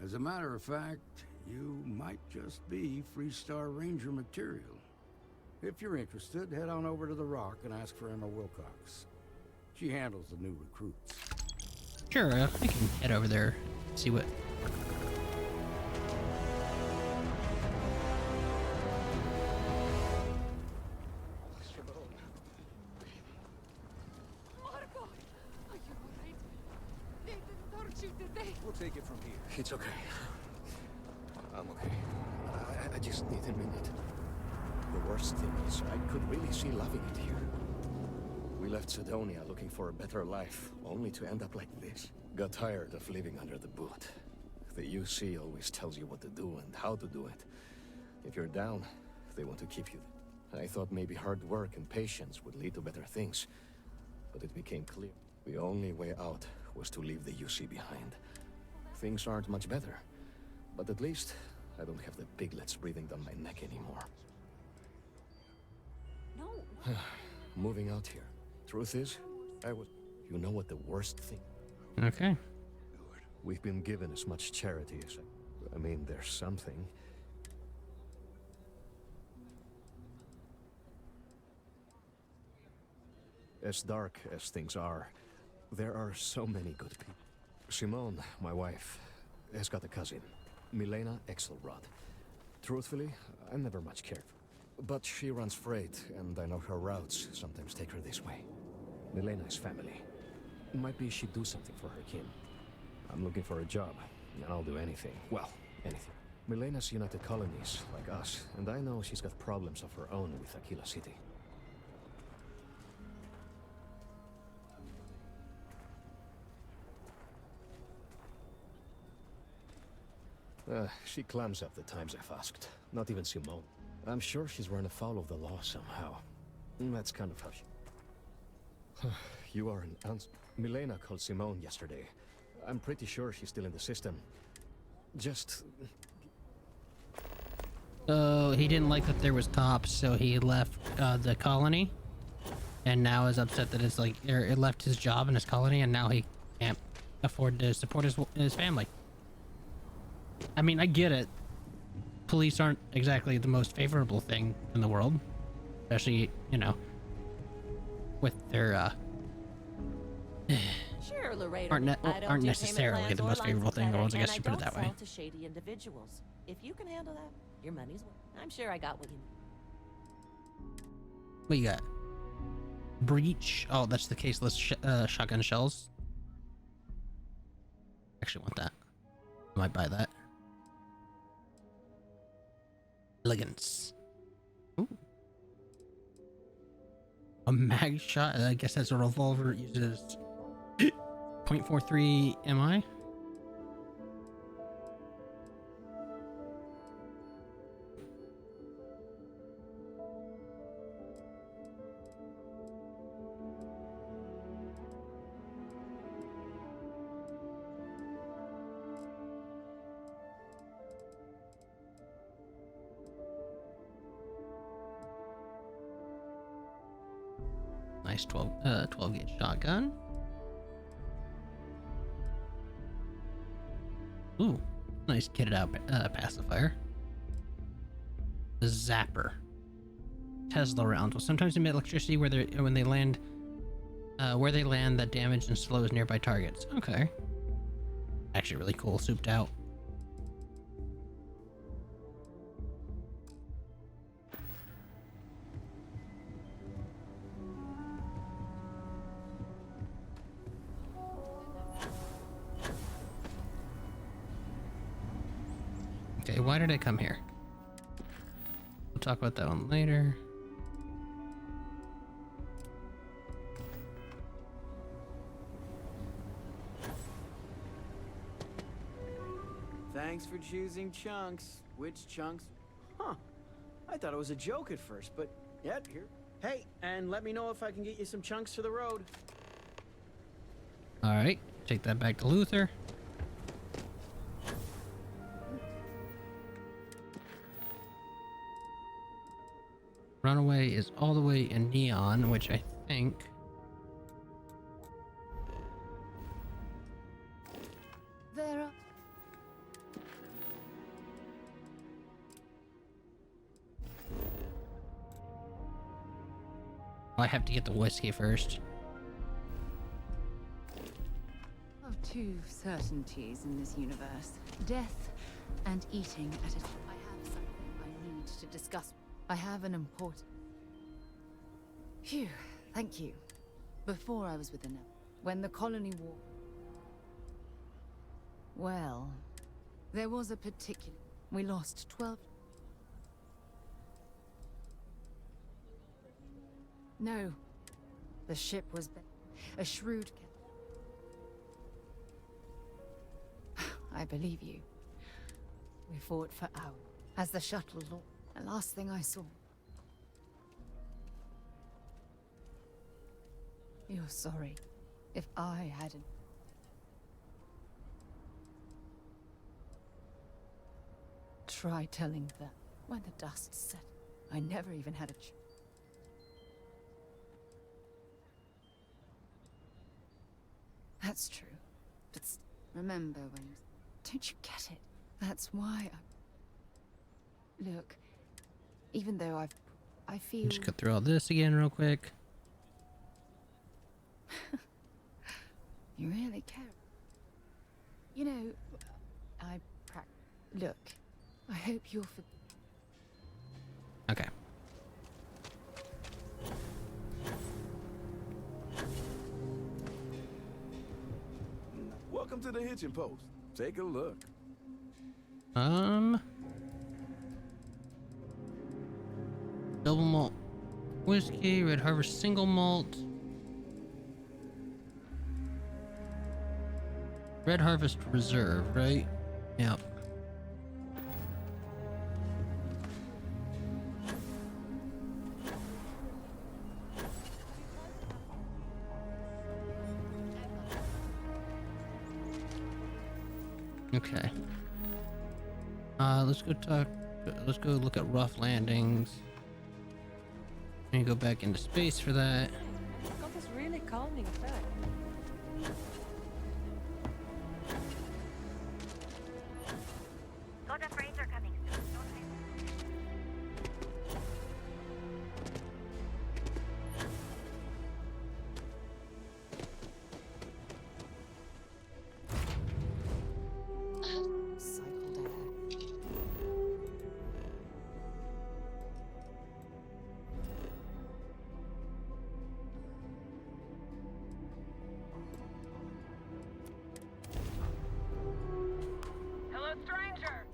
As a matter of fact, you might just be Freestar Ranger material. If you're interested, head on over to the Rock and ask for Emma Wilcox. She handles the new recruits. Sure, I can head over there, see what... We'll take it from here. It's okay. I'm okay. I just need a minute. The worst thing is, I could really see loving it here. We left Sidonia looking for a better life, only to end up like this. Got tired of living under the boot. The UC always tells you what to do and how to do it. If you're down, they want to keep you. I thought maybe hard work and patience would lead to better things. But it became clear. The only way out was to leave the UC behind. Things aren't much better. But at least, I don't have the piglets breathing down my neck anymore. No. Moving out here. Truth is, you know what the worst thing... Okay. We've been given as much charity as... I mean, there's something. As dark as things are, there are so many good people. Simone, my wife, has got a cousin, Milena Exelrod. Truthfully, I never much cared. But she runs freight, and I know her routes sometimes take her this way. Milena is family. Might be she'd do something for her kin. I'm looking for a job, and I'll do anything. Well, anything. Milena's United Colonies, like us, and I know she's got problems of her own with Aquila City. She clams up the times I've asked. Not even Simone. I'm sure she's run afoul of the law somehow. That's kind of how she... You are an answer. Milena called Simone yesterday. I'm pretty sure she's still in the system. Just... So he didn't like that there was cops, so he left the colony. And now is upset that it's like, it left his job in his colony, and now he can't afford to support his family. I mean, I get it. Police aren't exactly the most favorable thing in the world. Especially, you know, with their, Sure, Laredo. aren't necessarily the most favorable thing in the world, I guess you put it that way. To shady individuals. If you can handle that, your money's worth. I'm sure I got what you need. What you got? Breach. Oh, that's the caseless shotgun shells. Actually want that. I might buy that. Elegance. Ooh. A mag shot. I guess that's a revolver. It uses 0.43 MI. Nice 12 gauge shotgun. Ooh, nice kitted out pacifier. The zapper. Tesla rounds will sometimes emit electricity when they land that damage and slows nearby targets. Okay. Actually really cool, souped out. Okay, why did I come here? We'll talk about that one later. Thanks for choosing Chunks. Which Chunks? Huh. I thought it was a joke at first, but yeah, here. Hey, and let me know if I can get you some chunks for the road. All right, take that back to Luther. Runaway is all the way in Neon, which I think... There are... I have to get the whiskey first. Oh, two certainties in this universe. Death and eating at a time. I have something I need to discuss. I have an important... Phew, thank you. Before I was with the when the colony war... Well, there was a particular... We lost 12... No. The ship was... A shrewd... I believe you. We fought for hours. As the shuttle launched, the last thing I saw... You're sorry. If I hadn't... Try telling them. When the dust settled, I never even had a chance. That's true. But remember when... Don't you get it? That's why I... Look, even though I feel... Just cut through all this again real quick. You really care. You know, Look, I hope you're for... Okay. Welcome to the hitching post. Take a look. Double malt whiskey, Red Harvest single malt. Red Harvest Reserve, right? Yep. Okay. Let's go look at rough landings. And go back into space for that. It's got this really calming effect. Soda freights are coming soon. Cycled air. Hello, stranger.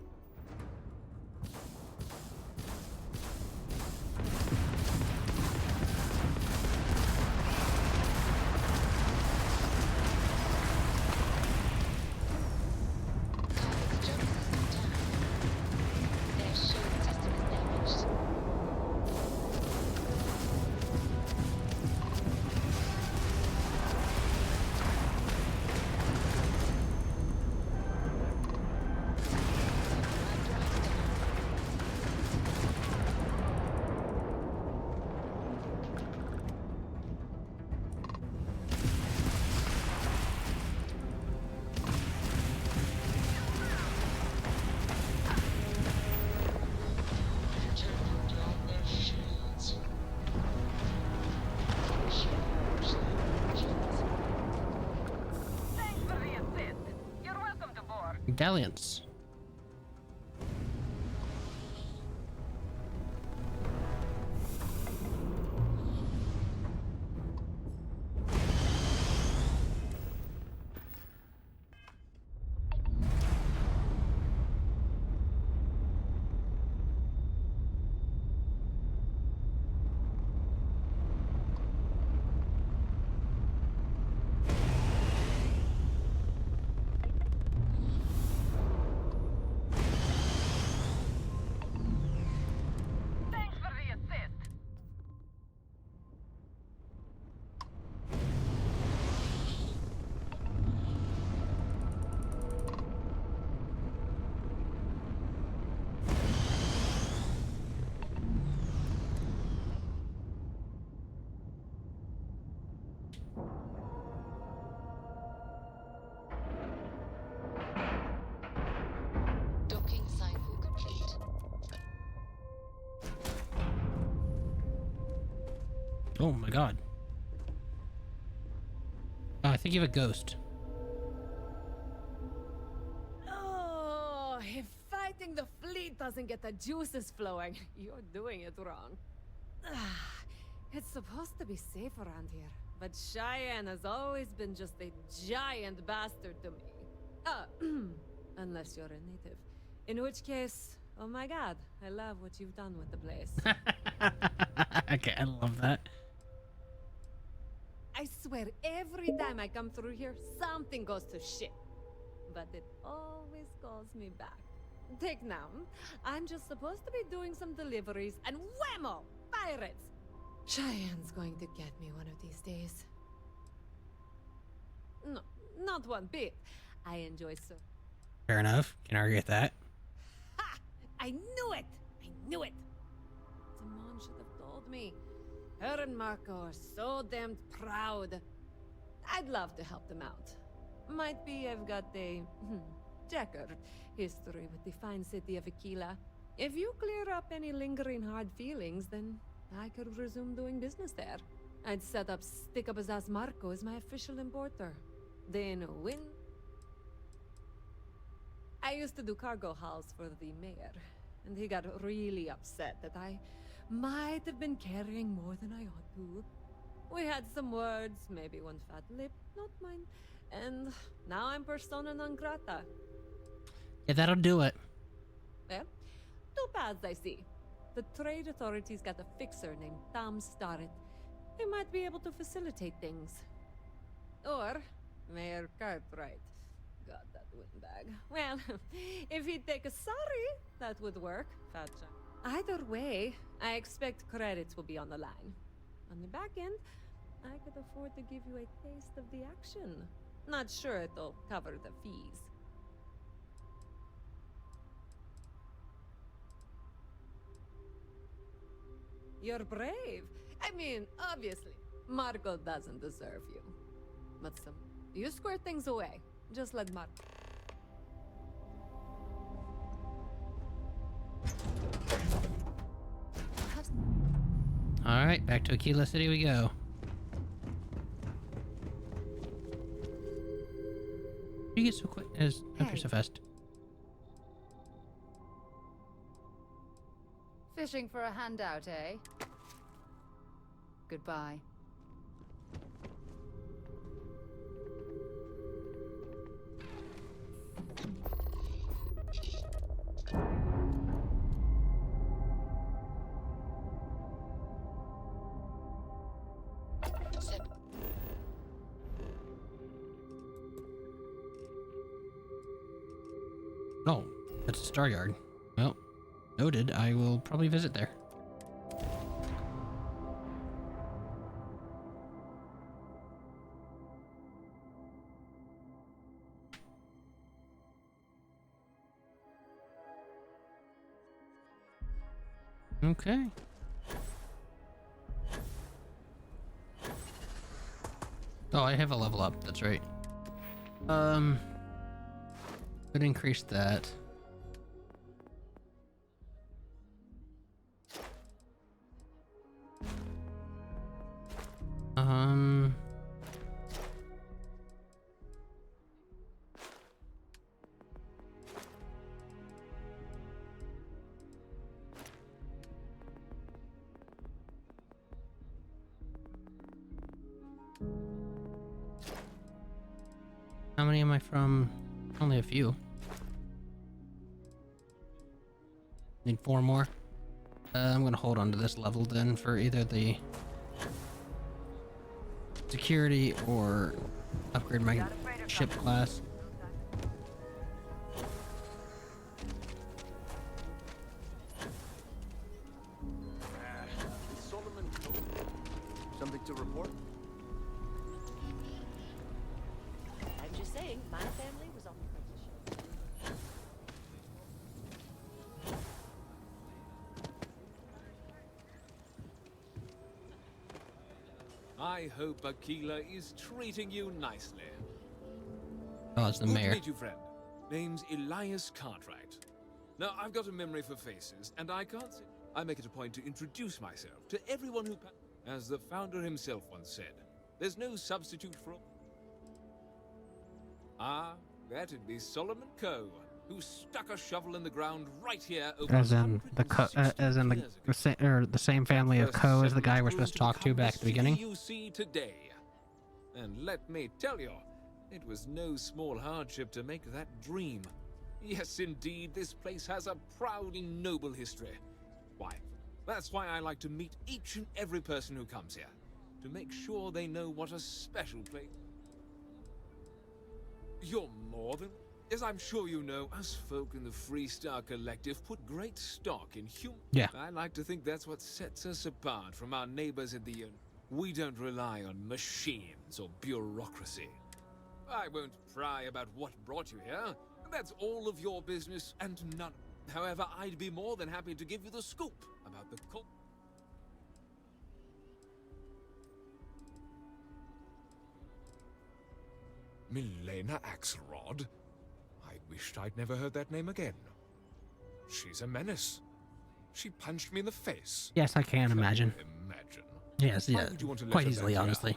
Thanks for the assist. You're welcome to board. Dalliance. Oh my god. Oh, I think you have a ghost. Oh, if fighting the fleet doesn't get the juices flowing, you're doing it wrong. It's supposed to be safe around here, but Cheyenne has always been just a giant bastard to me. Unless you're a native. In which case, oh my god, I love what you've done with the place. Okay, I love that. I swear, every time I come through here, something goes to shit. But it always calls me back. Take now, I'm just supposed to be doing some deliveries, and whammo! Pirates! Cheyenne's going to get me one of these days. No, not one bit. I enjoy so. Fair enough. Can argue with that. Ha! I knew it! I knew it! Simone should have told me. Her and Marco are so damned proud. I'd love to help them out. Might be I've got a checkered history with the fine city of Aquila. If you clear up any lingering hard feelings, then I could resume doing business there. I'd set up Stick-Up-His-Ass Marco as my official importer. Then win. I used to do cargo hauls for the mayor, and he got really upset that I might have been carrying more than I ought to. We had some words, maybe one fat lip, not mine, and now I'm persona non grata. Yeah, that'll do it. Well, two paths I see. The trade authorities got a fixer named Tom Starrett. He might be able to facilitate things. Or Mayor Cartwright. God, that windbag. Well, if he'd take a sorry, that would work. Gotcha. Either way, I expect credits will be on the line. On the back end, I could afford to give you a taste of the action. Not sure it'll cover the fees. You're brave. I mean, obviously, Marco doesn't deserve you. But you square things away. Just let Marco. All right, back to Aquila City we go. You get so quick as after so fast. Fishing for a handout, eh? Goodbye. Oh, that's a star yard. Well, noted. I will probably visit there. Okay. Oh, I have a level up. That's right. Could increase that. How many am I from? Only a few. Need 4 more. I'm gonna hold on to this level then for either the security or upgrade my ship class. Something to report? I'm just saying, my family was on the apprenticeship. I hope Aquila is treating you nicely. Oh, it's the Good mayor. to meet you, friend. Name's Elias Cartwright. Now, I've got a memory for faces, and I can't say... I make it a point to introduce myself to everyone who... As the founder himself once said, there's no substitute for... Ah, that'd be Solomon Coe, who stuck a shovel in the ground right here over As in the same family of Coe as the guy we're supposed to talk to back at the beginning. You see today. And let me tell you, it was no small hardship to make that dream. Yes, indeed, this place has a proud and noble history. Why, that's why I like to meet each and every person who comes here, to make sure they know what a special place. You're more than... As I'm sure you know, us folk in the Freestar Collective put great stock in human... Yeah. I like to think that's what sets us apart from our neighbors at the... We don't rely on machines or bureaucracy. I won't pry about what brought you here. That's all of your business and none. However, I'd be more than happy to give you the scoop about the cult. Milena Axelrod? I wished I'd never heard that name again. She's a menace. She punched me in the face. Yes, I can imagine. Imagine. Yes, yeah, quite easily, honestly.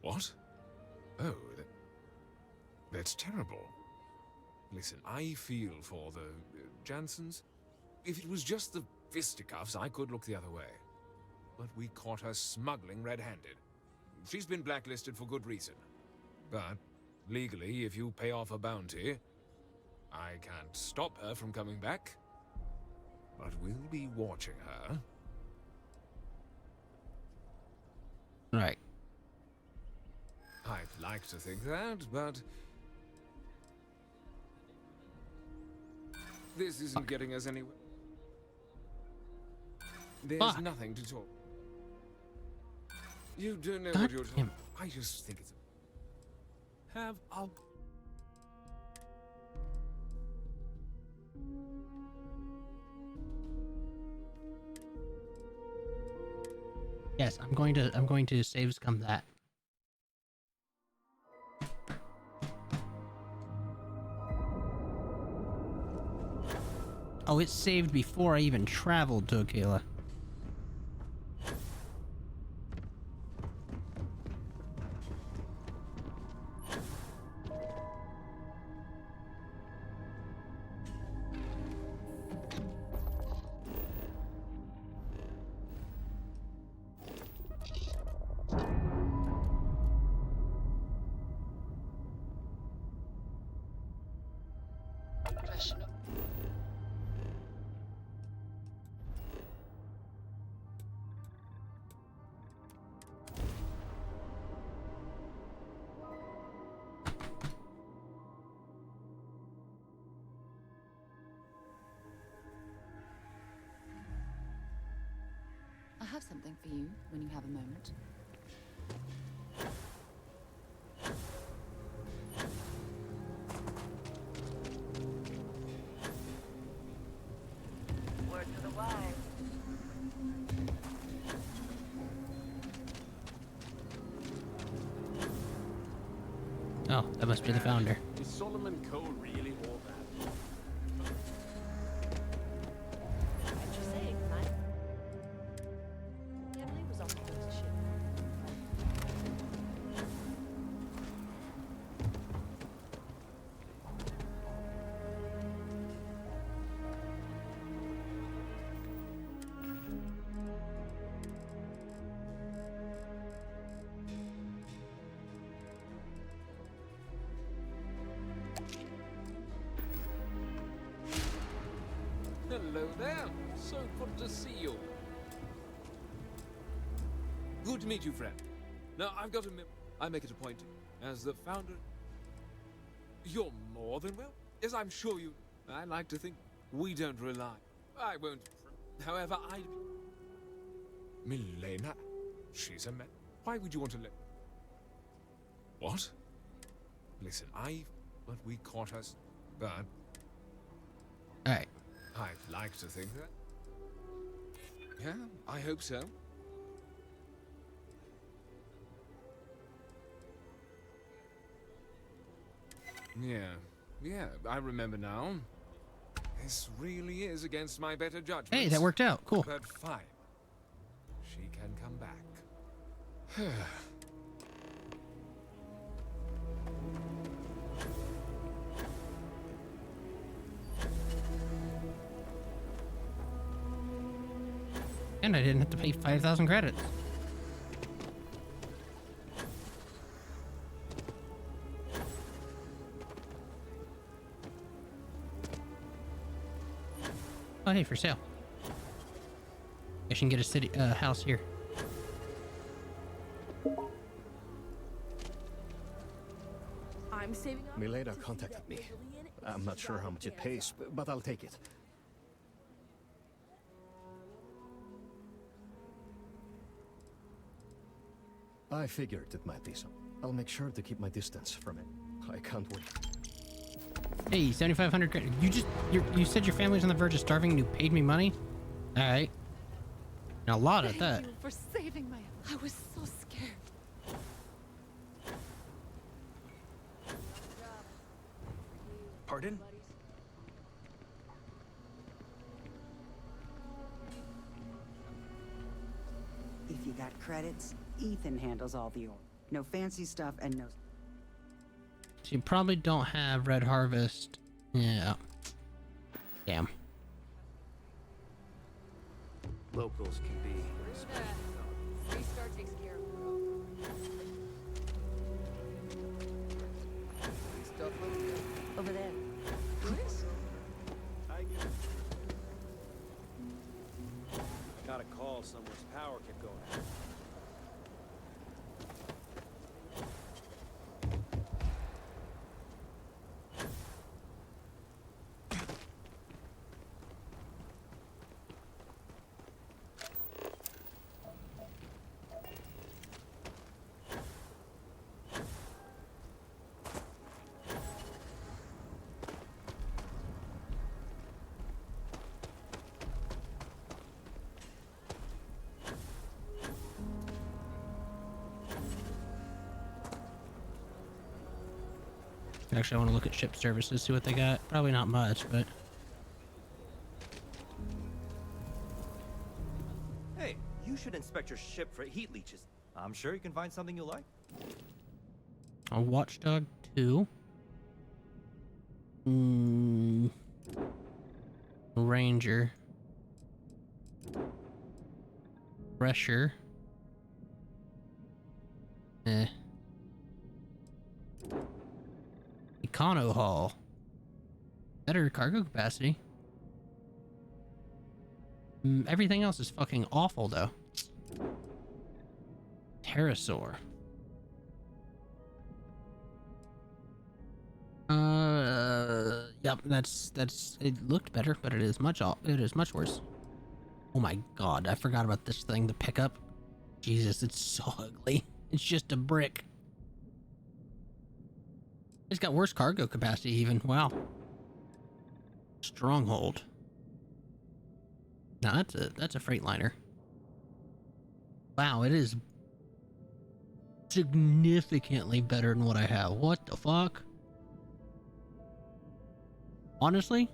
What? Oh, that's terrible. Listen, I feel for the Jansons. If it was just the fisticuffs, I could look the other way. But we caught her smuggling red-handed. She's been blacklisted for good reason. But, legally, if you pay off a bounty, I can't stop her from coming back. But we'll be watching her. Right. I'd like to think that, but... this isn't getting us anywhere. There's nothing to talk. You don't know what you're talking about. I just think it's... Have a... Yes, I'm going to save scum that. Oh, it's saved before I even traveled to Aquila. I have something for you when you have a moment. Word to the wise. Oh, that must be the founder. Is Solomon Coe really all that? What you saying, Mike? Emily was on the first ship. Hello there. So good to see you. Good to meet you, friend. Now, I've got to admit, I make it a point, as the founder... You're more than well. Yes, I'm sure you... I like to think we don't rely. I won't... However, I'd... Milena? She's a man. Why would you want to let... What? Listen, but we caught her... But... Alright. I'd like to think that. Yeah, I hope so. Yeah, Yeah, I remember now. This really is against my better judgment. Hey, that worked out. Cool. But fine. She can come back. And I didn't have to pay 5,000 credits. Oh, hey, for sale. I can get a city house here. I'm saving up. Milena contacted me. I'm not sure how much it pays, but I'll take it. I figured it might be so. I'll make sure to keep my distance from it. I can't wait. Hey, 7,500 credit. You said your family's on the verge of starving and you paid me money? Alright. A lot at that. Thank you for saving my... I was so scared. Pardon? If you got credits, Ethan handles all the order. No fancy stuff and no... So you probably don't have Red Harvest. Yeah. Damn. Locals can be... Restart takes care of it. Over there. I got a call somewhere's power kept going out. Actually, I want to look at ship services, see what they got. Probably not much, but... Hey, you should inspect your ship for heat leeches. I'm sure you can find something you like. A Watchdog 2. Ranger. Pressure. Econo hull. Better cargo capacity. Everything else is fucking awful, though. Pterosaur. Yep, that's it looked better, but it is much worse. Oh my god, I forgot about this thing, the pickup. Jesus, it's so ugly. It's just a brick. It's got worse cargo capacity even. Wow. Stronghold. Now that's a Freightliner. Wow, it is significantly better than what I have. What the fuck? Honestly,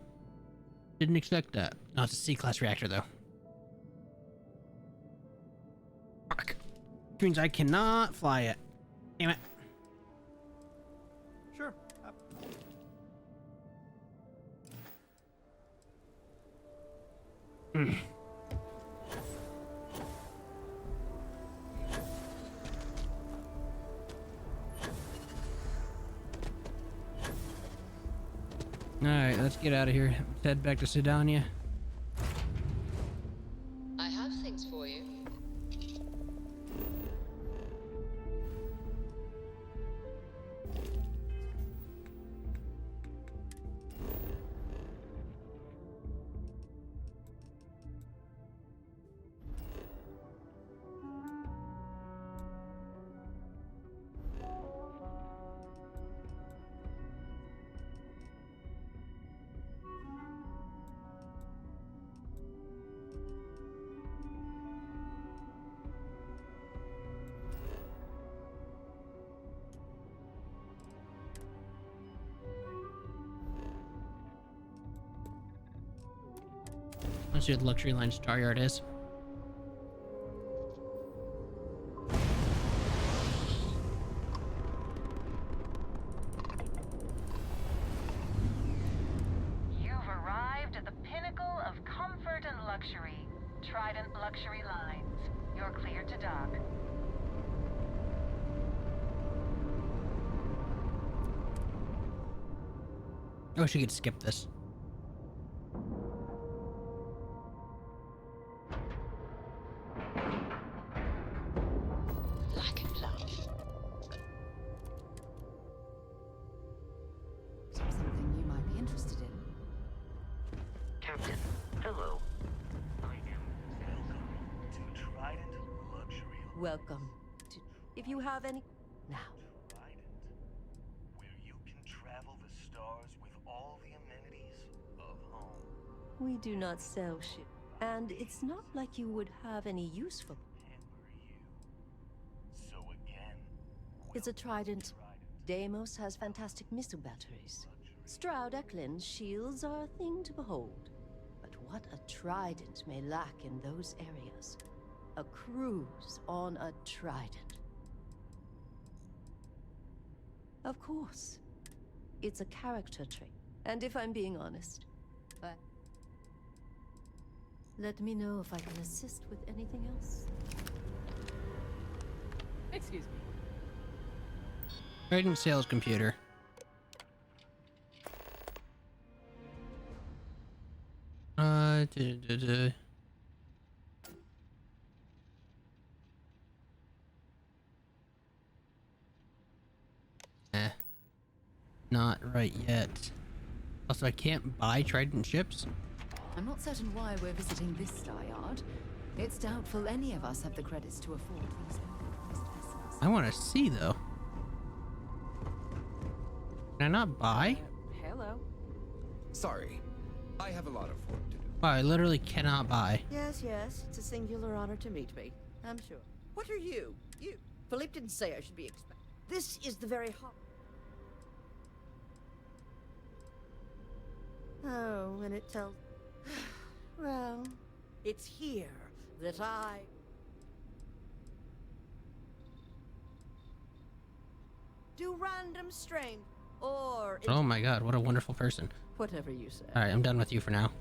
didn't expect that. No, it's a C-class reactor though. Fuck. Which means I cannot fly it. Damn it. Sure. Alright, let's get out of here. Let's head back to Sidonia. I have things for you. Let's see what the luxury line star yard is. You've arrived at the pinnacle of comfort and luxury. Trident Luxury Lines. You're cleared to dock. I wish we could skip this. Like and love. Something you might be interested in. Captain, hello. I am welcome to Trident Luxury. Welcome to. If you have any. Now. Trident, where you can travel the stars with all the amenities of home. We do not sell ship. And it's not like you would have any use for. So again, It's a Trident. Deimos has fantastic missile batteries. Stroud Eklund's shields are a thing to behold. But what a Trident may lack in those areas. A cruise on a Trident. Of course. It's a character trait. And if I'm being honest, let me know if I can assist with anything else. Excuse me. Trading sales computer. Not right yet. Also, I can't buy Trident ships. I'm not certain why we're visiting this star yard. It's doubtful any of us have the credits to afford these overpriced vessels. I want to see though. Can I not buy? Hello. Sorry, I have a lot of work to do. Wow, I literally cannot buy. Yes, yes, it's a singular honor to meet me, I'm sure. What are you? You. Philippe didn't say I should be expected. This is the very heart. Oh, and it tells. Well, it's here that I. Do random strain, or. Oh my god, what a wonderful person. Whatever you say. Alright, I'm done with you for now.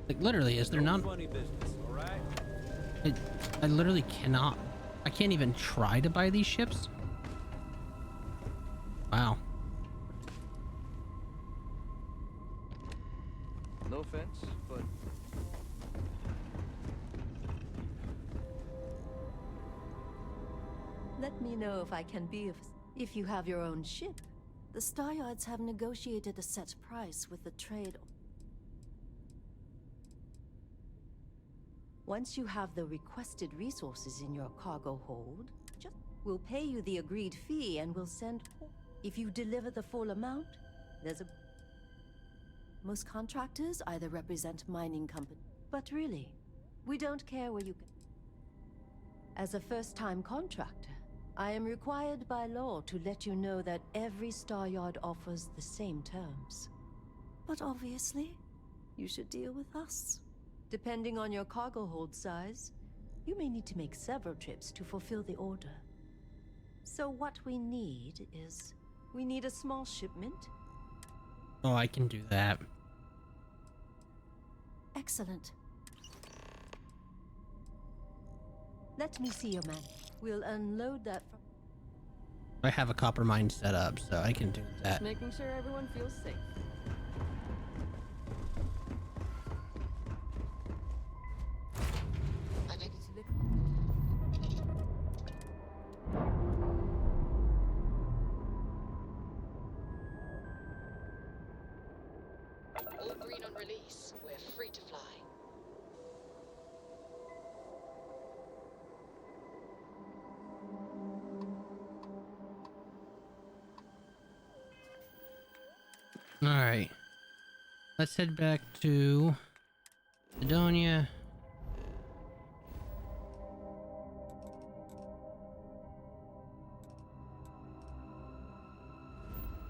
Like, literally, is there not... Funny business, all right? I literally cannot... I can't even try to buy these ships? Wow. No offense, but Let me know if I can be of. If you have your own ship. The Staryards have negotiated a set price with the trade. Once you have the requested resources in your cargo hold, we'll pay you the agreed fee and we'll send. If you deliver the full amount, there's a. Most contractors either represent mining companies, but really, we don't care where you go. As a first-time contractor, I am required by law to let you know that every Staryard offers the same terms. But obviously, you should deal with us. Depending on your cargo hold size, you may need to make several trips to fulfill the order. So what we need is... we need a small shipment. Oh, I can do that. Excellent. Let me see your man. We'll unload that from... I have a copper mine set up, so I can do that. Just making sure everyone feels safe. I'm ready to look. All green on release. We're free to fly. Alright. Let's head back to Sidonia.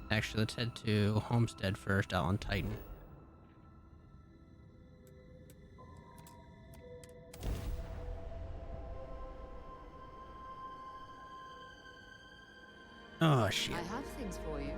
Actually, let's head to Homestead first, out on Titan. Oh, shit. I have things for you.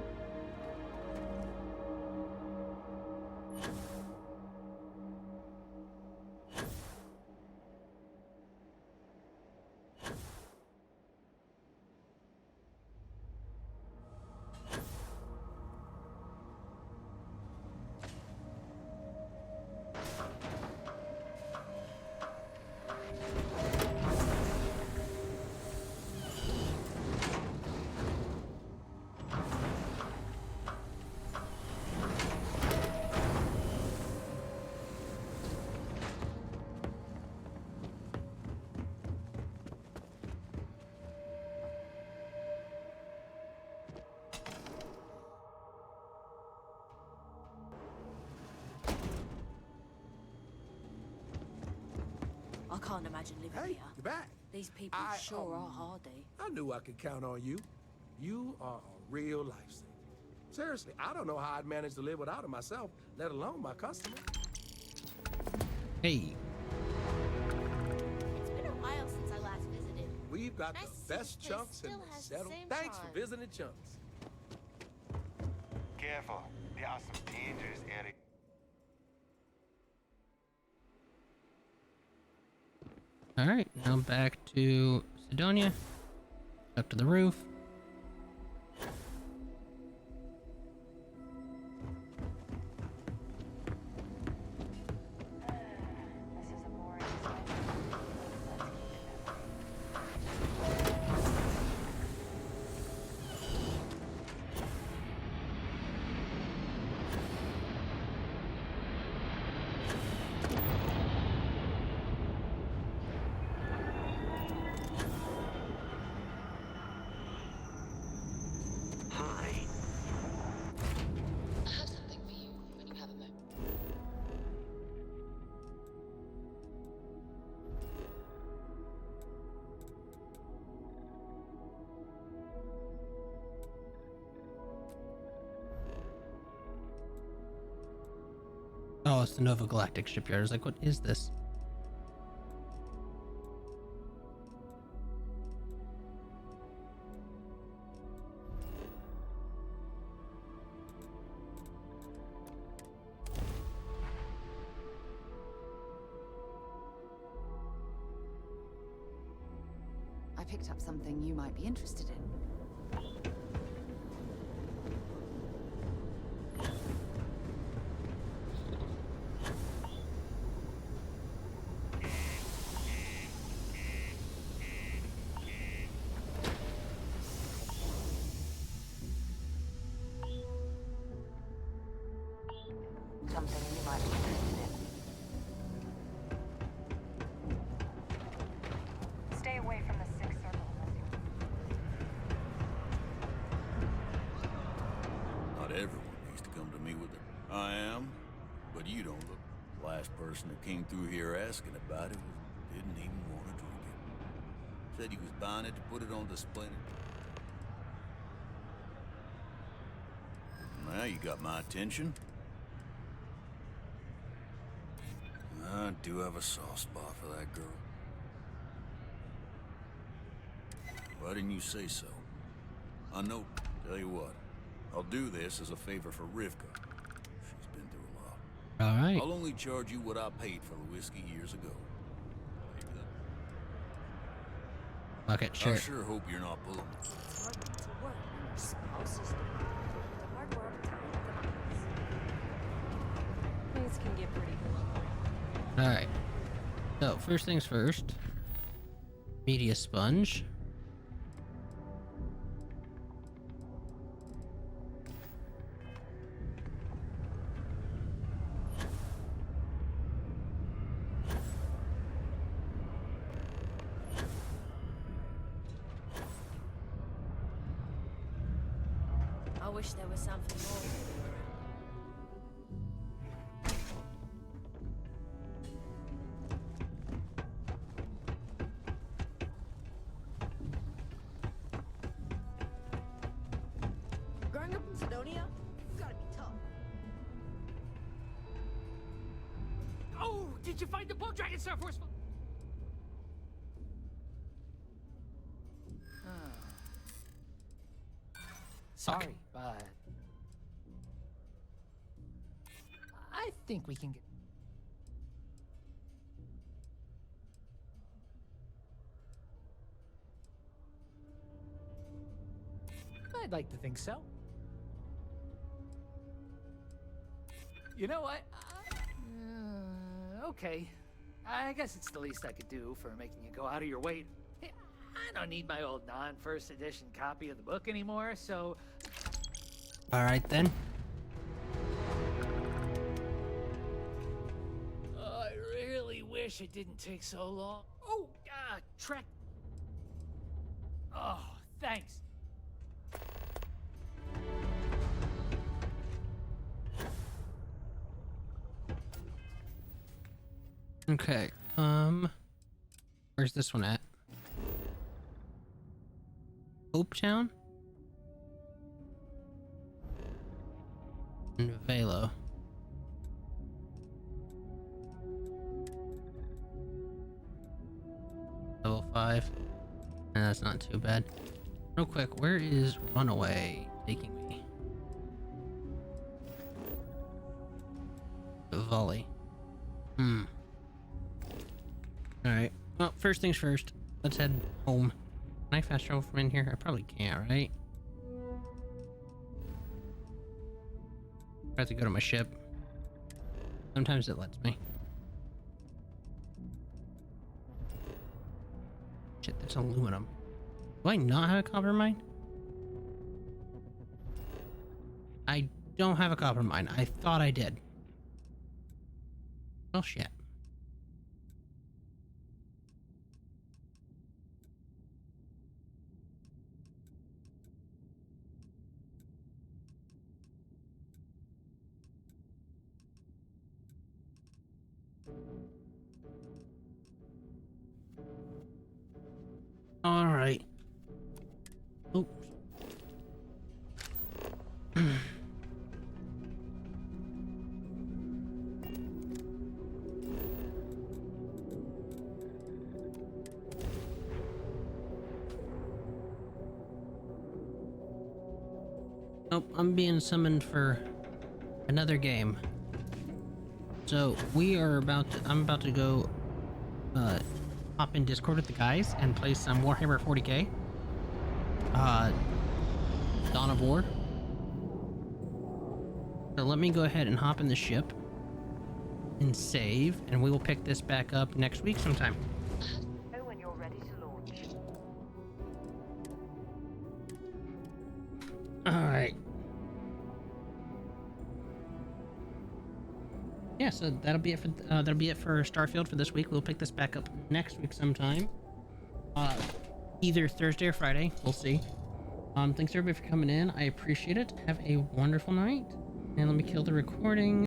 I can't imagine living Hey, here. you're back. These people sure are hardy. I knew I could count on you. You are a real lifesaver. Seriously, I don't know how I'd manage to live without it myself, let alone my customer. Hey. It's been a while since I last visited. We've got Nice the to see best this place chunks in still the has the settle. same Thanks charm. for visiting Chunks. Careful. There are some dangerous areas. Alright, now back to Sidonia. Up to the roof. Oh, it's the Nova Galactic shipyard. I was like, what is this? I picked up something you might be interested in. Something you might be interested in. Stay away from the sixth circle unless you... Not everyone needs to come to me with it. I am, but you don't look. The last person who came through here asking about it didn't even want to drink it. Said he was buying it to put it on display. Now you got my attention. I do have a soft spot for that girl. Why didn't you say so? I know. Tell you what, I'll do this as a favor for Rivka. She's been through a lot. All right. I'll only charge you what I paid for the whiskey years ago. Okay, sure. I sure hope you're not pulling. It's hard to work when your spouse is doing the hard work time with the mines. Things can get pretty good. Alright. So, first things first. Media sponge. I wish there was something more to do around. Growing up in Sidonia, it's gotta be tough. Oh, did you find the boat dragon, Star Force? Sorry, but I think we can get. I'd like to think so. You know what? Okay. I guess it's the least I could do for making you go out of your way. Hey, I don't need my old non-first edition copy of the book anymore, so... All right, then. I really wish it didn't take so long. Oh, Trek. Oh, thanks. Okay, where's this one at? Hope Town? And Velo. Level 5. And that's not too bad. Real quick, where is Runaway taking me? Volley. Alright, well, first things first. Let's head home. Can I fast travel from in here? I probably can't, right? I have to go to my ship. Sometimes it lets me. Shit, that's aluminum. Do I not have a copper mine? I don't have a copper mine. I thought I did. Well, shit. All right. Oh. Nope, I'm being summoned for another game. So I'm about to go hop in Discord with the guys and play some Warhammer 40k. Dawn of War. So let me go ahead and hop in the ship and save, and we will pick this back up next week sometime. Know when you're ready to launch. Alright. Yeah, so that'll be it for Starfield for this week. We'll pick this back up next week sometime. Either Thursday or Friday. We'll see. Thanks everybody for coming in. I appreciate it. Have a wonderful night. And let me kill the recording.